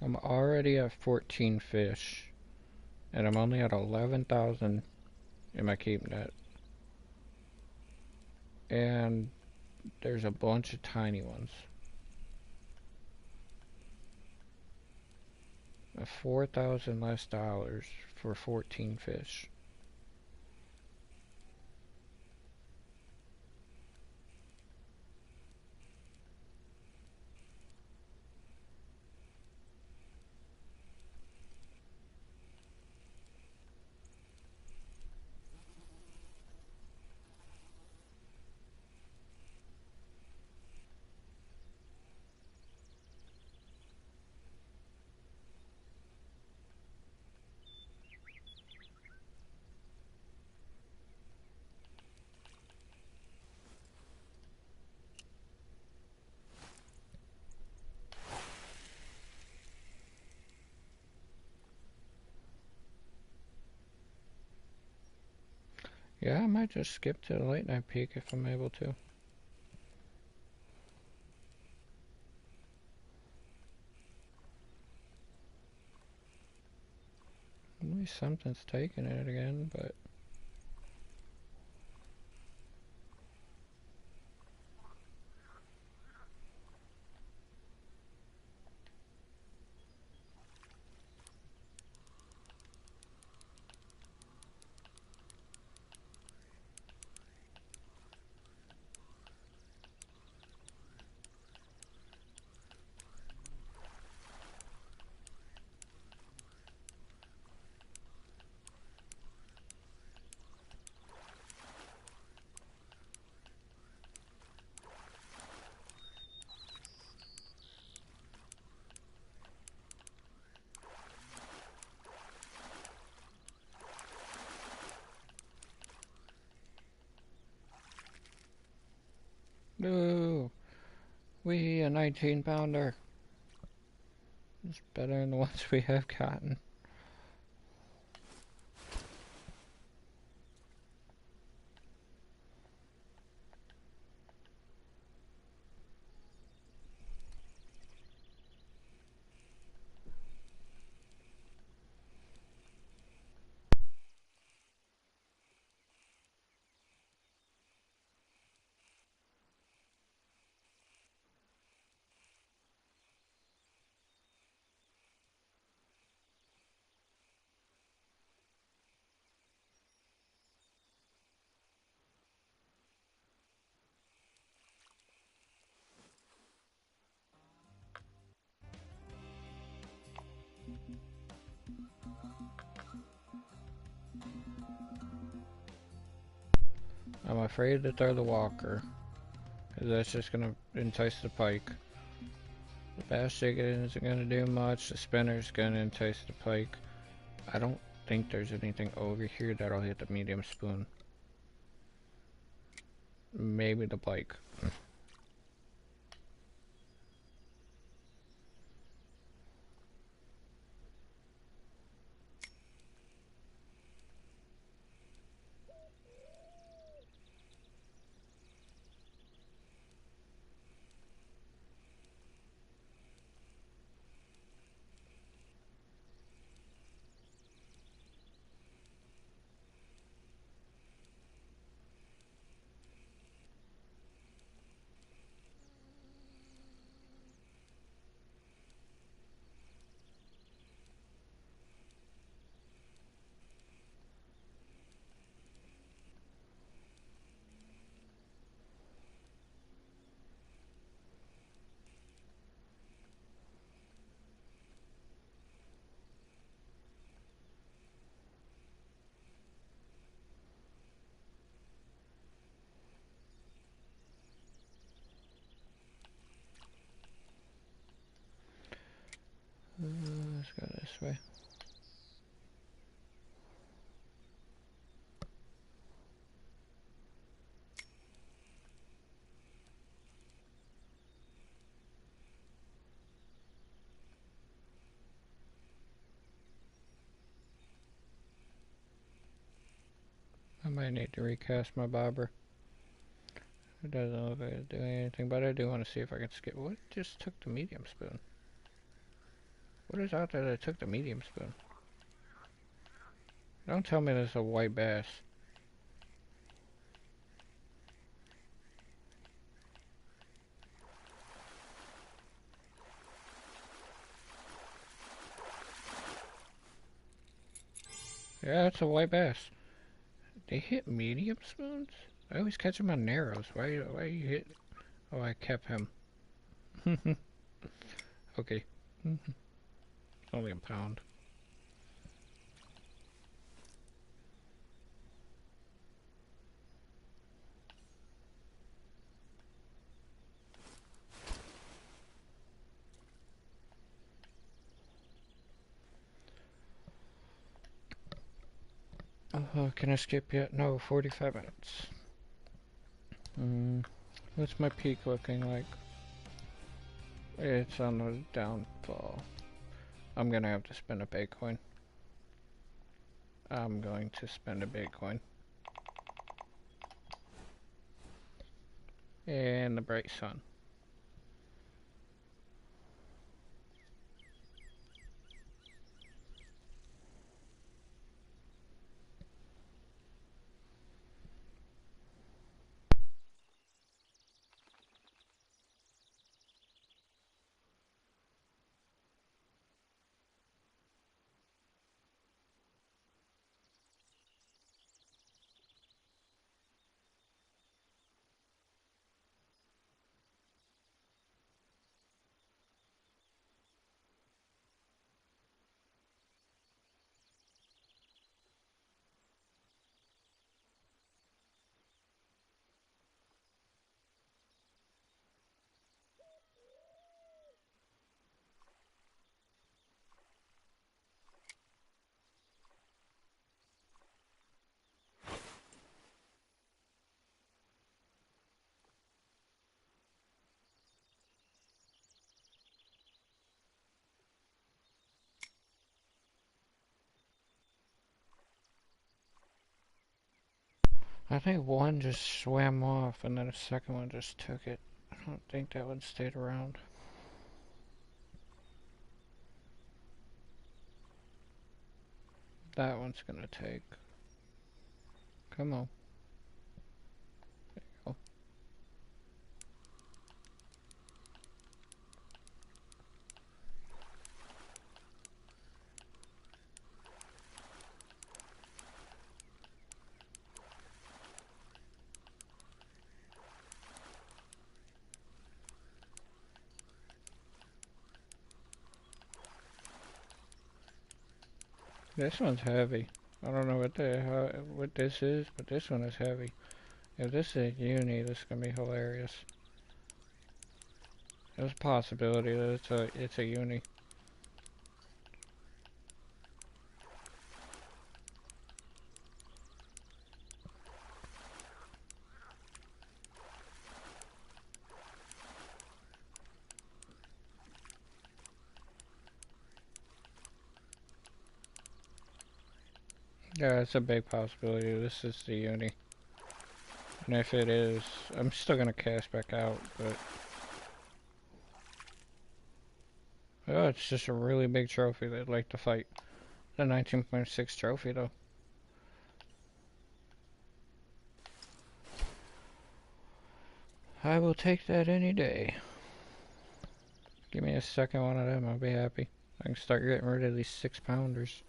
I'm already at 14 fish, and I'm only at 11,000 in my keep net. And there's a bunch of tiny ones. 4,000 less dollars for 14 fish. Yeah, I might just skip to the late night peak if I'm able to. At least something's taking it again, but... No! We a 19-pounder. It's better than the ones we have gotten. I'm afraid to throw the walker, because that's just going to entice the pike. The bass chicken isn't going to do much, the spinner's going to entice the pike. I don't think there's anything over here that'll hit the medium spoon. Maybe the pike. Let's go this way. I might need to recast my bobber. It doesn't look like it's doing anything, but I do want to see if I can skip. What just took the medium spoon? What is out there that took the medium spoon? Don't tell me there's a white bass. Yeah, it's a white bass. They hit medium spoons? I always catch them on narrows. Why you hit... Oh, I kept him. Okay. Only a pound. Can I skip yet? No, 45 minutes. What's my peak looking like? It's on the downfall. I'm gonna have to spend a Bitcoin. I'm going to spend a Bitcoin. And the bright sun. I think one just swam off and then a second one just took it. I don't think that one stayed around. That one's gonna take. Come on. There you go. This one's heavy. I don't know what this is, but this one is heavy. If this is a uni, this is gonna be hilarious. There's a possibility that it's a uni. Yeah, it's a big possibility this is the uni. And if it is, I'm still gonna cast back out, but... Oh, it's just a really big trophy that I'd like to fight. The 19.6 trophy, though. I will take that any day. Give me a second one of them, I'll be happy. I can start getting rid of these 6-pounders.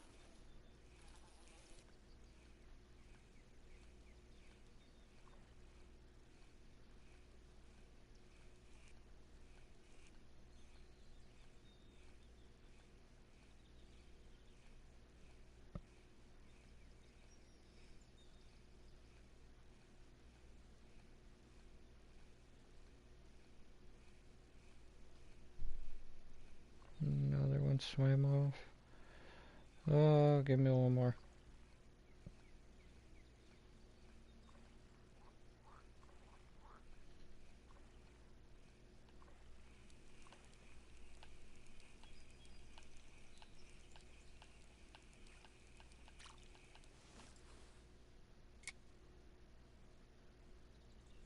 Another one swam off. Oh, give me one more.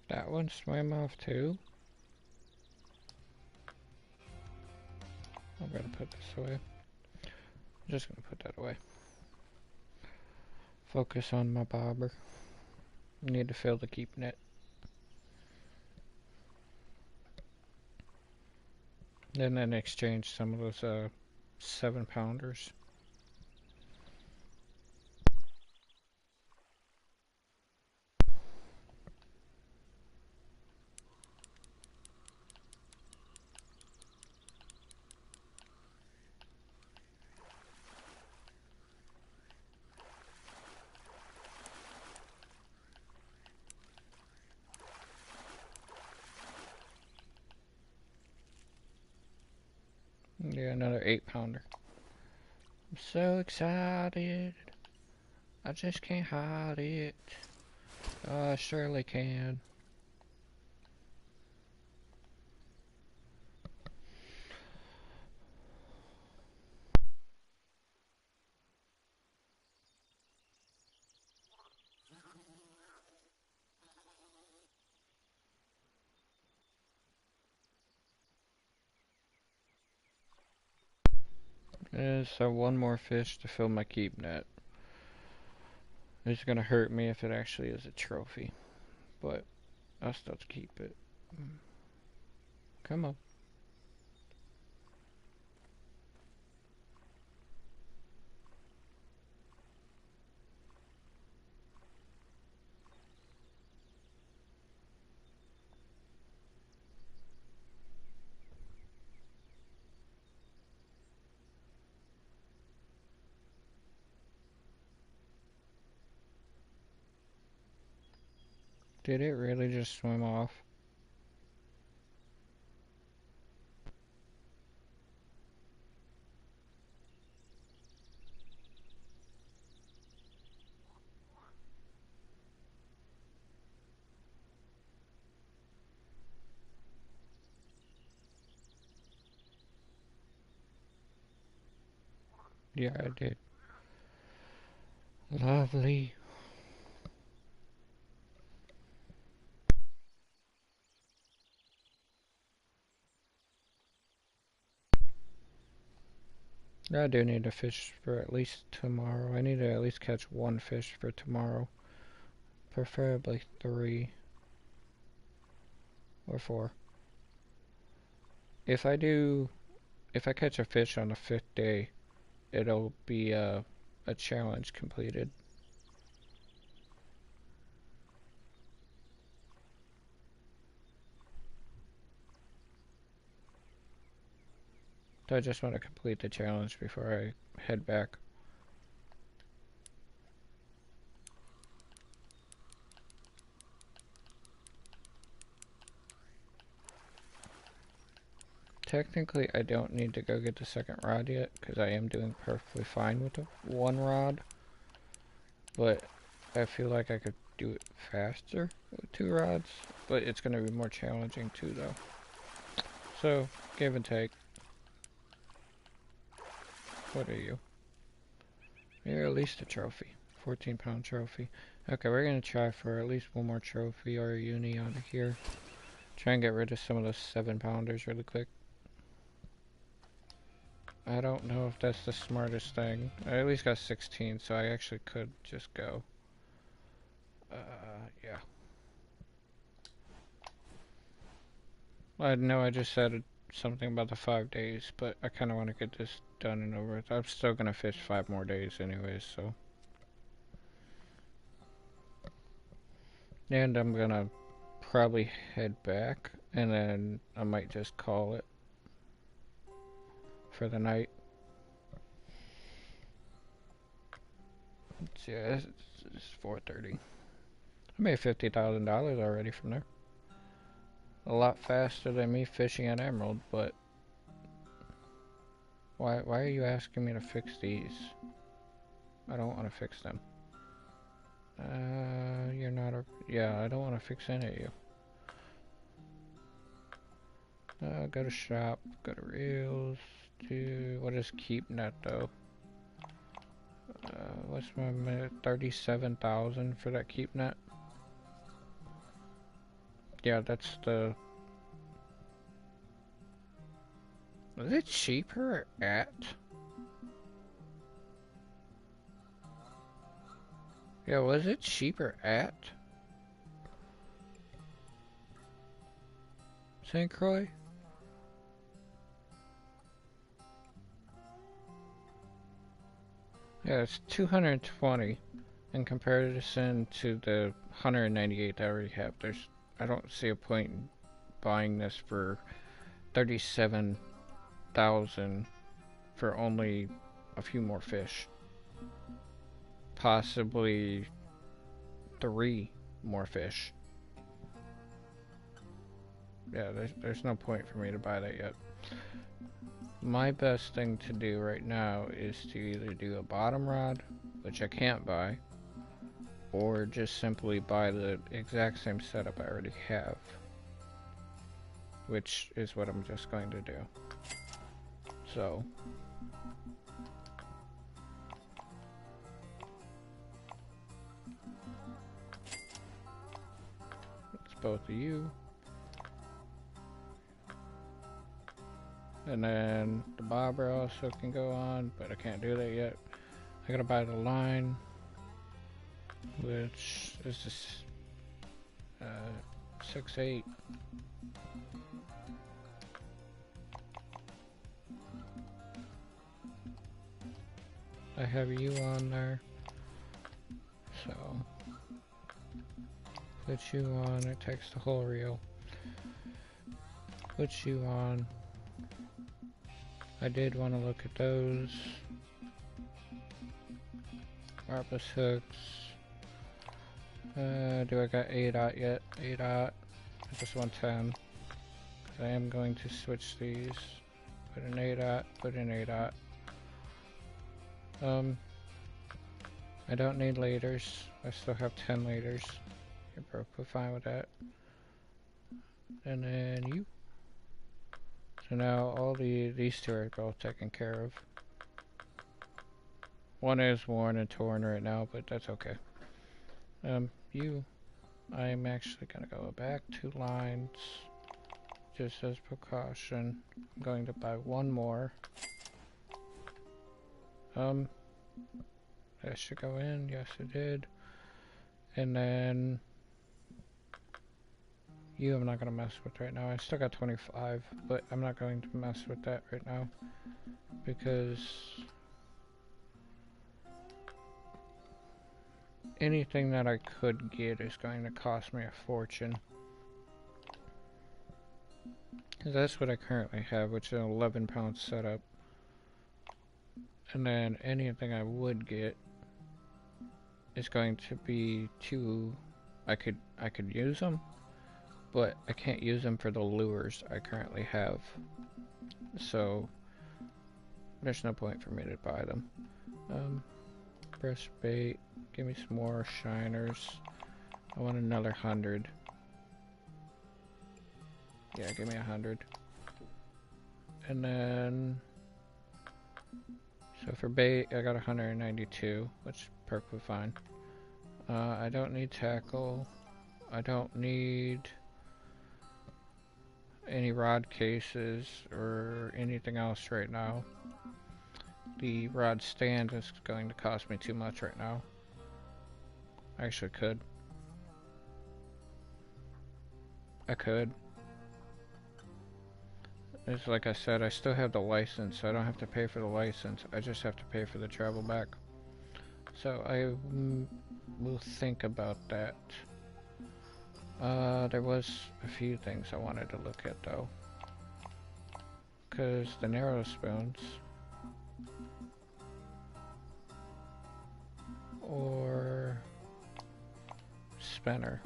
That one swam off too. I'm gonna put this away. Just gonna put that away. Focus on my bobber. Need to fill the keep net. And then exchange some of those 7-pounders. Yeah, another 8-pounder. I'm so excited. I just can't hide it. Oh, I surely can. So one more fish to fill my keep net. It's gonna hurt me if it actually is a trophy, but I'll still keep it. Come on. Did it really just swim off? Yeah, I did. Lovely. I do need to fish for at least tomorrow. I need to at least catch one fish for tomorrow. Preferably 3 or 4. If I catch a fish on the 5th day, it'll be a challenge completed. So I just want to complete the challenge before I head back. Technically, I don't need to go get the second rod yet, because I am doing perfectly fine with the 1 rod. But I feel like I could do it faster with 2 rods, but it's going to be more challenging too, though. So, give and take. What are you? You're at least a trophy. 14-pound trophy. Okay, we're going to try for at least one more trophy or a uni out of here. Try and get rid of some of those 7-pounders really quick. I don't know if that's the smartest thing. I at least got 16, so I actually could just go. Yeah. I know I just said something about the 5 days, but I kind of want to get this done and over with. I'm still going to fish 5 more days anyways, so. And I'm going to probably head back, and then I might just call it for the night. Yeah, it's 4:30. I made $50,000 already from there. A lot faster than me fishing an emerald, but why are you asking me to fix these? I don't want to fix them. You're not a... Yeah, I don't want to fix any of you. Go to shop, go to reels, what is keep net though? What's my minute? 37,000 for that keep net? Yeah, that's the... Is it cheaper at? Yeah, was it cheaper at St. Croix? Yeah, it's 220 in comparison to the 198 that I already have. I don't see a point in buying this for 37,000 for only a few more fish. Possibly 3 more fish. Yeah, there's no point for me to buy that yet. My best thing to do right now is to either do a bottom rod, which I can't buy, or just simply buy the exact same setup I already have, which is what I'm just going to do. So it's both of you. And then the bobber also can go on, but I can't do that yet. I gotta buy the line, which is this 6/8. I have you on there, so put you on. It takes the whole reel. Put you on. I did want to look at those. Marpus hooks. Do I got 8/0 yet? 8/0. Just 110. I am going to switch these. Put an 8/0. Put an 8/0. I don't need laders. I still have 10 laders. You're perfectly fine with that. And then you. So now all these two are both taken care of. One is worn and torn right now, but that's okay. I'm actually gonna go back 2 lines just as precaution. I'm going to buy one more. That should go in. Yes, it did. And then you I'm not gonna mess with right now. I still got 25, but I'm not going to mess with that right now because anything that I could get is going to cost me a fortune. That's what I currently have, which is an 11-pound setup. And then anything I would get is going to be I could use them, but I can't use them for the lures I currently have. So there's no point for me to buy them. Breast bait, give me some more shiners. I want another 100. Yeah, give me 100. And then, so for bait, I got 192, which is perfectly fine. I don't need tackle. I don't need any rod cases or anything else right now. The rod stand is going to cost me too much right now. I actually could. I could. It's like I said, I still have the license, so I don't have to pay for the license. I just have to pay for the travel back. So I will think about that. There was a few things I wanted to look at though. Because the narrow spoons or spinner.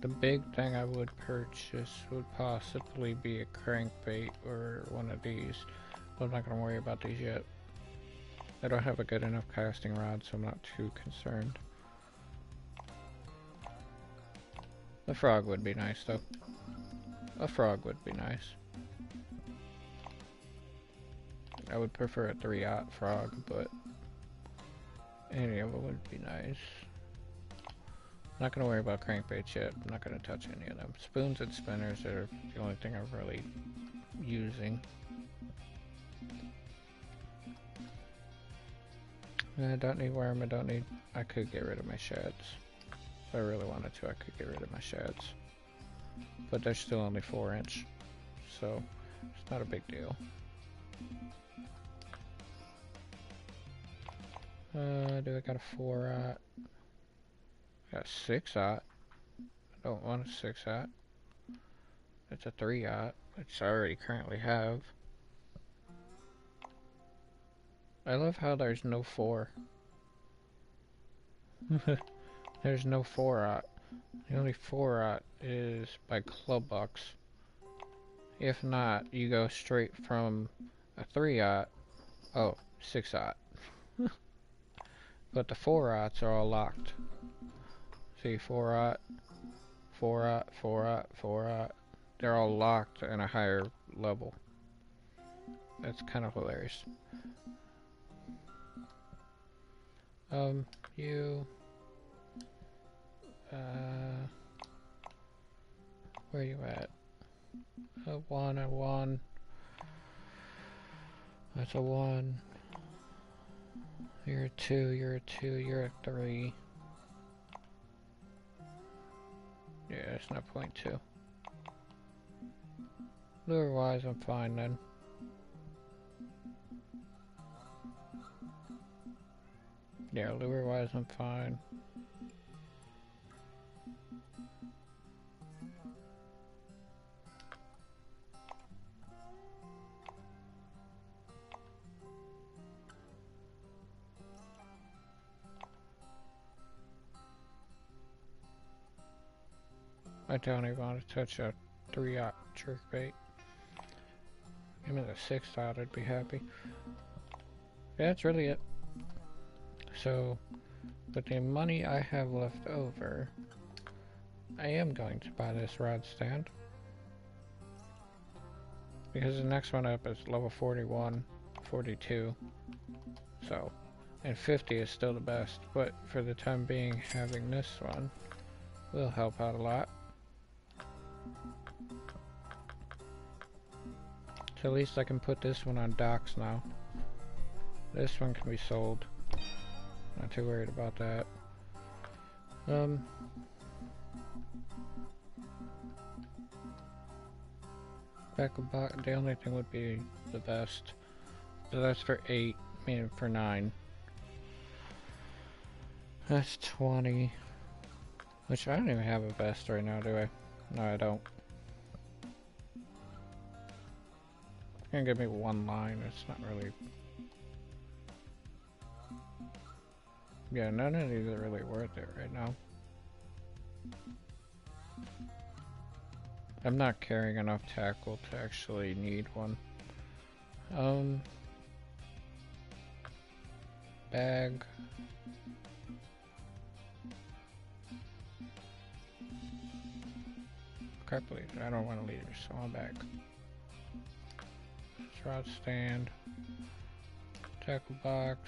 The big thing I would purchase would possibly be a crankbait or one of these, but I'm not going to worry about these yet. I don't have a good enough casting rod, so I'm not too concerned. The frog would be nice though. A frog would be nice. I would prefer a 3/0 frog, but any of them would be nice. I'm not going to worry about crankbaits yet. I'm not going to touch any of them. Spoons and spinners are the only thing I'm really using. I don't need worm, I could get rid of my shads. If I really wanted to, I could get rid of my shads. But they're still only 4-inch, so it's not a big deal. Do I got a 4-aught? I got a 6-aught. I don't want a 6-aught. It's a 3-aught, which I already currently have. I love how there's no 4. There's no 4-aught. The only 4-aught is by club box. If not, you go straight from a 3-aught. Oh, 6-aught. But the 4-aughts are all locked. See, 4-aught, 4-aught, 4-aught, 4-aught. They're all locked in a higher level. That's kind of hilarious. You... where you at? A 1, a 1. That's a 1. You're a 2, you're a 2, you're a 3. Yeah, it's not 0.2. Lure wise, I'm fine then. Yeah, lure wise, I'm fine. I don't even want to touch a 3-aught jerkbait. Give me the 6-aught, I'd be happy. Yeah, that's really it. So, with the money I have left over, I am going to buy this rod stand. Because the next one up is level 41, 42. So, and 50 is still the best. But for the time being, having this one will help out a lot. So at least I can put this one on docks now. This one can be sold. Not too worried about that. Back about the only thing would be the vest. So that's for 8, meaning for 9. That's 20. Which I don't even have a vest right now, do I? No, I don't. It's gonna give me one line, it's not really... Yeah, none of these are really worth it right now. I'm not carrying enough tackle to actually need one. Bag. Crap leader. I don't want a leader, so I'm back. Rod stand. Tackle box.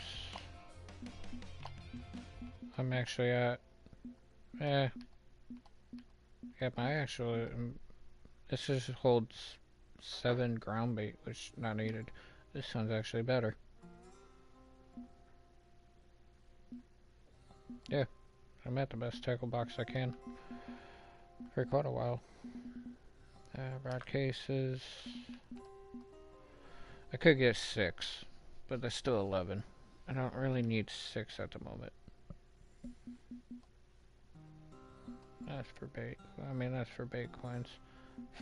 I'm actually at... Yeah, my actual... this just holds 7 ground bait, which not needed. This one's actually better. Yeah, I'm at the best tackle box I can for quite a while. Rod cases. I could get 6, but that's still 11. I don't really need 6 at the moment. That's for bait. I mean, that's for bait coins.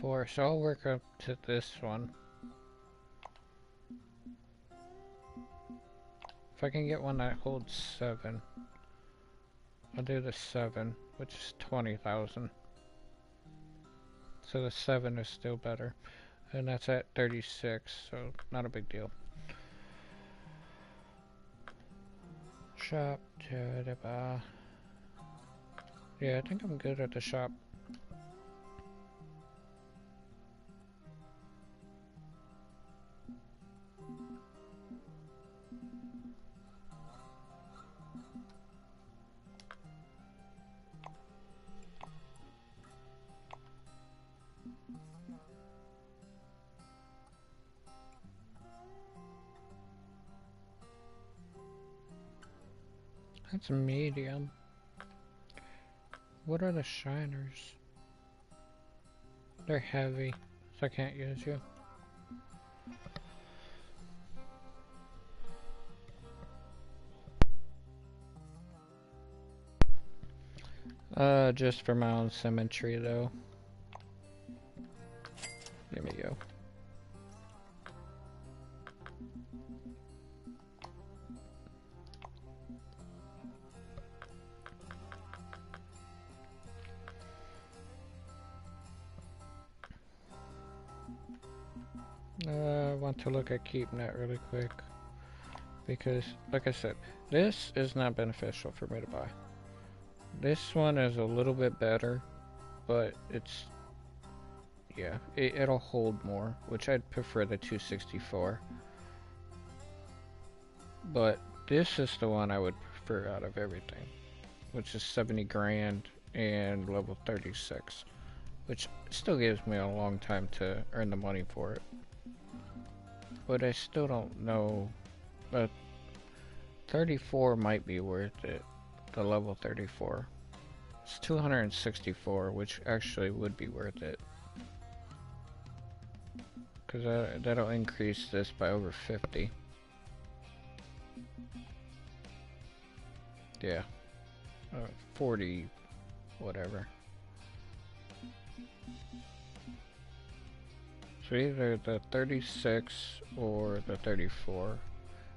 4, so I'll work up to this one. If I can get one that holds 7, I'll do the 7, which is 20,000. So the 7 is still better. And that's at 36, so not a big deal. Shop to the bar. Yeah, I think I'm good at the shop. That's a medium. What are the shiners? They're heavy, so I can't use you. Just for my own symmetry though. There we go. I want to look at KeepNet really quick. Because, like I said, this is not beneficial for me to buy. This one is a little bit better, but it's, yeah, it'll hold more, which I'd prefer the 264. But this is the one I would prefer out of everything, which is 70 grand and level 36, which still gives me a long time to earn the money for it. But I still don't know, 34 might be worth it, the level 34. It's 264, which actually would be worth it. Because that'll increase this by over 50. Yeah. 40, whatever. So either the 36 or the 34.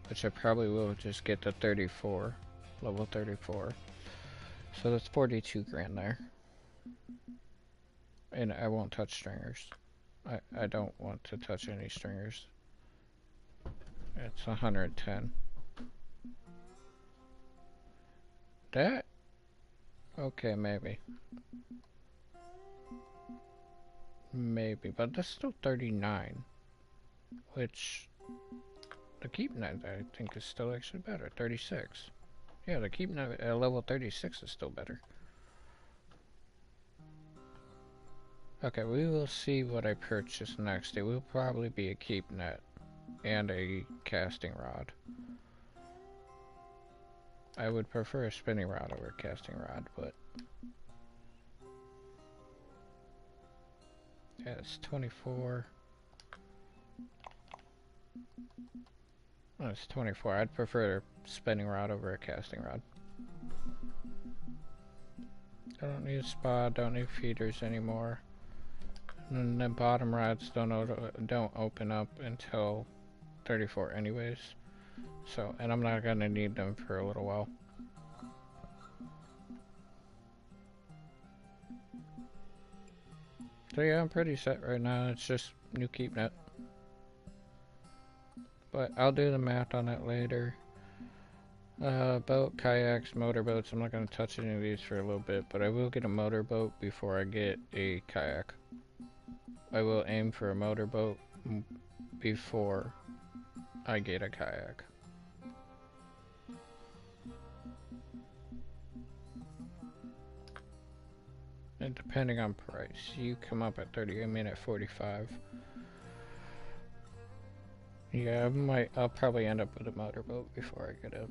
Which I probably will just get the 34. Level 34. So that's 42 grand there. And I won't touch stringers. I don't want to touch any stringers. It's 110. That? Okay, maybe. Maybe, but that's still 39. Which, the KeepNet I think is still actually better. 36. Yeah, the KeepNet at level 36 is still better. Okay, we will see what I purchase next. It will probably be a KeepNet and a casting rod. I would prefer a spinning rod over a casting rod, but yeah, it's 24. Oh, it's 24. I'd prefer a spinning rod over a casting rod. I don't need a spa, don't need feeders anymore. And the bottom rods don't open up until 34 anyways. So, and I'm not gonna need them for a little while. So yeah, I'm pretty set right now. It's just new KeepNet. But I'll do the math on it later. Boat, kayaks, motorboats. I'm not gonna touch any of these for a little bit, but I will get a motorboat before I get a kayak. I will aim for a motorboat before I get a kayak. And depending on price, you come up at 30, I mean at 45. Yeah, I'll probably end up with a motorboat before I get a,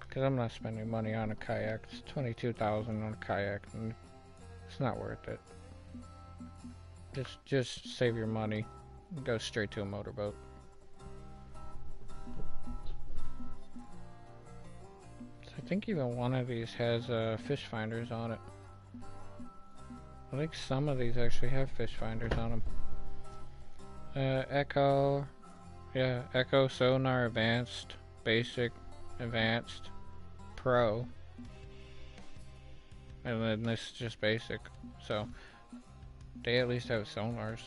because I'm not spending money on a kayak. It's 22,000 on a kayak, and it's not worth it. Just save your money and go straight to a motorboat. So I think even one of these has fish finders on it. I think some of these actually have fish finders on them. Echo, yeah, Echo, Sonar, Advanced, Basic, Advanced, Pro, and then this is just Basic, so they at least have sonars.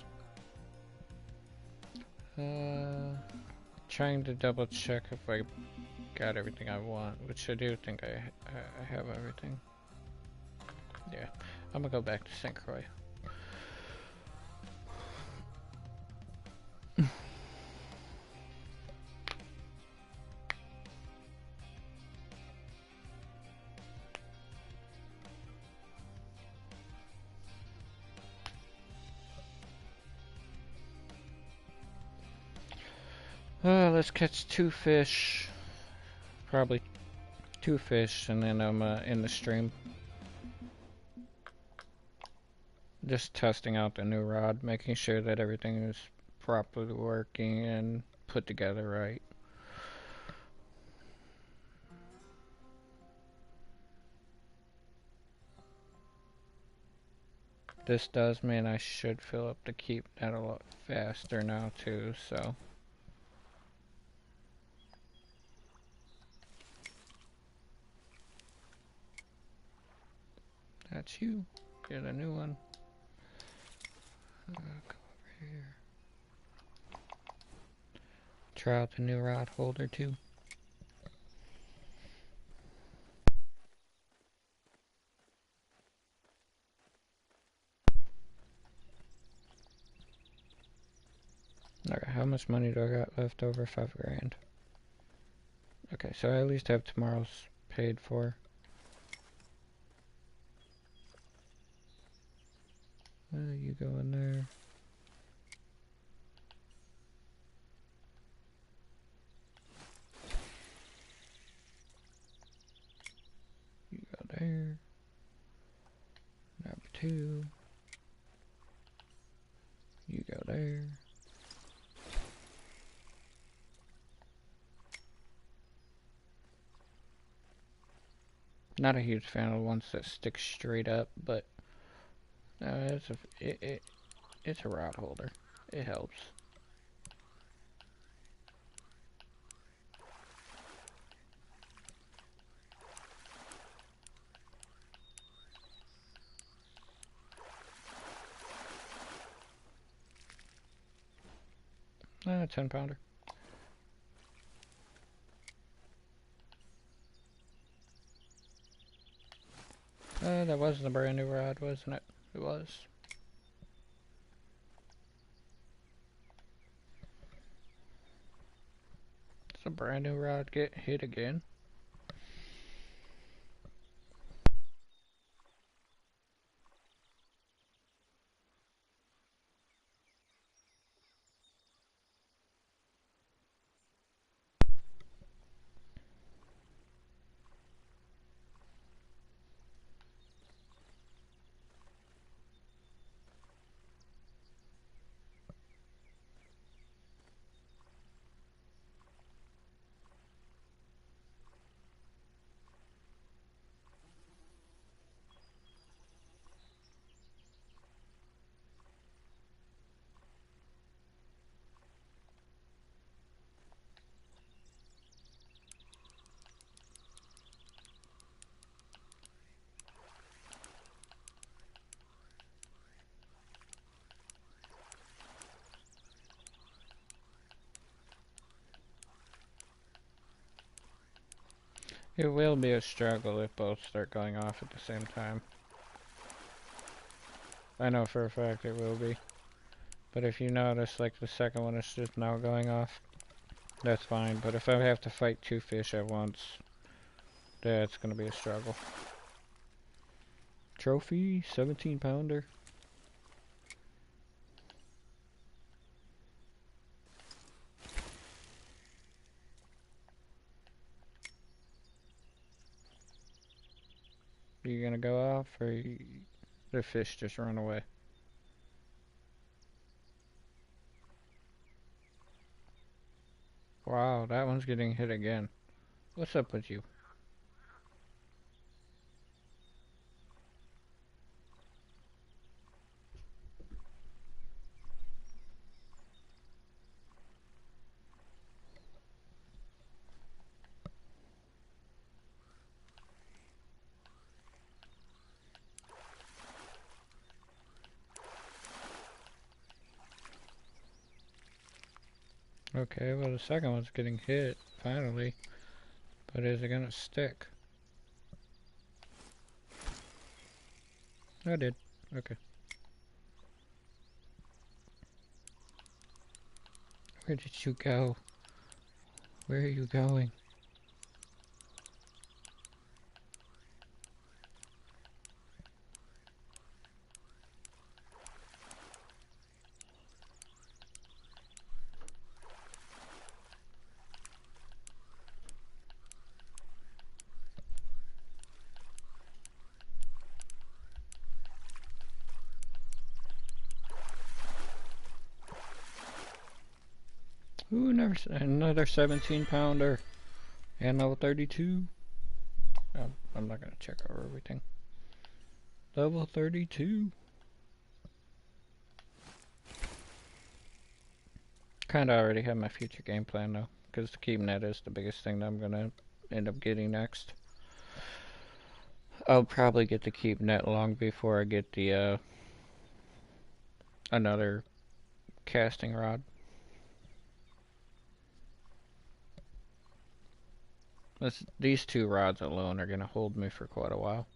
Trying to double check if I got everything I want, which I do think I have everything. Yeah, I'm gonna go back to St. Croix. Let's catch 2 fish. Probably 2 fish, and then I'm in the stream. Just testing out the new rod, making sure that everything is properly working and put together right. This does mean I should fill up the keep net a lot faster now too, so. That's you. Get a new one. Go over here. Try out the new rod holder too. Okay, how much money do I got left over? 5 grand. Okay, so I at least have tomorrow's paid for. You go in there. You go there. Number 2. You go there. Not a huge fan of the ones that stick straight up, but it's a rod holder. It helps. A 10-pounder. That wasn't a brand new rod, wasn't it? It was. Does a brand new rod get hit again? It will be a struggle if both start going off at the same time. I know for a fact it will be. But if you notice, like the second one is just now going off, that's fine. But if I have to fight 2 fish at once, that's gonna be a struggle. Trophy, 17-pounder. You gonna go off, or the fish just run away? Wow, that one's getting hit again. What's up with you? Okay, well the second one's getting hit, finally. But is it gonna stick? I did. Okay. Where did you go? Where are you going? Ooh, another 17 pounder. And level 32. Oh, I'm not gonna check over everything. Level 32. Kinda already have my future game plan though, because the keep net is the biggest thing that I'm gonna end up getting next. I'll probably get the keep net long before I get the another casting rod. These two rods alone are gonna hold me for quite a while.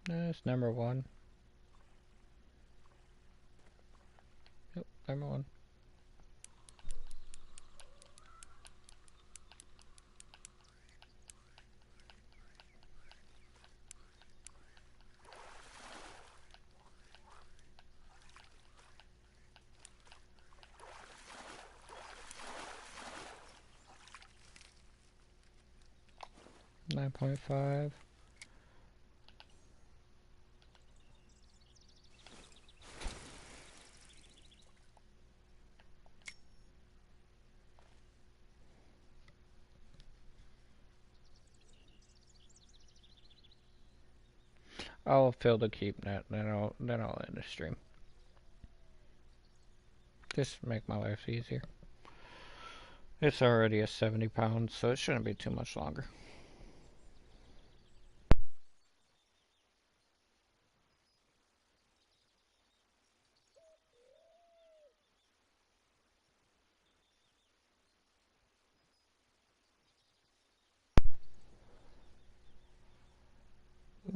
That's number one. Yep, number one. $9.5. I'll fill the keep net, then I'll end the stream. Just make my life easier. It's already a 70 pounds, so it shouldn't be too much longer.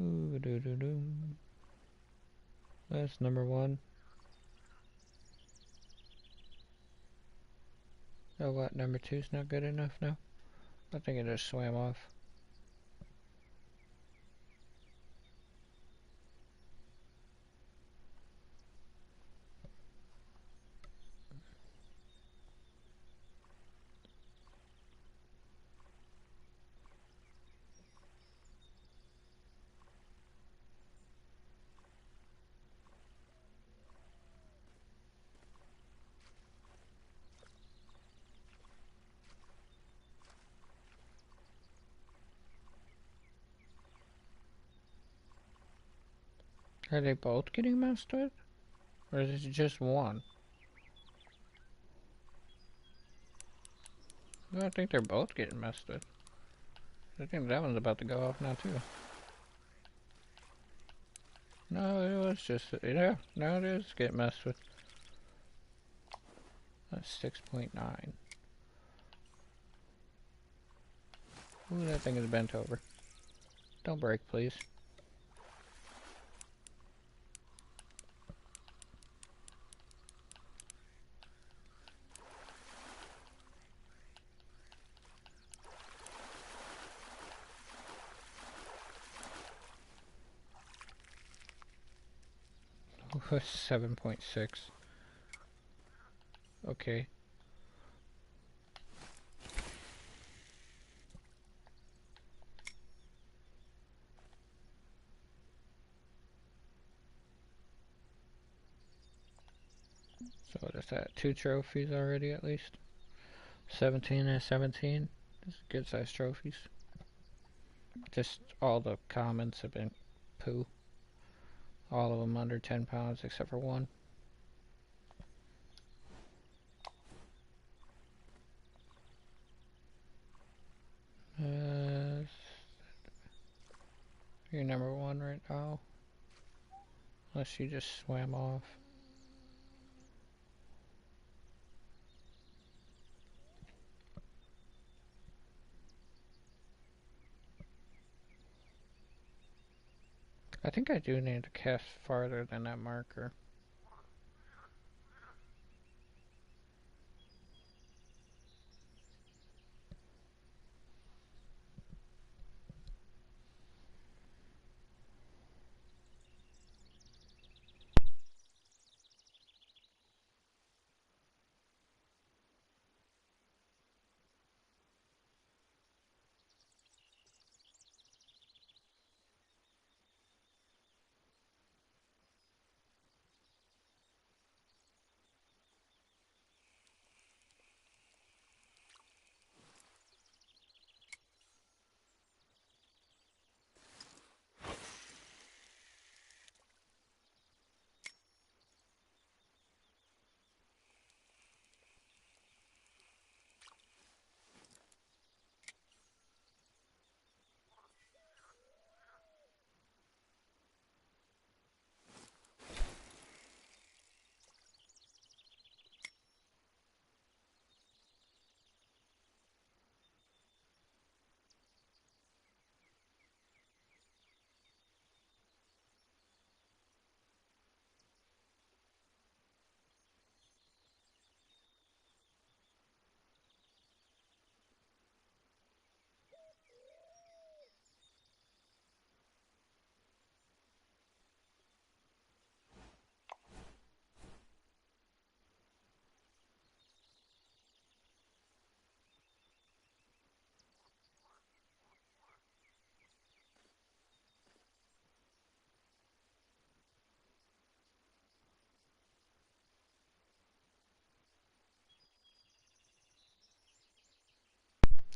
Ooh, doo doo doo. That's number one. Oh, what? Number two's not good enough now? I think it just swam off. Are they both getting messed with? Or is it just one? I think they're both getting messed with. I think that one's about to go off now too. No, it was just, yeah, now it is getting messed with. That's 6.9. Ooh, that thing is bent over. Don't break, please. Ooh, 7.6. Okay. So what is that? 2 trophies already at least? 17 and 17. This is good sized trophies. Just all the commons have been poo. All of them under 10 pounds except for one. You're number one right now. Unless you just swam off. I think I do need to cast farther than that marker.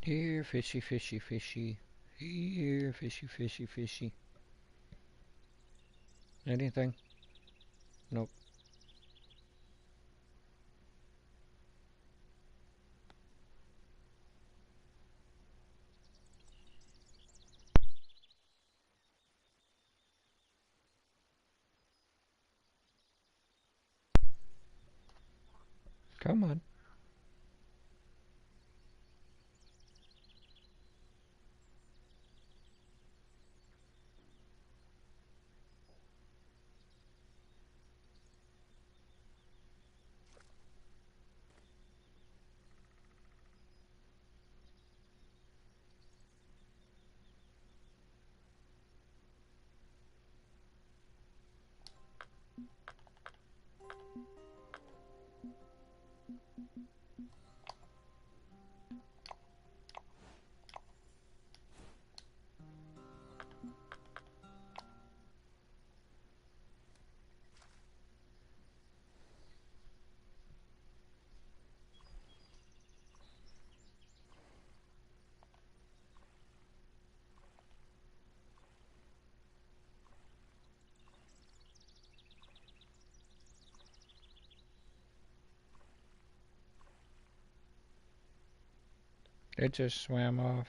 Here, fishy, fishy, fishy. Here, fishy, fishy, fishy. Anything? Nope. Come on. It just swam off.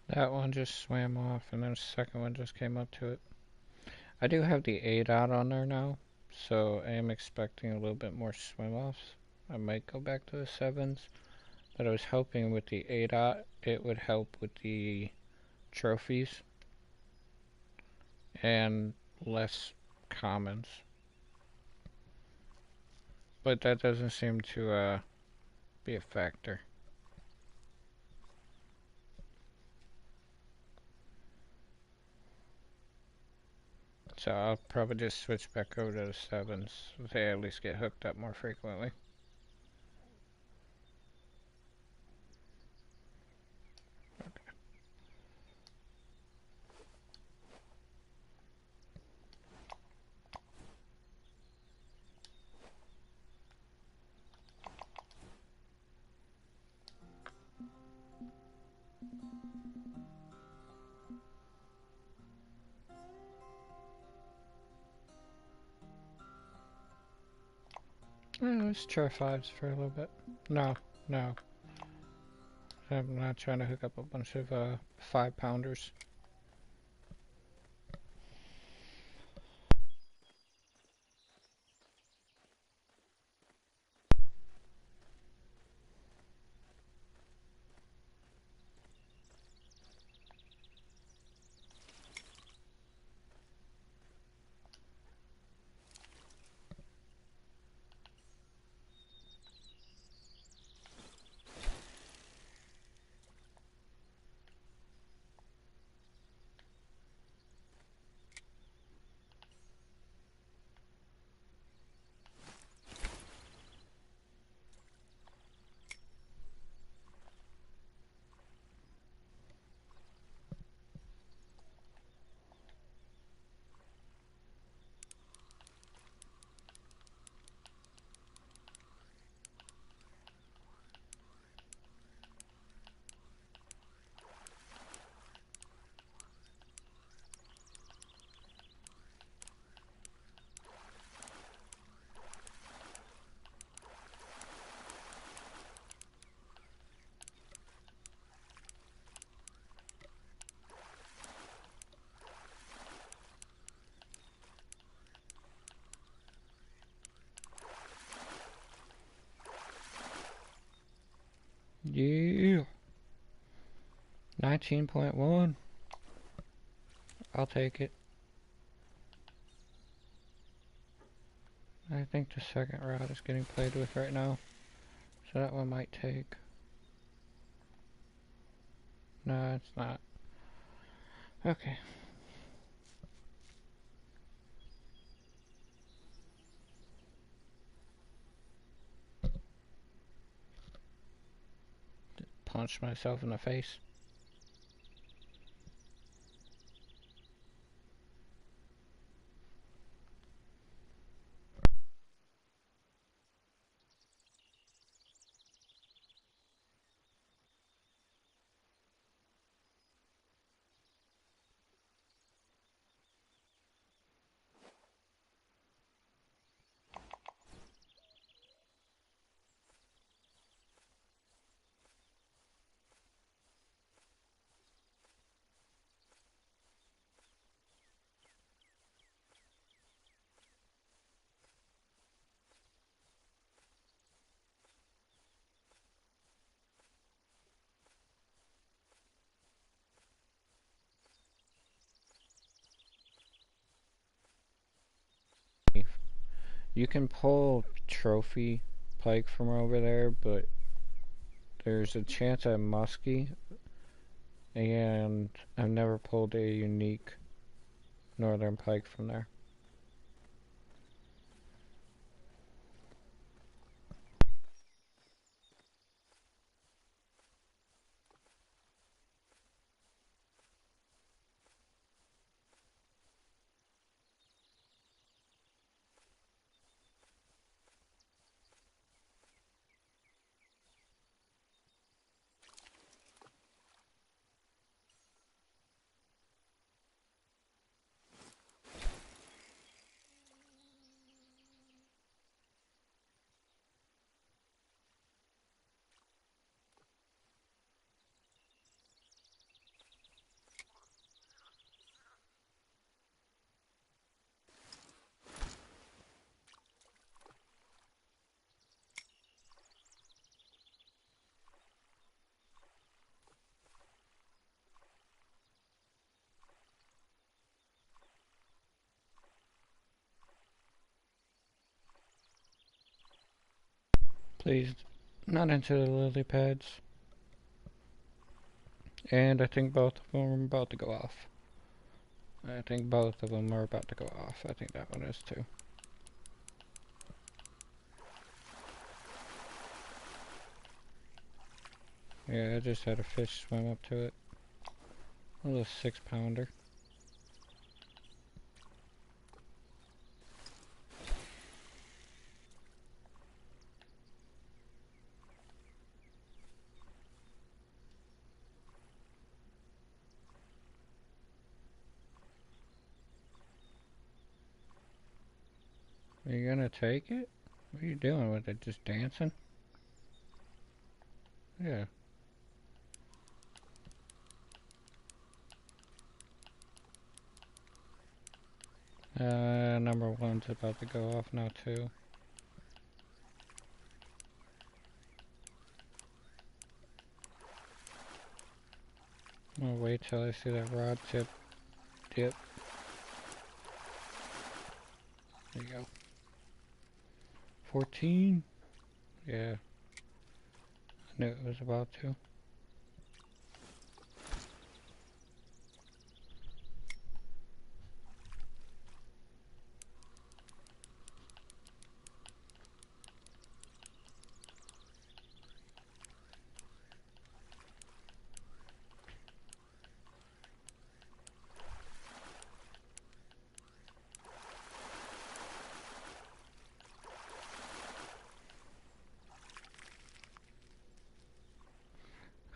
That one just swam off, and then the second one just came up to it. I do have the 8 out on there now, so I am expecting a little bit more swim offs. I might go back to the 7s, but I was hoping with the 8 out it would help with the trophies and less commons. But that doesn't seem to be a factor. So I'll probably just switch back over to the 7s. They at least get hooked up more frequently. Let's try 5s for a little bit. No, no. I'm not trying to hook up a bunch of 5-pounders. Yeah. 19.1. I'll take it. I think the second route is getting played with right now. So that one might take. No, it's not. Okay. Punch myself in the face. You can pull trophy pike from over there, but there's a chance at muskie, and I've never pulled a unique northern pike from there. Please, not into the lily pads. And I think both of them are about to go off. I think both of them are about to go off. I think that one is too. Yeah, I just had a fish swim up to it. A little 6-pounder. Are you gonna take it? What are you doing with it? Just dancing? Yeah. Number one's about to go off now too. I'm gonna wait till I see that rod tip dip. There you go. 14? Yeah. I knew it was about to.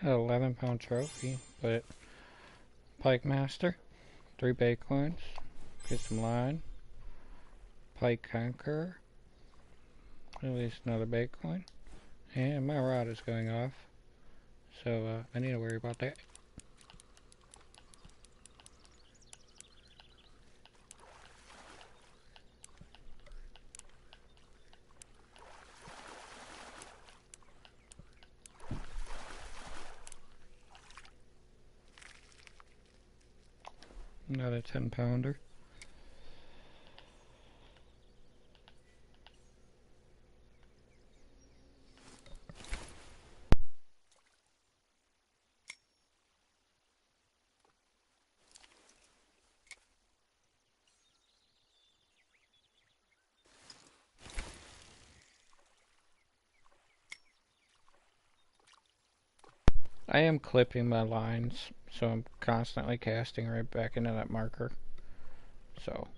An 11-pound trophy, but Pike Master, 3 bait coins, get some line, Pike Conqueror, at least another bait coin, and my rod is going off, so I need to worry about that. Another 10-pounder. I am clipping my lines, so I'm constantly casting right back into that marker. So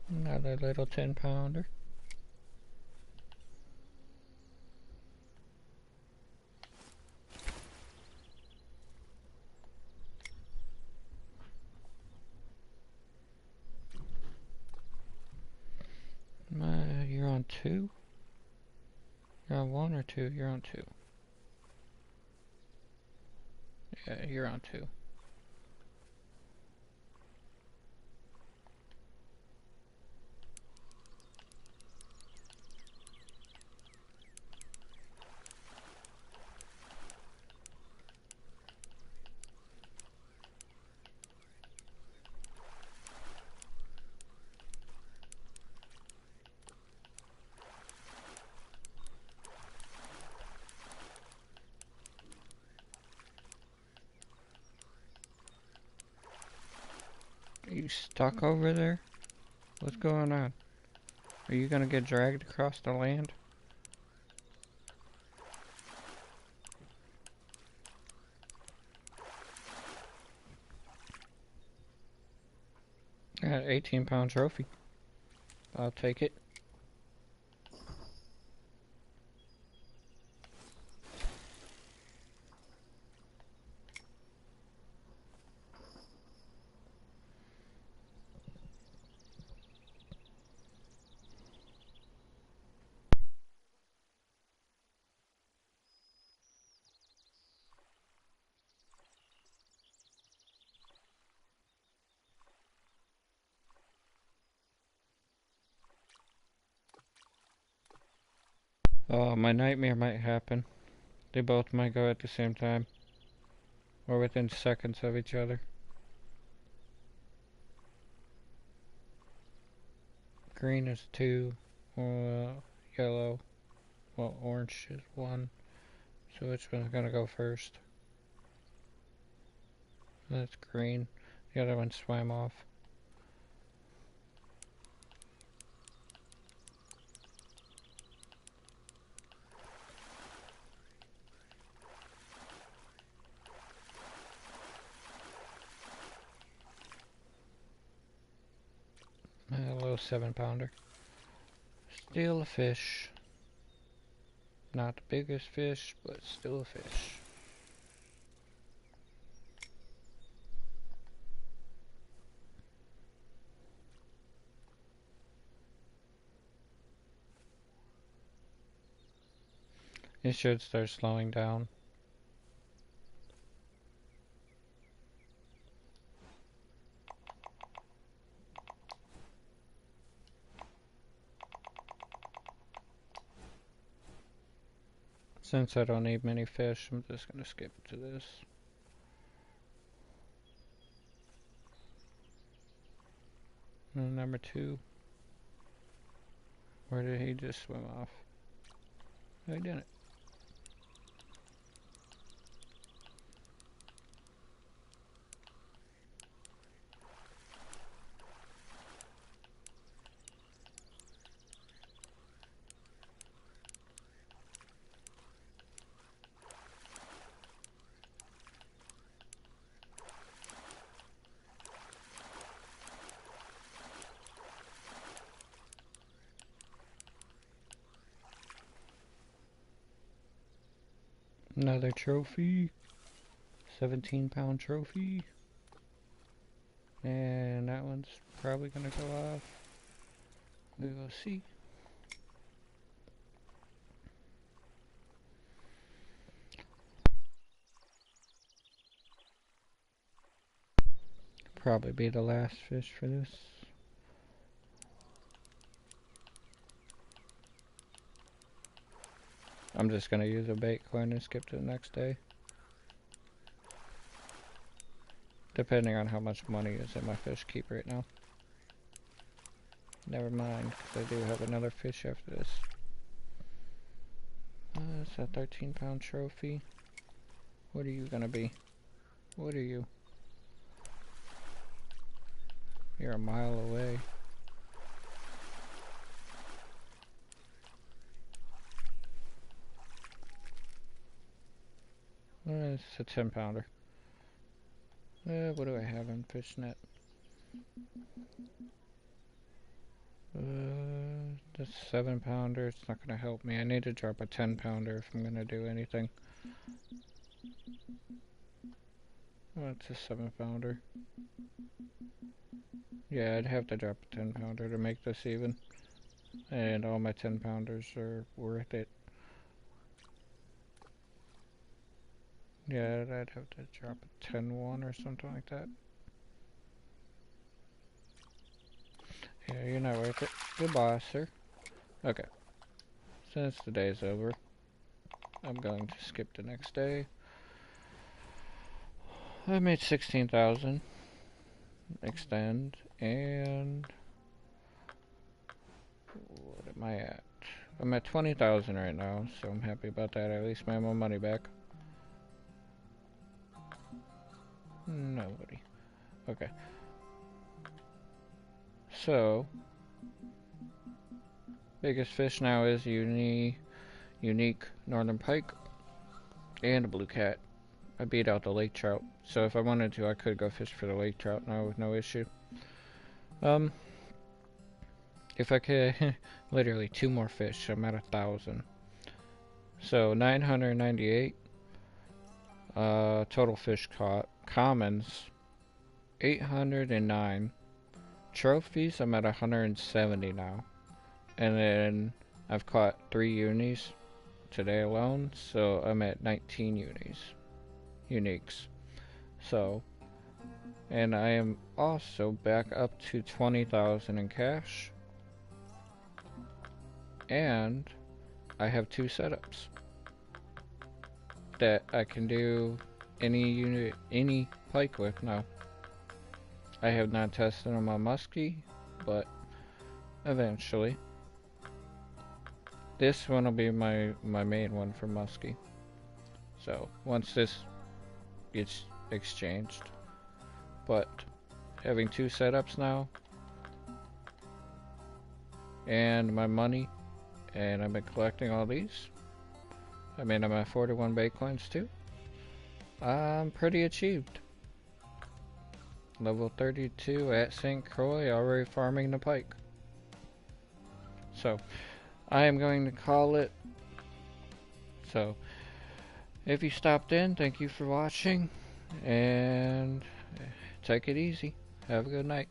another little 10-pounder. You're on 2? You're on 1 or 2? You're on 2. Yeah, you're on 2. Are you stuck over there? What's going on? Are you gonna get dragged across the land? I got an 18-pound trophy. I'll take it. Oh, my nightmare might happen. They both might go at the same time. Or within seconds of each other. Green is 2. Yellow. Well, orange is 1. So which one's gonna go first? That's green. The other one swam off. A little 7-pounder. Still a fish. Not the biggest fish, but still a fish. It should start slowing down. Since I don't need many fish, I'm just gonna skip to this. And number 2. Where did he just swim off? No, he didn't. Another trophy. 17-pound trophy. And that one's probably gonna go off. We will see. Probably be the last fish for this. I'm just gonna use a bait coin and skip to the next day. Depending on how much money is in my fish keep right now. Never mind, because I do have another fish after this. It's a 13-pound trophy. What are you gonna be? What are you? You're a mile away. It's a 10-pounder. What do I have in fishnet? That's 7-pounder. It's not gonna help me. I need to drop a 10-pounder if I'm gonna do anything. It's a 7-pounder. Yeah, I'd have to drop a 10-pounder to make this even. And all my 10-pounders are worth it. Yeah, I'd have to drop a 10-1 or something like that. Yeah, you're not worth it. Goodbye, sir. Okay. Since the day's over, I'm going to skip the next day. I made 16,000. Extend, and what am I at? I'm at 20,000 right now, so I'm happy about that. At least I have my money back. Nobody. Okay. So, biggest fish now is unique northern pike and a blue cat. I beat out the lake trout, so if I wanted to, I could go fish for the lake trout now with no issue. If I could, literally 2 more fish, I'm at 1,000. So 998. Total fish caught. Commons, 809. Trophies, I'm at 170 now. And then I've caught 3 unis today alone, so I'm at 19 uniques. So, and I am also back up to 20,000 in cash. And I have 2 setups that I can do any pike with now. I have not tested them on muskie, but eventually. This one will be my main one for muskie. So once this gets exchanged, but having 2 setups now, and my money, and I've been collecting all these. I mean, I'm at 41 Bitcoins too. I'm pretty achieved. Level 32 at St. Croix, already farming the pike. So, I am going to call it. So, if you stopped in, thank you for watching, and take it easy. Have a good night.